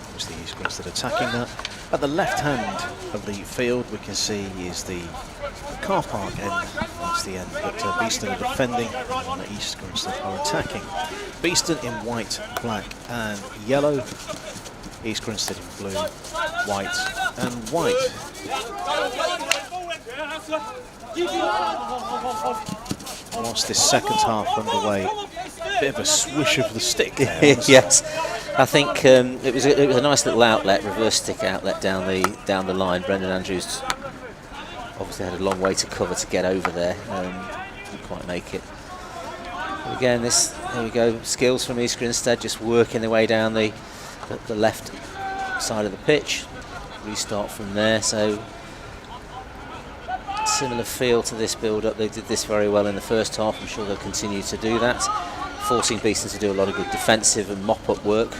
Obviously East Grinstead attacking that. At the left hand of the field we can see is the car park end. That's the end that Beeston are defending and the East Grinstead are attacking. Beeston in white, black and yellow. East Grinstead in blue, white and white. Whilst this second half underway, bit of a swish of the stick there. Yes, I think it was a nice little outlet, reverse stick outlet down the line. Brendan Andrews obviously had a long way to cover to get over there. Didn't quite make it. But again, there we go. Skills from East Grinstead, just working their way down the left side of the pitch. Restart from there. So similar feel to this build-up. They did this very well in the first half. I'm sure they'll continue to do that, forcing Beeston to do a lot of good defensive and mop-up work.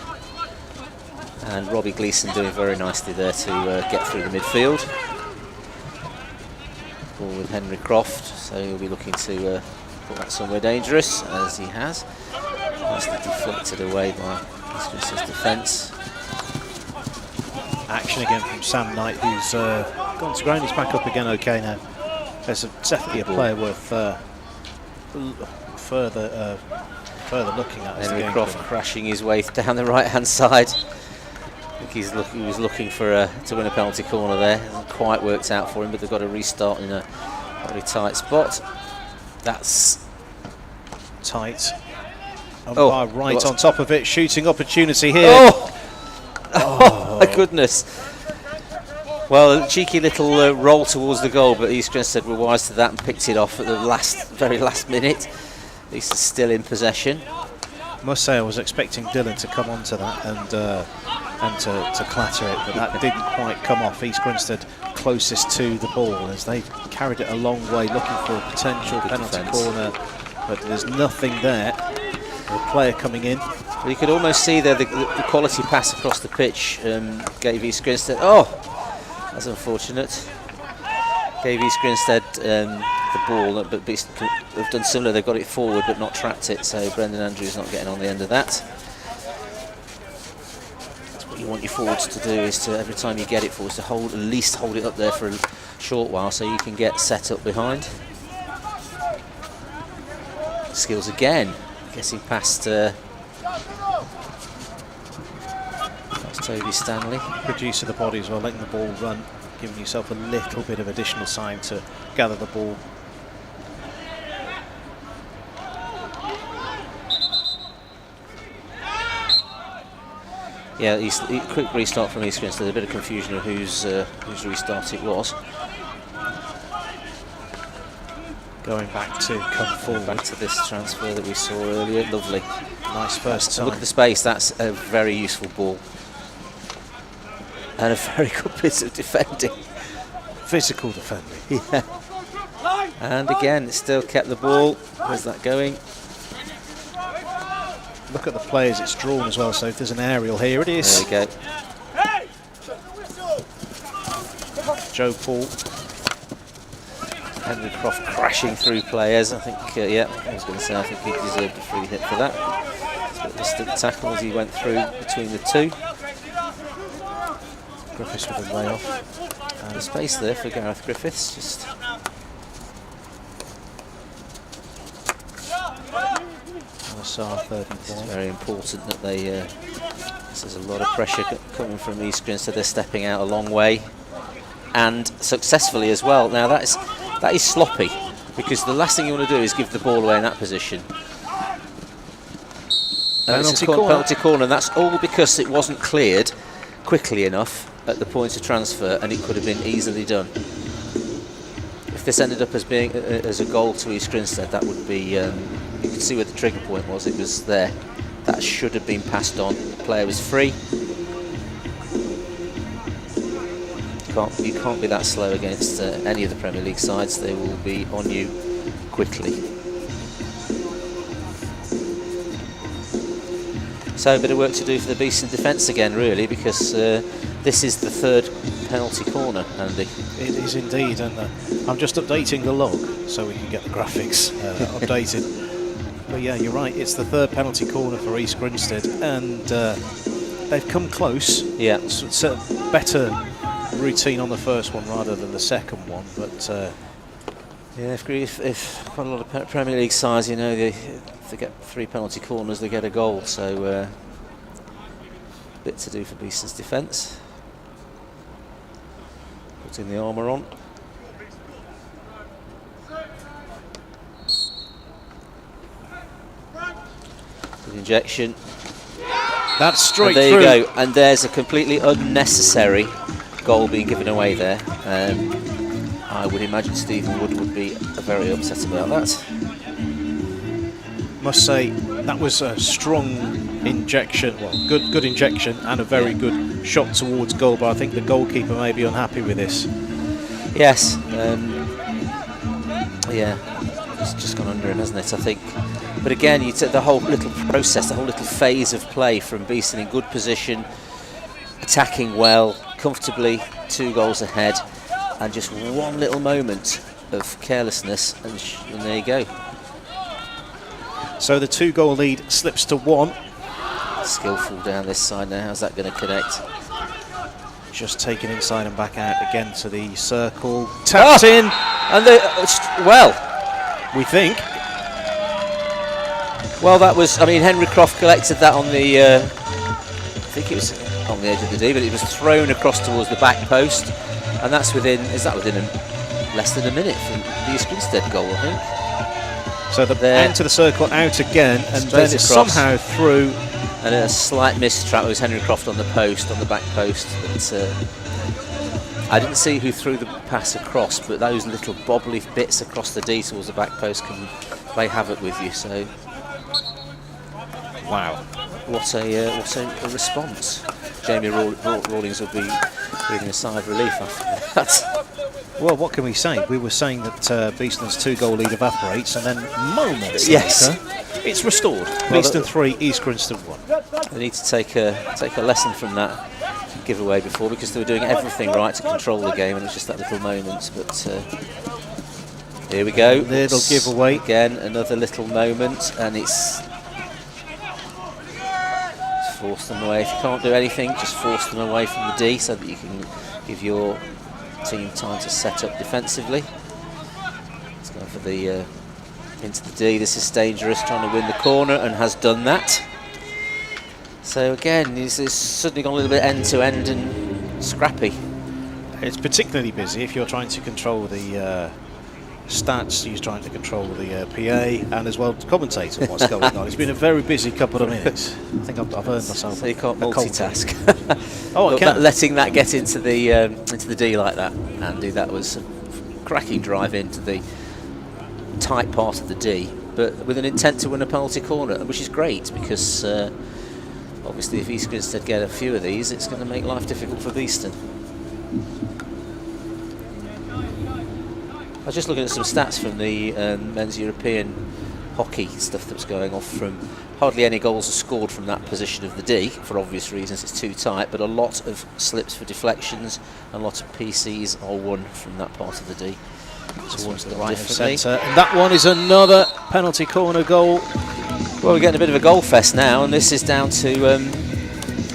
And Robbie Gleeson doing very nicely there to get through the midfield. Ball with Henry Croft, so he'll be looking to put that somewhere dangerous, as he has. Nicely deflected away by East Grinstead's defence. Action again from Sam Knight, who's gone to ground. He's back up again okay now. There's definitely a player worth further looking at. Henry Croft crashing his way down the right-hand side. I think he was looking for to win a penalty corner there. Hasn't quite worked out for him, but they've got to restart in a very tight spot. That's tight. Right on top of it, shooting opportunity here. Oh my goodness. Well, a cheeky little roll towards the goal, but East Grinstead were wise to that and picked it off at the very last minute. East is still in possession. I must say I was expecting Dylan to come onto that and to clatter it, but that didn't quite come off. East Grinstead closest to the ball as they carried it a long way, looking for a potential penalty corner, but there's nothing there. A player coming in. Well, you could almost see there the quality pass across the pitch gave East Grinstead. Oh, that's unfortunate. Gave East Grinstead the ball, but Beeston have done similar. They've got it forward but not trapped it, so Brendan Andrews not getting on the end of that. That's what you want your forwards to do, is to every time you get it forwards to at least hold it up there for a short while so you can get set up behind. Skills again, getting past Toby Stanley. Producer the body as well, letting the ball run, giving yourself a little bit of additional time to gather the ball. Yeah, quick restart from East Grinstead. A bit of confusion of whose restart it was. Going back to come forward. Back to this transfer that we saw earlier. Lovely. Nice first time. Look at the space. That's a very useful ball. And a very good bit of defending. Physical defending. Yeah. And again, it still kept the ball. Where's that going? look at the players it's drawn as well, so if there's an aerial here, it is. There we go. Joe Paul. Henry Croft crashing through players. I think, yeah, I was going to say, I think he deserved a free hit for that. It's a bit of a stick tackle as he went through between the two. Griffiths with a layoff. And space there for Gareth Griffiths. Just third and it's ball. very important that they. There's a lot of pressure coming from East Grinstead. They're stepping out a long way, and successfully as well. Now that is sloppy, because the last thing you want to do is give the ball away in that position. Penalty corner. Penalty corner, and that's all because it wasn't cleared quickly enough at the point of transfer, and it could have been easily done. If this ended up as being as a goal to East Grinstead, that would be. You could see where the trigger point was. It was there. That should have been passed on. The player was free. You can't be that slow against any of the Premier League sides. They will be on you quickly. So a bit of work to do for the Beeston defence again, really, because this is the third penalty corner, Andy. It is indeed, and I'm just updating the log so we can get the graphics updated. But yeah, you're right, it's the third penalty corner for East Grinstead, and they've come close. Yeah. It's a better routine on the first one rather than the second one, but yeah, if quite a lot of Premier League sides, you know, if they get 3 penalty corners, they get a goal. So a bit to do for Beeston's defence. Putting the armour on. Good injection. that's straight And through. there you go, and there's a completely unnecessary goal being given away there. I would imagine Stephen Wood would be very upset about that. Must say that was a strong injection, well, good injection, and a very good shot towards goal. But I think the goalkeeper may be unhappy with this. Yes, yeah, it's just gone under him, hasn't it? I think. But again, you take the whole little process, the whole little phase of play from Beeston in good position, attacking well, comfortably, 2 goals ahead, and just one little moment of carelessness, and there you go. So the 2-goal lead slips to 1. Skillful down this side now. How's that going to connect? Just taken inside and back out again to the circle. Tapped in, And well, we think. well, that was. I mean, Henry Croft collected that on the. I think it was on the edge of the D, but it was thrown across towards the back post, and that's within. Is that within less than a minute from the East Grinstead goal, I think. So the end to the circle, out again, and Straight then it's across. somehow through. And a slight mistrap was Henry Croft on the post, on the back post. But I didn't see who threw the pass across, but those little bobbly bits across the D towards the back post can play havoc with you. So, Wow. what a response! Jamie Rawlings will be breathing a sigh of relief after that. Well, what can we say? We were saying that Beeston's 2-goal lead evaporates, and then moments Yes. later, it's restored. Beeston 3, East Grinstead 1. They need to take a lesson from that giveaway before, because they were doing everything right to control the game, and it was just that little moment. But here we go. Little giveaway. Again, another little moment, and it's force them away. If you can't do anything, just force them away from the D so that you can give your team time to set up defensively. Let's go for the into the D. This is dangerous, trying to win the corner, and has done that. So again, it's suddenly gone a little bit end to end and scrappy. It's particularly busy if you're trying to control the stats, you're trying to control the PA, and as well to commentate on what's going on. It's been a very busy couple of minutes. I think I've earned myself. So you can't a cold multitask. Oh, I can. Letting that get into the D like that, Andy, that was a cracking drive into the tight part of the D, but with an intent to win a penalty corner, which is great, because obviously if East Grinstead get a few of these, it's going to make life difficult for Beeston. I was just looking at some stats from the men's European hockey stuff that was going off from hardly any goals are scored from that position of the D, for obvious reasons, it's too tight, but a lot of slips for deflections, and a lot of PCs are won from that part of the D. Towards the right of centre. And that one is another penalty corner goal. Well, we're getting a bit of a goal fest now, and this is down to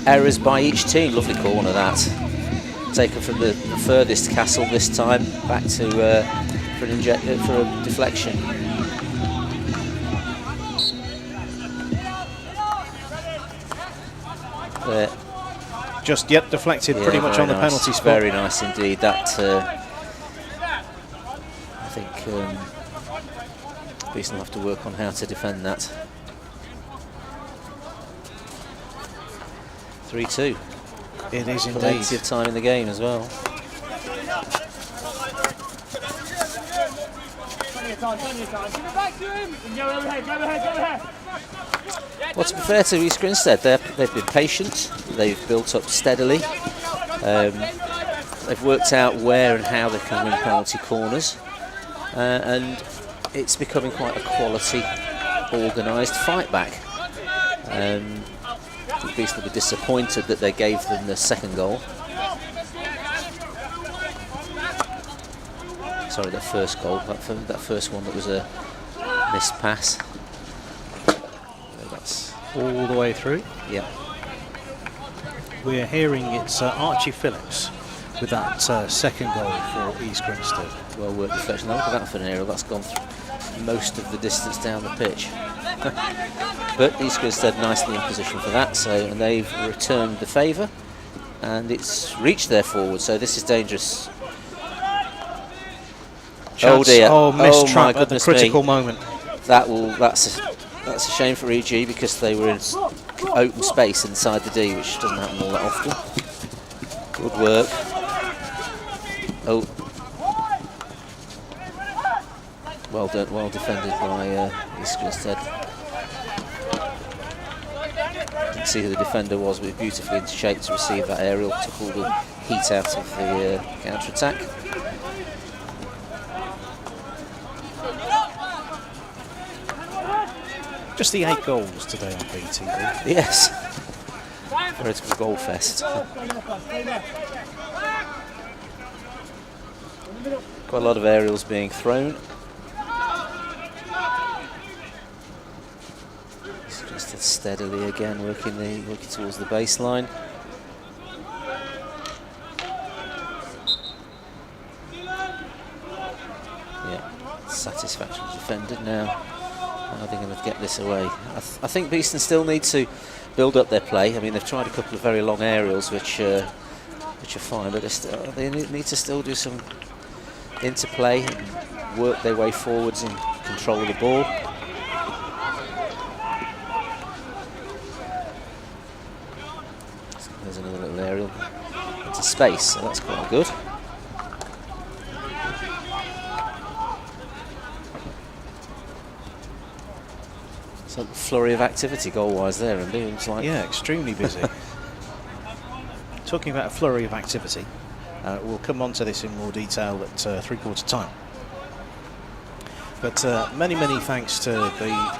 errors by each team. Lovely corner that. Taken from the furthest castle this time, back to for a deflection. Just yet deflected, yeah, pretty much on the nice. penalty spot. Very nice indeed. That I think Beeston will have to work on how to defend that. 3-2. It is indeed. Plenty of time in the game as well. Well, to be fair to East Grinstead, they've been patient, they've built up steadily, they've worked out where and how they can win penalty corners, and it's becoming quite a quality, organised fight back. Beeston will be disappointed that they gave them the second goal. Sorry, their first goal, that first one that was a missed pass. That's all the way through. Yeah. We're hearing it's Archie Phillips with that second goal for East Grinstead. Well worked deflection. Look at that for an aerial. That's gone most of the distance down the pitch. But East Grinstead nicely in position for that. And they've returned the favour, and it's reached their forward. So this is dangerous. Chance, oh dear! Oh, missed trap at the critical me. moment. That's a shame for EG, because they were in open space inside the D, which doesn't happen all that often. Good work. Oh, well done, well defended by East Grinstead. Didn't see who the defender was, but beautifully into shape to receive that aerial. Took all the heat out of the counter attack. Just the 8 goals today on BTV. Yes. Veritable goal fest. Quite a lot of aerials being thrown. Just steadily again, working towards the baseline. Yeah, satisfactorily defended now. How are they going to get this away? I think Beeston still need to build up their play. I mean, they've tried a couple of very long aerials, which are fine, but they need to still do some interplay and work their way forwards and control the ball. There's another little aerial into space, so that's quite good. So flurry of activity goal-wise there, and it's like yeah, extremely busy. Talking about a flurry of activity, we'll come on to this in more detail at 3/4 time. But many thanks to the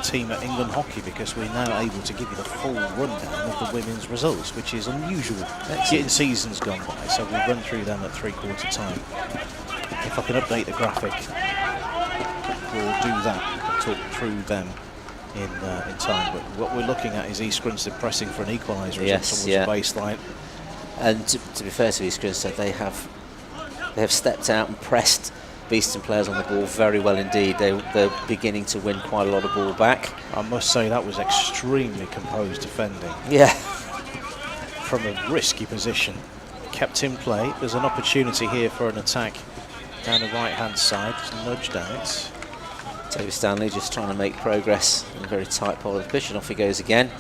team at England Hockey, because we're now able to give you the full rundown of the women's results, which is unusual in seasons gone by. So we'll run through them at 3/4 time. If I can update the graphic, we'll do that, talk through them in time. But what we're looking at is East Grinstead pressing for an equaliser towards the baseline. And to be fair to East Grinstead, they have stepped out and pressed Beeston players on the ball very well indeed. They're beginning to win quite a lot of ball back. I must say that was extremely composed defending. Yeah. From a risky position, kept in play. There's an opportunity here for an attack down the right-hand side. Just nudged out. Toby Stanley just trying to make progress in a very tight part of the pitch, and off he goes again.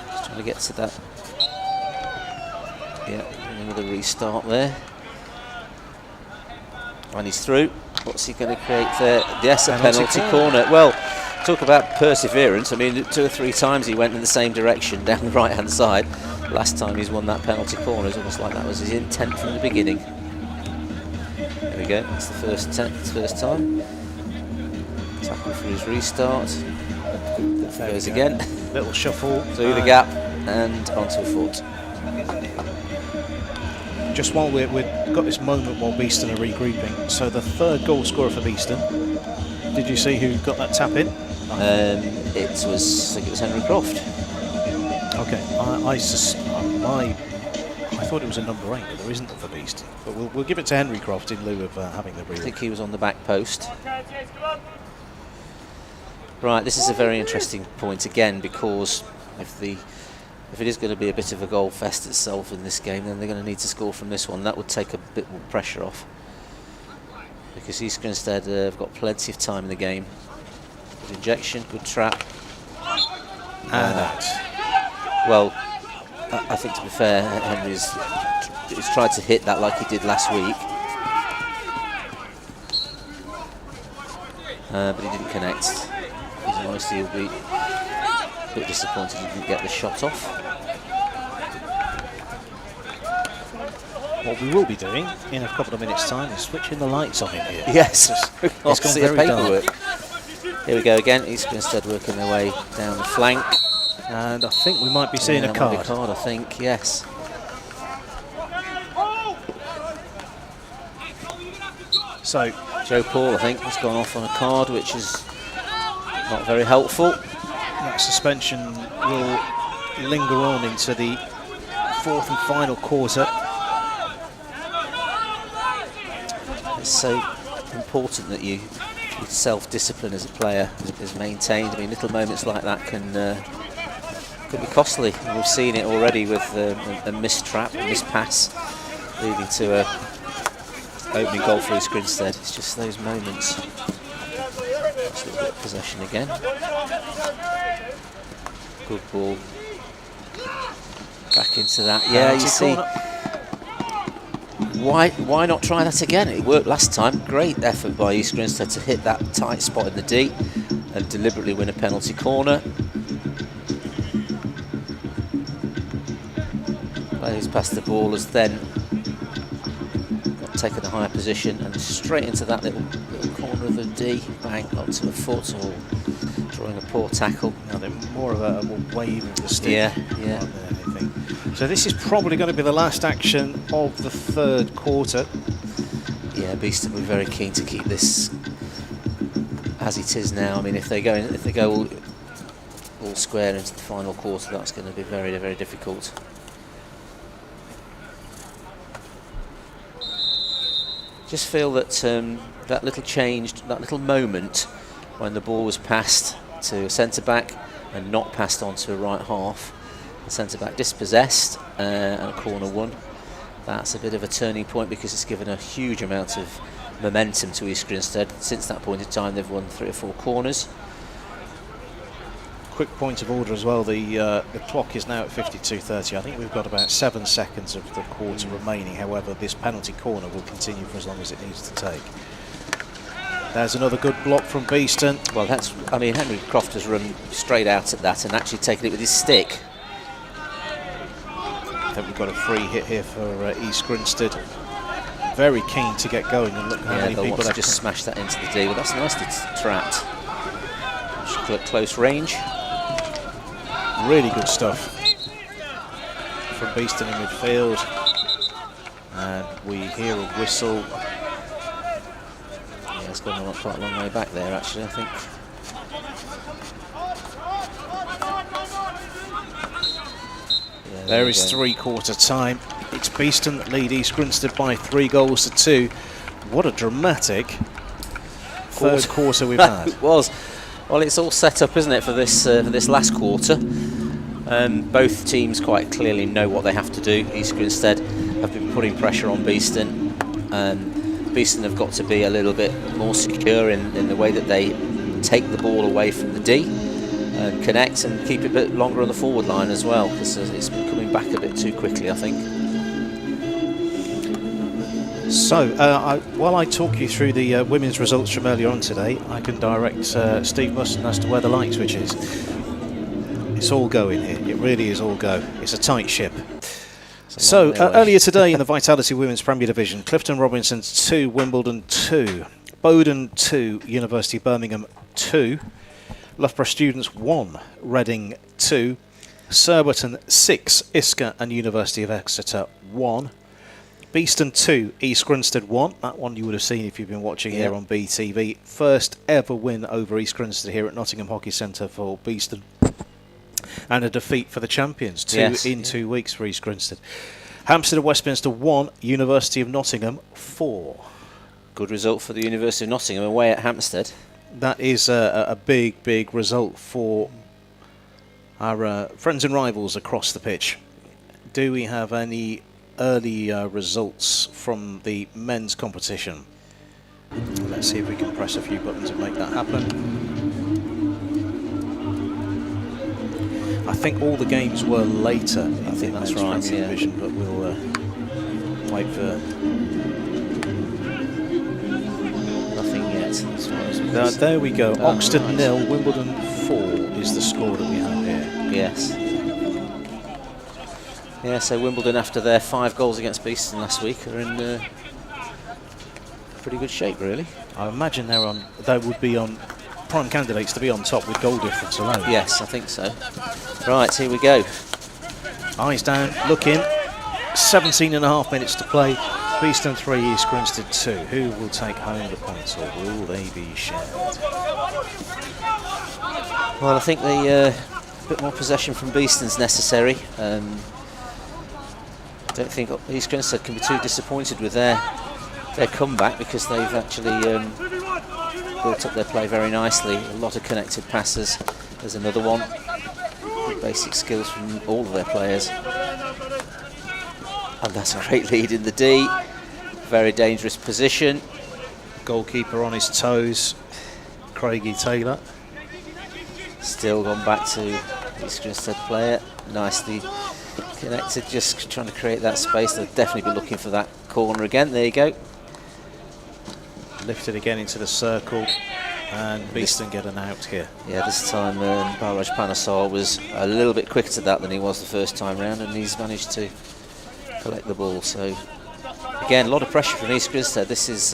Just trying to get to that. Yeah, another restart there. And he's through. What's he going to create there? Yes, a penalty corner. Well, talk about perseverance. I mean, 2 or 3 times he went in the same direction down the right-hand side. Last time he's won that penalty corner, it's almost like that was his intent from the beginning. There we go. That's the first time. Tackle for his restart. There goes again. Little shuffle. Through the gap and onto a foot. Just while we've got this moment while Beeston are regrouping, so the third goal scorer for Beeston, did you see who got that tap in? I think it was Henry Croft. Okay, I thought it was a number 8, but there isn't for Beeston. But we'll give it to Henry Croft in lieu of having the real. I think he was on the back post. Right, this is a very interesting point again, because if it is going to be a bit of a goal fest itself in this game, then they're going to need to score from this one. That would take a bit more pressure off, because East Grinstead have got plenty of time in the game. Good injection, good trap. Well, I think, to be fair, Henry's tried to hit that like he did last week, but he didn't connect. He's honestly, he'll be a bit disappointed he didn't get the shot off. What we will be doing in a couple of minutes' time is switching the lights on in here. Yes, It's gone very dark. Here we go again. East Grinstead working their way down the flank. And I think we might be seeing a card. I think, yes. So Joe Paul, I think, has gone off on a card, which is not very helpful. that suspension will linger on into the fourth and final quarter. It's so important that your self-discipline as a player is maintained. I mean, little moments like that can be costly. And we've seen it already with a missed trap, a missed pass, leading to a opening goal for East Grinstead. It's just those moments. Just a little bit of possession again. Good ball. Back into that. Yeah, you see. Why not try that again? It worked last time. Great effort by East Grinstead to hit that tight spot in the D and deliberately win a penalty corner. Players past the ball has then taken a higher position and straight into that little corner of the D. Bang, onto a foot, or drawing a poor tackle. Now they're more of a wave of the stick. Yeah. Rather than anything. So this is probably going to be the last action of the third quarter. Yeah, Beeston will be very keen to keep this as it is now. I mean, if they go all square into the final quarter, that's going to be very, very difficult. Just feel that that little change, that little moment when the ball was passed to a centre back and not passed on to a right half, the centre back dispossessed and a corner won. That's a bit of a turning point, because it's given a huge amount of momentum to East Grinstead. Since that point in time, they've won 3 or 4 corners. Quick point of order as well, the clock is now at 52:30. I think we've got about 7 seconds of the quarter remaining. However, this penalty corner will continue for as long as it needs to take. There's another good block from Beeston. Well, I mean, Henry Croft has run straight out at that and actually taken it with his stick. I think we've got a free hit here for East Grinstead. Very keen to get going, and look how many people have just smashed that into the D. Well, that's nicely trapped. Close range. Really good stuff from Beeston in midfield, and we hear a whistle. Yeah, it's gone quite a long way back there, actually, I think. Yeah, there is three-quarter time. It's Beeston that lead East Grinstead by 3-2. What a dramatic third quarter we've had. It was. Well, it's all set up, isn't it, for this last quarter? Both teams quite clearly know what they have to do. East Grinstead have been putting pressure on Beeston. Beeston have got to be a little bit more secure in the way that they take the ball away from the D and connect and keep it a bit longer on the forward line as well, because it's been coming back a bit too quickly, I think. So, while I talk you through the women's results from earlier on today, I can direct Steve Musson as to where the light switch is. It's all go in here. It really is all go. It's a tight ship. So, earlier today in the Vitality Women's Premier Division, Clifton Robinsons 2, Wimbledon 2, Bowden 2, University of Birmingham 2, Loughborough Students 1, Reading 2, Surbiton 6, Isca and University of Exeter 1, Beeston 2, East Grinstead 1. That one you would have seen if you've been watching here on BTV. First ever win over East Grinstead here at Nottingham Hockey Centre for Beeston. And a defeat for the champions, 2 weeks for East Grinstead. Hampstead of Westminster 1, University of Nottingham 4. Good result for the University of Nottingham away at Hampstead. That is a big result for our friends and rivals across the pitch. Do we have any early results from the men's competition? Let's see if we can press a few buttons and make that happen. I think all the games were later in the men's Premier Division, but we'll wait for... Nothing yet. As far as there we go. Oxted 0, Wimbledon 4 is the score that we have here. Yes. Yeah, so Wimbledon, after their 5 goals against Beeston last week, are in pretty good shape, really. I imagine they would be on prime candidates to be on top with goal difference alone. Yes, I think so. Right, here we go. Eyes down, looking. 17.5 minutes to play. Beeston 3, East Grinstead 2. Who will take home the points, or will they be shared? Well, I think a bit more possession from Beeston's necessary. I don't think East Grinstead can be too disappointed with their comeback, because they've actually built up their play very nicely. A lot of connected passes. There's another one. Good basic skills from all of their players. And that's a great lead in the D. Very dangerous position. Goalkeeper on his toes. Craigie Taylor. Still gone back to East Grinstead player. Nicely connected, just trying to create that space. They'll definitely be looking for that corner again. There you go. Lifted again into the circle, and Beeston get an out here. Yeah, this time Barraj Panasar was a little bit quicker to that than he was the first time round, and he's managed to collect the ball. So again, a lot of pressure from East Grinstead. This is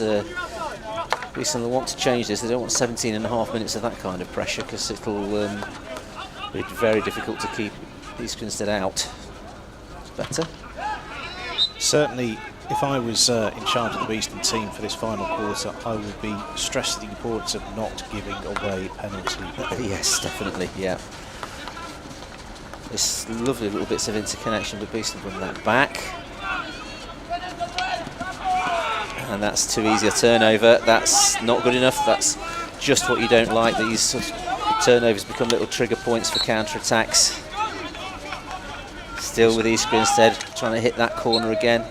Beeston will want to change this. They don't want 17.5 minutes of that kind of pressure, because it'll be very difficult to keep East Grinstead out. It's better. Certainly, if I was in charge of the Beeston team for this final quarter, I would be stressing the importance of not giving away penalty. Yes, definitely, yeah. This lovely little bits of interconnection, but Beeston bring that back. And that's too easy a turnover. That's not good enough. That's just what you don't like. These sort of turnovers become little trigger points for counter-attacks. Still with East Grinstead, trying to hit that corner again.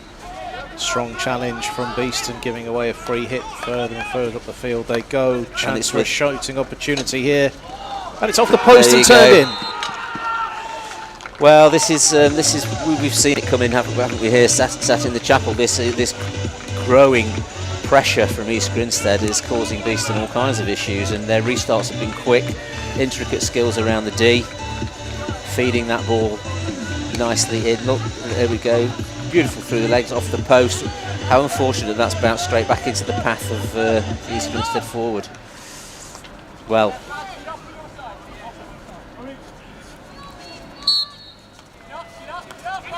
Strong challenge from Beeston, giving away a free hit. Further and further up the field they go. Chance for a shooting opportunity here. And it's off the post and turned in. Well, this is we've seen it coming, haven't we? Here, sat in the chapel. This growing pressure from East Grinstead is causing Beeston all kinds of issues, and their restarts have been quick. Intricate skills around the D, feeding that ball nicely in. Look, there we go. Beautiful through the legs, off the post. How unfortunate that's bounced straight back into the path of East Grinstead forward. Well,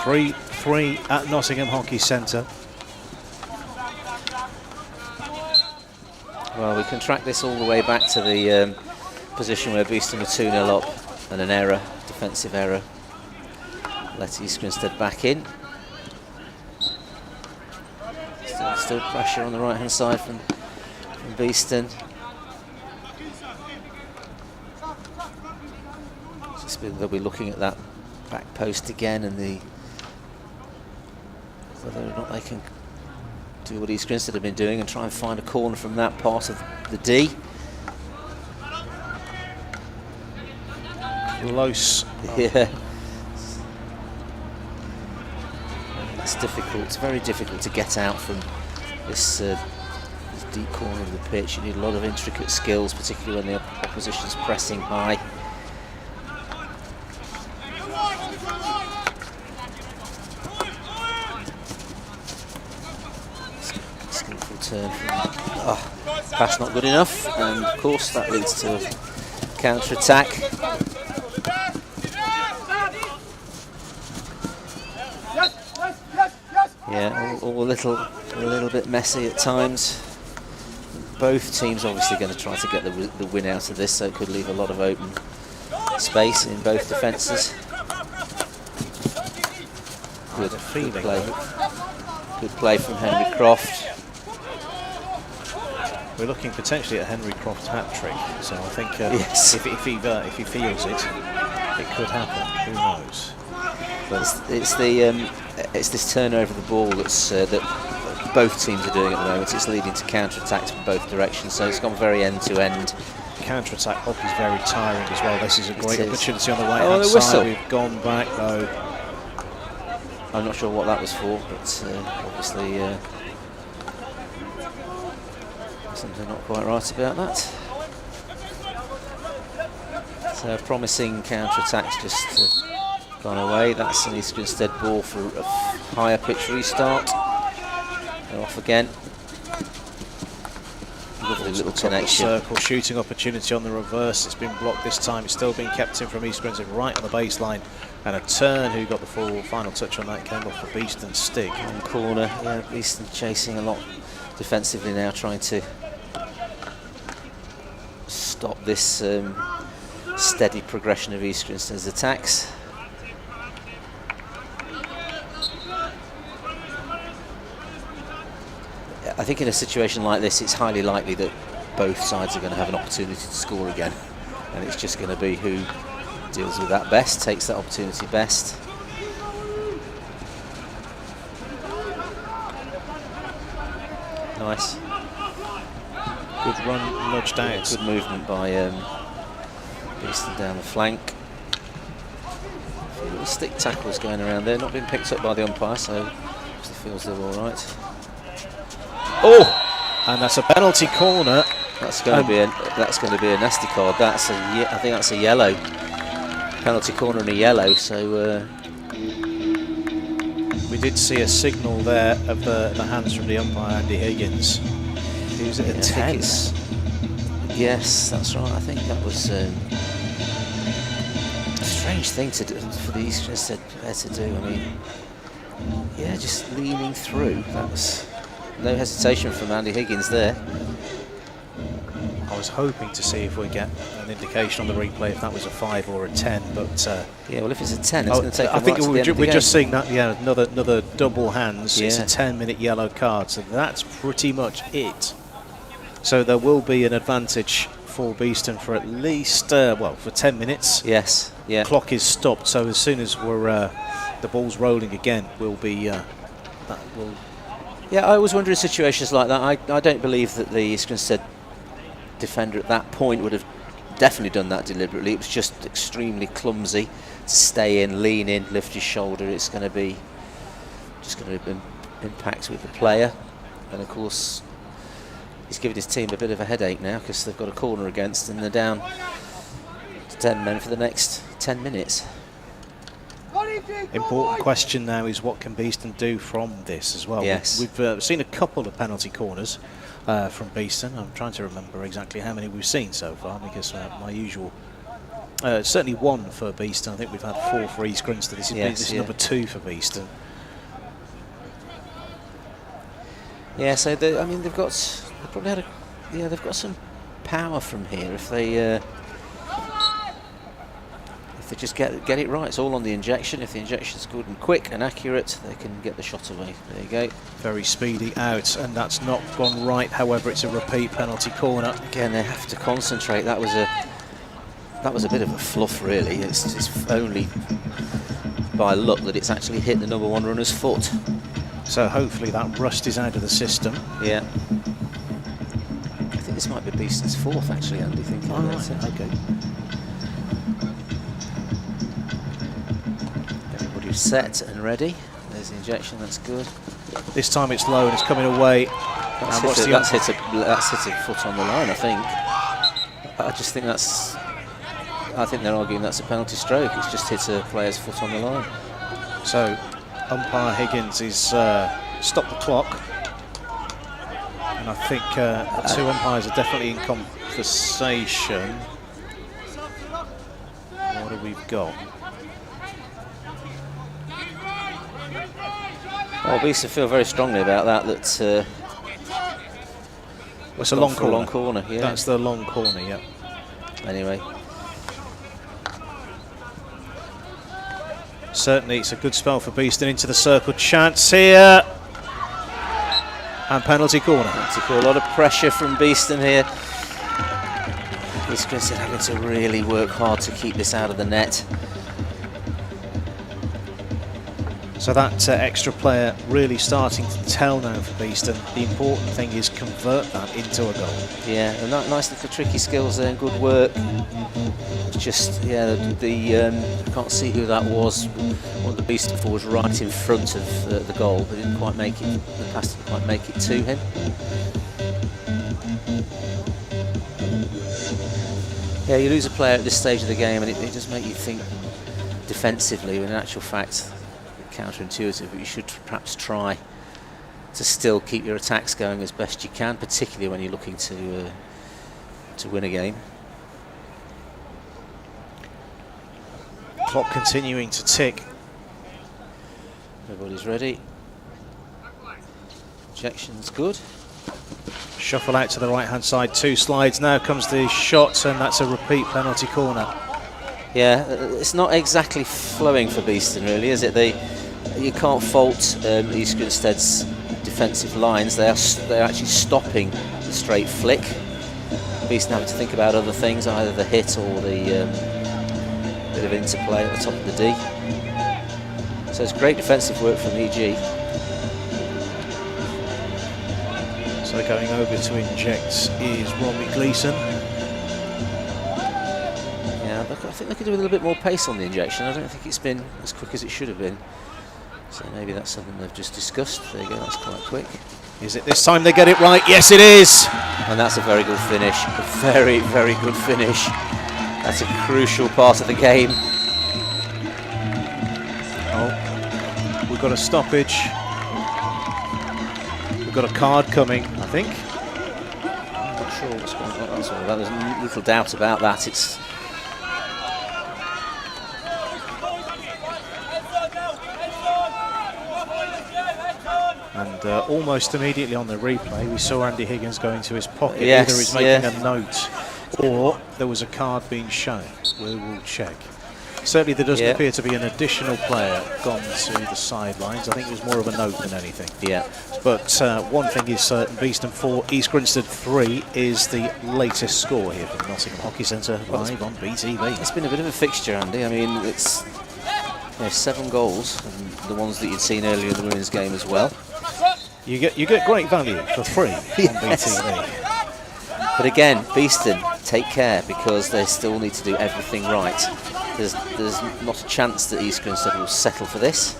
3-3 at Nottingham Hockey Centre. Well, we can track this all the way back to the position where Beeston were 2-0 up, and an error, defensive error, let East Grinstead back in. Still pressure on the right hand side from Beeston. They'll be looking at that back post again, and whether or not they can do what East Grinstead have been doing and try and find a corner from that part of the D. Close. Yeah. It's difficult. It's very difficult to get out from this deep corner of the pitch. You need a lot of intricate skills, particularly when the opposition's pressing high. Skillful turn from, pass not good enough, and of course that leads to a counter-attack. Yeah, all a little bit messy at times. Both teams obviously going to try to get the win out of this, so it could leave a lot of open space in both defences. Good play. Good play from Henry Croft. We're looking potentially at Henry Croft's hat-trick, so I think yes. if he feels it could happen. Who knows? But it's this turnover of the ball that's that both teams are doing at the moment. It's leading to counter-attacks from both directions, so it's gone very end-to-end. Counter-attack hockey is very tiring as well. This is a great opportunity on the right-hand right-hand side. side. We've gone back though. I'm not sure what that was for, but obviously something not quite right about that. So promising counter-attacks just gone away. That's an East Grinstead ball for a higher pitch restart. They're off again. Lovely little connection. Circle shooting opportunity on the reverse. It's been blocked this time. It's still been kept in from East Grinstead right on the baseline. And a turn who got the final touch on that came off for Beeston's stick. On corner, yeah, Beeston chasing a lot defensively now, trying to stop this steady progression of East Grinstead's attacks. I think in a situation like this, it's highly likely that both sides are going to have an opportunity to score again, and it's just going to be who deals with that best, takes that opportunity best. Nice. Good run, nudged out. Good movement by Beeston down the flank. A few little stick tackles going around there, not being picked up by the umpire, so he feels they're all right. Oh, and that's a penalty corner. That's going to be a nasty card. I think that's a yellow. Penalty corner and a yellow. So we did see a signal there of the hands from the umpire, Andy Higgins. He was at a 10. Yes, that's right. I think that was a strange thing to do for the East Grinstead player to do. I mean, yeah, just leaning through. That was no hesitation from Andy Higgins there. I was hoping to see if we get an indication on the replay if that was a 5 or a 10, but yeah, well, if it's a 10, it's going to take. I think we're just seeing that. Yeah, another double hands. Yeah. It's a 10-minute yellow card, so that's pretty much it. So there will be an advantage for Beeston for at least for 10 minutes. Yes. Yeah. Clock is stopped, so as soon as we're the ball's rolling again, we'll be that will. Yeah, I always wonder in situations like that. I don't believe that the East Grinstead defender at that point would have definitely done that deliberately. It was just extremely clumsy to stay in, lean in, lift his shoulder. It's going to be impact with the player, and of course he's giving his team a bit of a headache now because they've got a corner against and they're down to 10 men for the next 10 minutes. Important question now is what can Beeston do from this as well. Yes. We've seen a couple of penalty corners from Beeston. I'm trying to remember exactly how many we've seen so far because my usual certainly one for Beeston. I think we've had 4 for East Grinstead. This is number 2 for Beeston. Yeah, so they've got some power from here if they just get it right. It's all on the injection. If the injection's good and quick and accurate, they can get the shot away. There you go. Very speedy out, and that's not gone right. However, it's a repeat penalty corner. Again, they have to concentrate. That was a bit of a fluff, really. It's only by luck that it's actually hit the number 1 runner's foot. So hopefully that rust is out of the system. Yeah. I think this might be Beeston's 4th, actually, Andy. Right. Okay. Everybody's set and ready. There's the injection. That's good. This time it's low and it's coming away. That's hit a foot on the line, I think. I think they're arguing that's a penalty stroke. It's just hit a player's foot on the line. So umpire Higgins is stopped the clock, and I think the 2 umpires are definitely in conversation. we've got. Well, Beeston feel very strongly about that. It's a long corner. Long corner, yeah. That's the long corner, yeah. Anyway. Certainly, it's a good spell for Beeston into the circle. Chance here. And penalty corner. A lot of pressure from Beeston here. East Grinstead having to really work hard to keep this out of the net. So that extra player really starting to tell now for Beeston. The important thing is convert that into a goal. Yeah, and that nice little tricky skills there and good work. It's just, yeah, I can't see who that was. One of the Beeston forwards right in front of the goal, but didn't quite make it. The pass didn't quite make it to him. Yeah, you lose a player at this stage of the game, and it does make you think defensively. When in actual fact, counterintuitive, but you should perhaps try to still keep your attacks going as best you can, particularly when you're looking to win a game. Clock continuing to tick. Everybody's ready. Ejection's good. Shuffle out to the right hand side, 2 slides. Now comes the shot, and that's a repeat penalty corner. Yeah, it's not exactly flowing for Beeston, really, is it? You can't fault East Grinstead's defensive lines. They're actually stopping the straight flick. Beeston having to think about other things, either the hit or the bit of interplay at the top of the D. So it's great defensive work from EG. So going over to inject is Robbie Gleeson. Yeah, I think they could do with a little bit more pace on the injection. I don't think it's been as quick as it should have been. So maybe that's something they've just discussed. There you go, that's quite quick. Is it this time they get it right? Yes, it is! And that's a very good finish. A very, very good finish. That's a crucial part of the game. Oh, we've got a stoppage. We've got a card coming, I think. I'm not sure what's going on. That's all about. There's little doubt about that. It's and almost immediately on the replay, we saw Andy Higgins go into his pocket. Yes, either he's making a note, or there was a card being shown. We will check. Certainly there doesn't appear to be an additional player gone to the sidelines. I think it was more of a note than anything. Yeah. But one thing is certain, Beeston 4, East Grinstead 3 is the latest score here from Nottingham Hockey Centre live on BTV. It's been a bit of a fixture, Andy. I mean, it's 7 goals, and the ones that you'd seen earlier in the women's game as well. You get great value for free on BTV. But again, Beeston, take care, because they still need to do everything right. There's not a chance that East Grinstead will settle for this.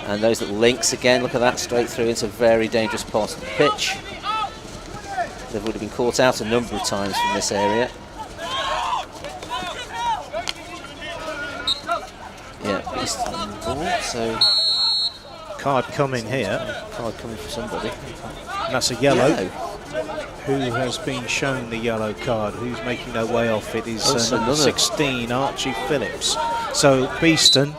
And those little links again, look at that, straight through into a very dangerous part of the pitch. They would have been caught out a number of times from this area. Yeah, Beeston on the ball, so Card coming here. Card coming for somebody. And that's a yellow. Who has been shown the yellow card? Who's making their way off? It is number 16, Archie Phillips. So Beeston,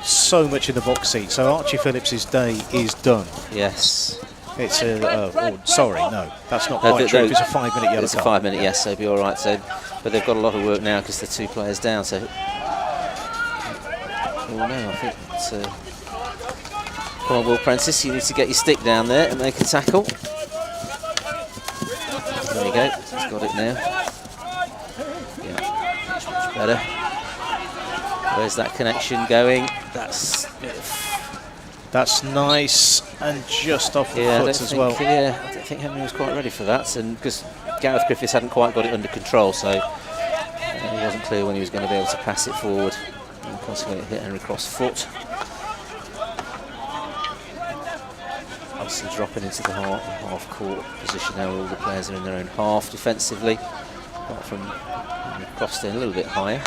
so much in the box seat. So Archie Phillips' day is done. Yes. It's sorry, no, that's not quite true. It's a 5-minute yellow card. It's a 5-minute, yes, so it'll be all right. So, but they've got a lot of work now because they're 2 players down. So, no, I think it's. Come on, Will Prentice, you need to get your stick down there and make a tackle. There you go, he's got it now. Yeah, much better. Where's that connection going? That's nice and just off the foot as well. Yeah, I don't think Henry was quite ready for that, and because Gareth Griffiths hadn't quite got it under control, so it wasn't clear when he was going to be able to pass it forward. And consequently, it hit Henry cross foot. Obviously dropping into the half-court position now. All the players are in their own half defensively, apart from crossed in a little bit higher.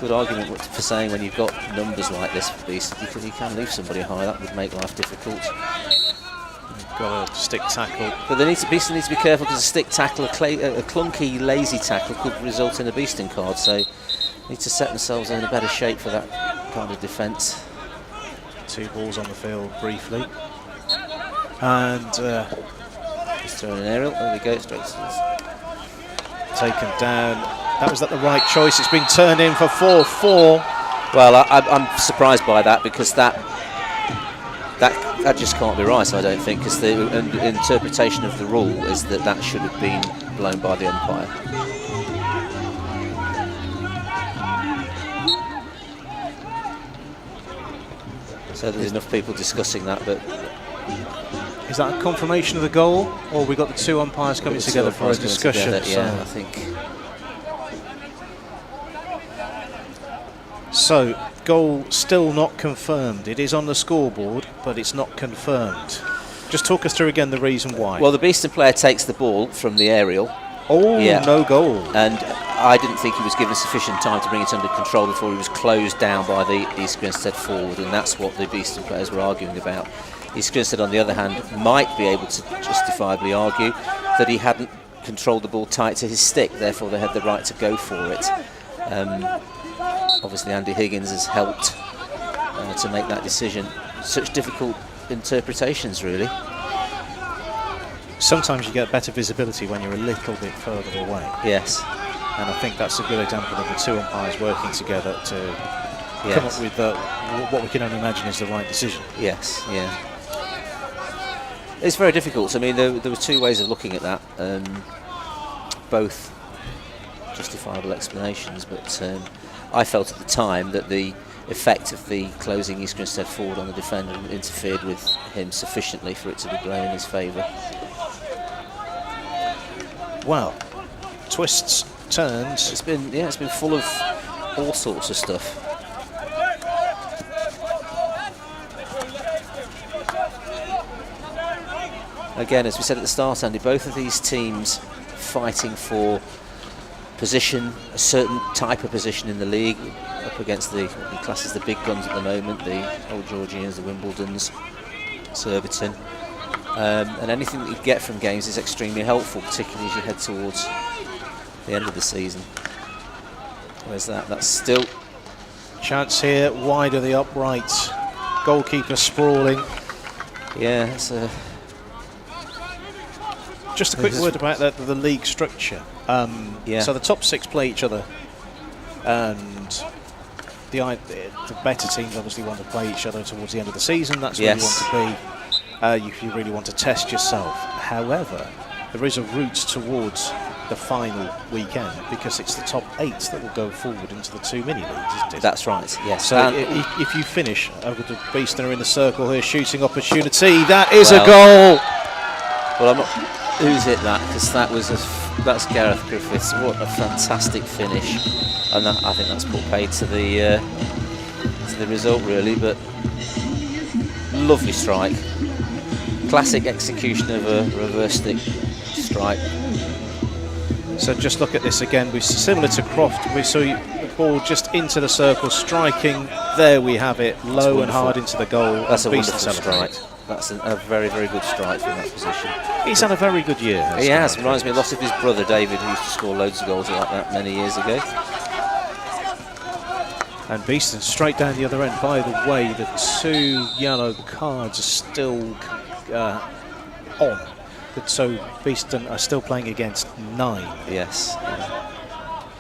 Good argument for saying when you've got numbers like this for Beeston, you can leave somebody high. That would make life difficult. got a stick tackle. But Beeston needs to be careful because a stick tackle, a clunky, lazy tackle could result in a Beeston card. So need to set themselves in a better shape for that kind of defence. 2 balls on the field briefly. And He's throwing an aerial. There we go, straight to this. Taken down. Was that the right choice? It's been turned in for 4-4. Well, I'm surprised by that because that just can't be right, I don't think, because the interpretation of the rule is that should have been blown by the umpire. So there's enough people discussing that, but... Is that a confirmation of the goal, or have we got the 2 umpires coming together for a discussion? Yeah, I think. So, goal still not confirmed. It is on the scoreboard, but it's not confirmed. Just talk us through again the reason why. Well, the Beeston player takes the ball from the aerial. Oh, yeah. No goal. And I didn't think he was given sufficient time to bring it under control before he was closed down by the East Grinstead forward, and that's what the Beeston players were arguing about. East Grinstead, on the other hand, might be able to justifiably argue that he hadn't controlled the ball tight to his stick, therefore they had the right to go for it. Obviously Andy Higgins has helped to make that decision. Such difficult interpretations, really. Sometimes you get better visibility when you're a little bit further away. Yes. And I think that's a good example of the 2 umpires working together to come up with what we can only imagine is the right decision. Yes, yeah. It's very difficult. I mean, there were 2 ways of looking at that, both justifiable explanations, but I felt at the time that the effect of the closing East Grinstead forward on the defender interfered with him sufficiently for it to be blown in his favour. Well, twists, turns. It's been full of all sorts of stuff. Again, as we said at the start, Andy, both of these teams fighting for position, a certain type of position in the league, up against what we class as the big guns at the moment, the Old Georgians, the Wimbledons, Surbiton. And anything that you get from games is extremely helpful, particularly as you head towards the end of the season. Where's that? That's still... Chance here, wide of the upright. Goalkeeper sprawling. Yeah, it's a... Just a quick word about the league structure. So the top 6 play each other, and the better teams obviously want to play each other towards the end of the season. That's where you want to be if you really want to test yourself. However, there is a route towards the final weekend because it's the top 8 that will go forward into the 2 mini leagues, isn't it? That's right, yes. So if you finish, over to Beeston are in the circle here, shooting opportunity. That is a goal! Well, I'm not... Who's hit that? Because that's Gareth Griffiths. What a fantastic finish, and I think that's put paid to the result, really. But lovely strike, classic execution of a reverse stick strike. So just look at this again. We're similar to Croft. We saw the ball just into the circle, striking. There we have it, low and hard into the goal. That's a wonderful strike. That's a very, very good strike from that position. He's had a very good year. He has. Reminds me a lot of his brother David, who used to score loads of goals like that many years ago. And Beeston straight down the other end. By the way, the 2 yellow cards are still on. So Beeston are still playing against 9. Yes.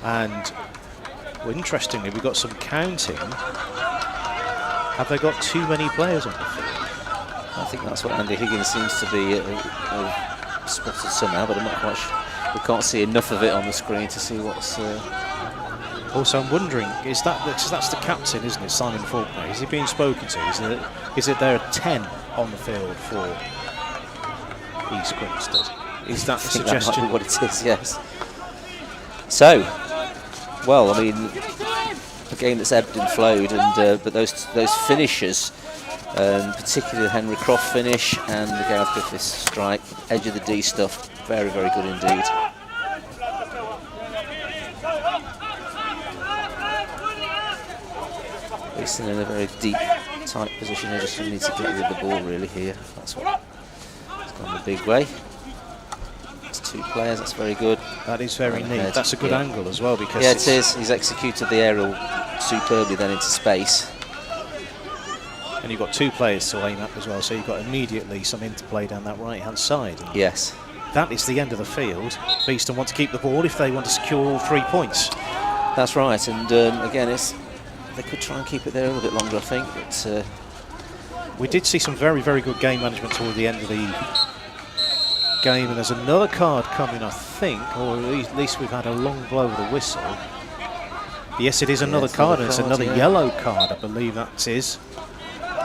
And well, interestingly, we've got some counting. Have they got too many players on the field? I think that's what Andy Higgins seems to be spotted somehow, but I'm not quite sure. We can't see enough of it on the screen to see what's... Also, I'm wondering, that's the captain, isn't it, Simon Faulkner? Is he being spoken to? Is it there are 10 on the field for East Grinstead? Is that a suggestion? That might be what it is, yes. So, well, I mean, a game that's ebbed and flowed, and but those finishers, particularly the Henry Croft finish and the Gareth Griffiths strike, edge of the D stuff, very, very good indeed. Beeston in a very deep, tight position. They just need to get rid of the ball really here. That's what's Gone the big way. It's 2 players, that's very good. That is very neat. Ahead. That's a good angle as well, because Yeah, it is. He's executed the aerial superbly then into space. and you've got 2 players to aim at as well, so you've got immediately some interplay down that right-hand side. And yes. that is the end of the field. Beeston want to keep the ball if they want to secure all 3 points. That's right, and again, they could try and keep it there a little bit longer, I think. But we did see some very, very good game management toward the end of the game, and there's another card coming, I think, or at least we've had a long blow of the whistle. Yes, it is another card, and it's another yellow card, I believe that is.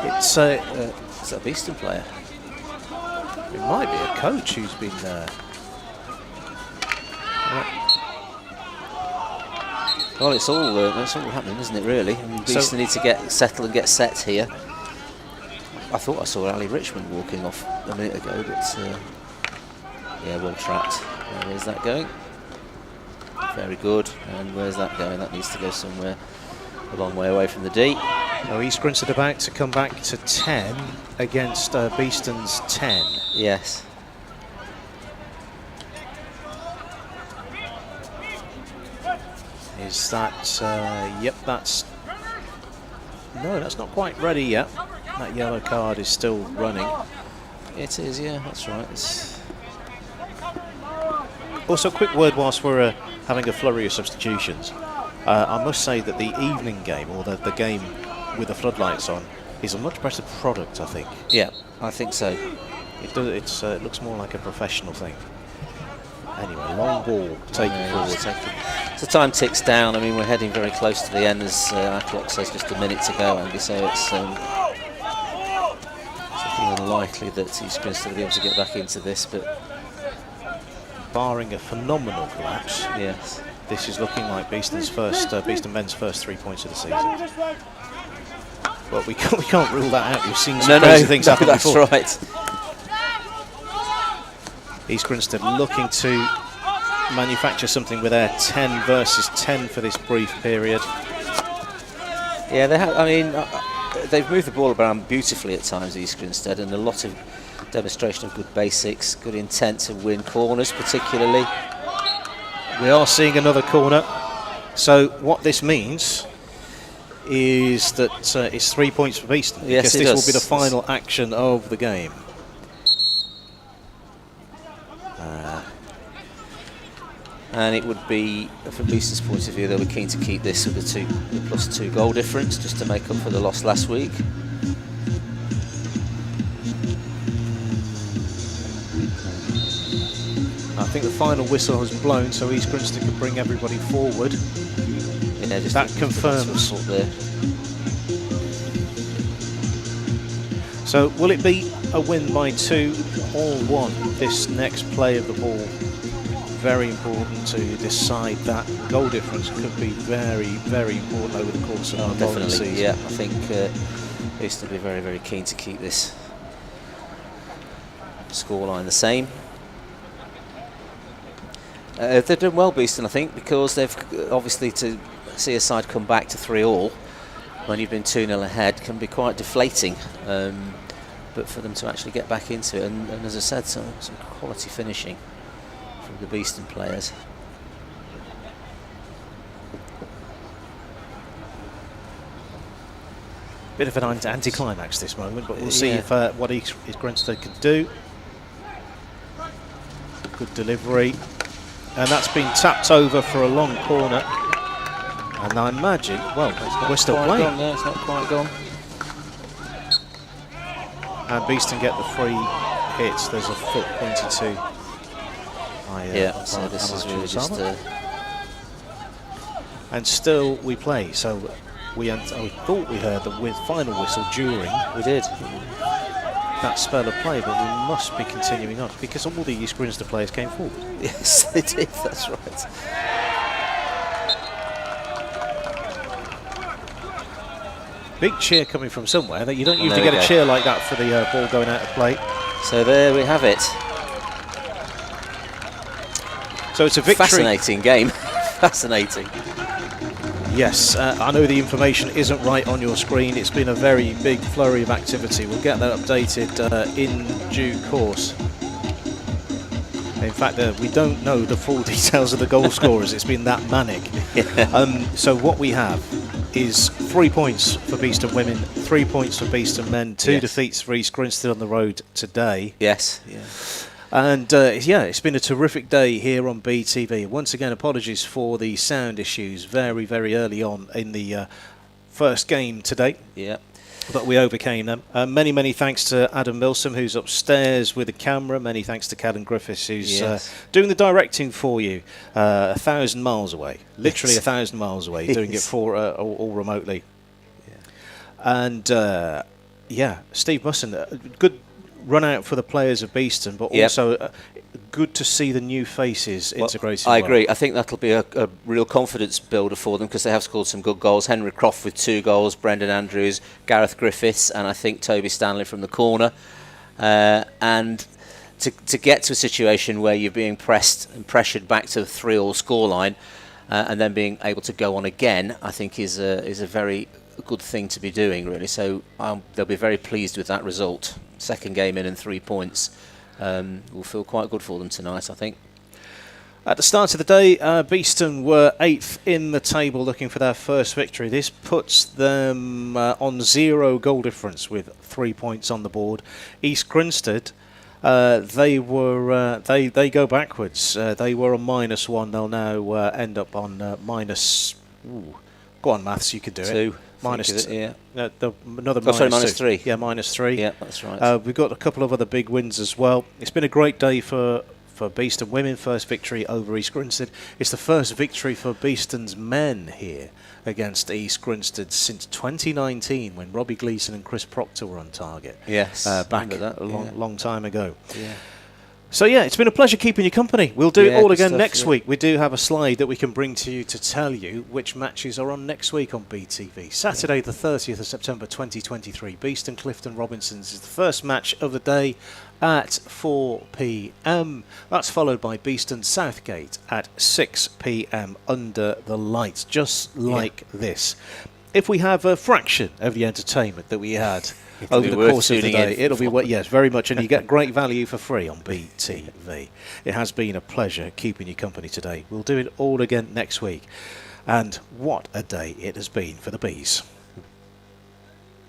It's is that a Beeston player? it might be a coach who's been Well, it's all happening, isn't it, really? I mean, Beeston need to get settled and get set here. I thought I saw Ali Richmond walking off a minute ago, but yeah, well trapped. Where's that going? Very good. And where's that going? That needs to go somewhere a long way away from the D. So East Grinstead about to come back to 10 against Beeston's 10. Yes. Is that, yep, that's, no, that's not quite ready yet. That yellow card is still running. It is, yeah, that's right. Also, a quick word whilst we're having a flurry of substitutions. I must say that the evening game, or the game with the floodlights on, is a much better product, I think. Yeah, I think so. It looks more like a professional thing. Anyway, long ball taken forward. The time ticks down. I mean, we're heading very close to the end, as our clock says just a minute to go, Andy, so it's looking unlikely that East Grinstead will be able to get back into this, but barring a phenomenal collapse, yes, this is looking like Beeston men's first 3 points of the season. But we can't rule that out. We've seen some crazy things happen before. That's right. East Grinstead looking to manufacture something with their 10 versus 10 for this brief period. Yeah, they have. I mean, they've moved the ball around beautifully at times, East Grinstead, and a lot of demonstration of good basics, good intent to win corners, particularly. We are seeing another corner. So what this means is that it's 3 points for Beeston. Yes, because this will be the final action of the game. And it would be, from Beeston's point of view, they were keen to keep this with the +2 goal difference, just to make up for the loss last week. I think the final whistle has blown, so East Grinstead can bring everybody forward. Yeah, just that confirms. There. So will it be a win by 2 or 1? This next play of the ball, very important to decide that. Goal difference could be very, very important over the course of the definitely season. Yeah, I think Beeston will be very, very keen to keep this scoreline the same. They've done well, Beeston, I think, because they've obviously, to see a side come back to 3-3 when you've been 2-0 ahead can be quite deflating. But for them to actually get back into it, and as I said, some quality finishing from the Beeston players. Bit of an anti-climax this moment, but we'll see if what East Grinstead can do. Good delivery, and that's been tapped over for a long corner. And I imagine, well, we're still playing. No, it's not quite gone. And Beeston get the free hits. There's a foot pointed to. So this is really just. And still we play. So we thought we heard the final whistle during. We did. That spell of play, but we must be continuing on because all the East Grinstead players came forward. Yes, they did. That's right. Big cheer coming from somewhere. That you don't usually get a cheer like that for the ball going out of play. So there we have it. So it's a victory. Fascinating game. Fascinating. Yes, I know the information isn't right on your screen. It's been a very big flurry of activity. We'll get that updated in due course. In fact, we don't know the full details of the goal scorers. It's been that manic. So what we have is 3 points for Beeston women, 3 points for Beeston men, 2 defeats for East Grinstead on the road today. Yes. And it's been a terrific day here on BTV. Once again, apologies for the sound issues very, very early on in the first game today. Yeah. But we overcame them. Many, many thanks to Adam Milsom, who's upstairs with the camera. Many thanks to Callum Griffiths, who's doing the directing for you 1,000 miles away. Literally 1,000 miles away, doing it for all remotely. Yeah. And, Steve Musson, good run out for the players of Beeston, but also good to see the new faces integrated. I agree. I think that'll be a real confidence builder for them because they have scored some good goals. Henry Croft with 2 goals, Brendan Andrews, Gareth Griffiths, and I think Toby Stanley from the corner. And to get to a situation where you're being pressed and pressured back to the 3-3 scoreline and then being able to go on again, I think is a very good thing to be doing, really. So they'll be very pleased with that result. Second game in and 3 points. Will feel quite good for them tonight, I think. At the start of the day, Beeston were 8th in the table looking for their first victory. This puts them on 0 goal difference with 3 points on the board. East Grinstead, they go backwards. They were on -1. They'll now end up on minus... Go on, maths, you can do it. Another -3. Yeah, -3. Yeah, that's right. We've got a couple of other big wins as well. It's been a great day for Beeston women. First victory over East Grinstead. It's the first victory for Beeston's men here against East Grinstead since 2019 when Robbie Gleeson and Chris Proctor were on target. Yes, back a long time ago. Yeah. So it's been a pleasure keeping you company. We'll do it all again next week. We do have a slide that we can bring to you to tell you which matches are on next week on BTV. Saturday the 30th of September 2023, Beeston Clifton Robinsons is the first match of the day at 4 p.m. That's followed by Beeston Southgate at 6 p.m. under the lights, just like this. If we have a fraction of the entertainment that we had over the course of the day, it'll be very much, and you get great value for free on BTV. It has been a pleasure keeping you company today. We'll do it all again next week, and what a day it has been for the Bees.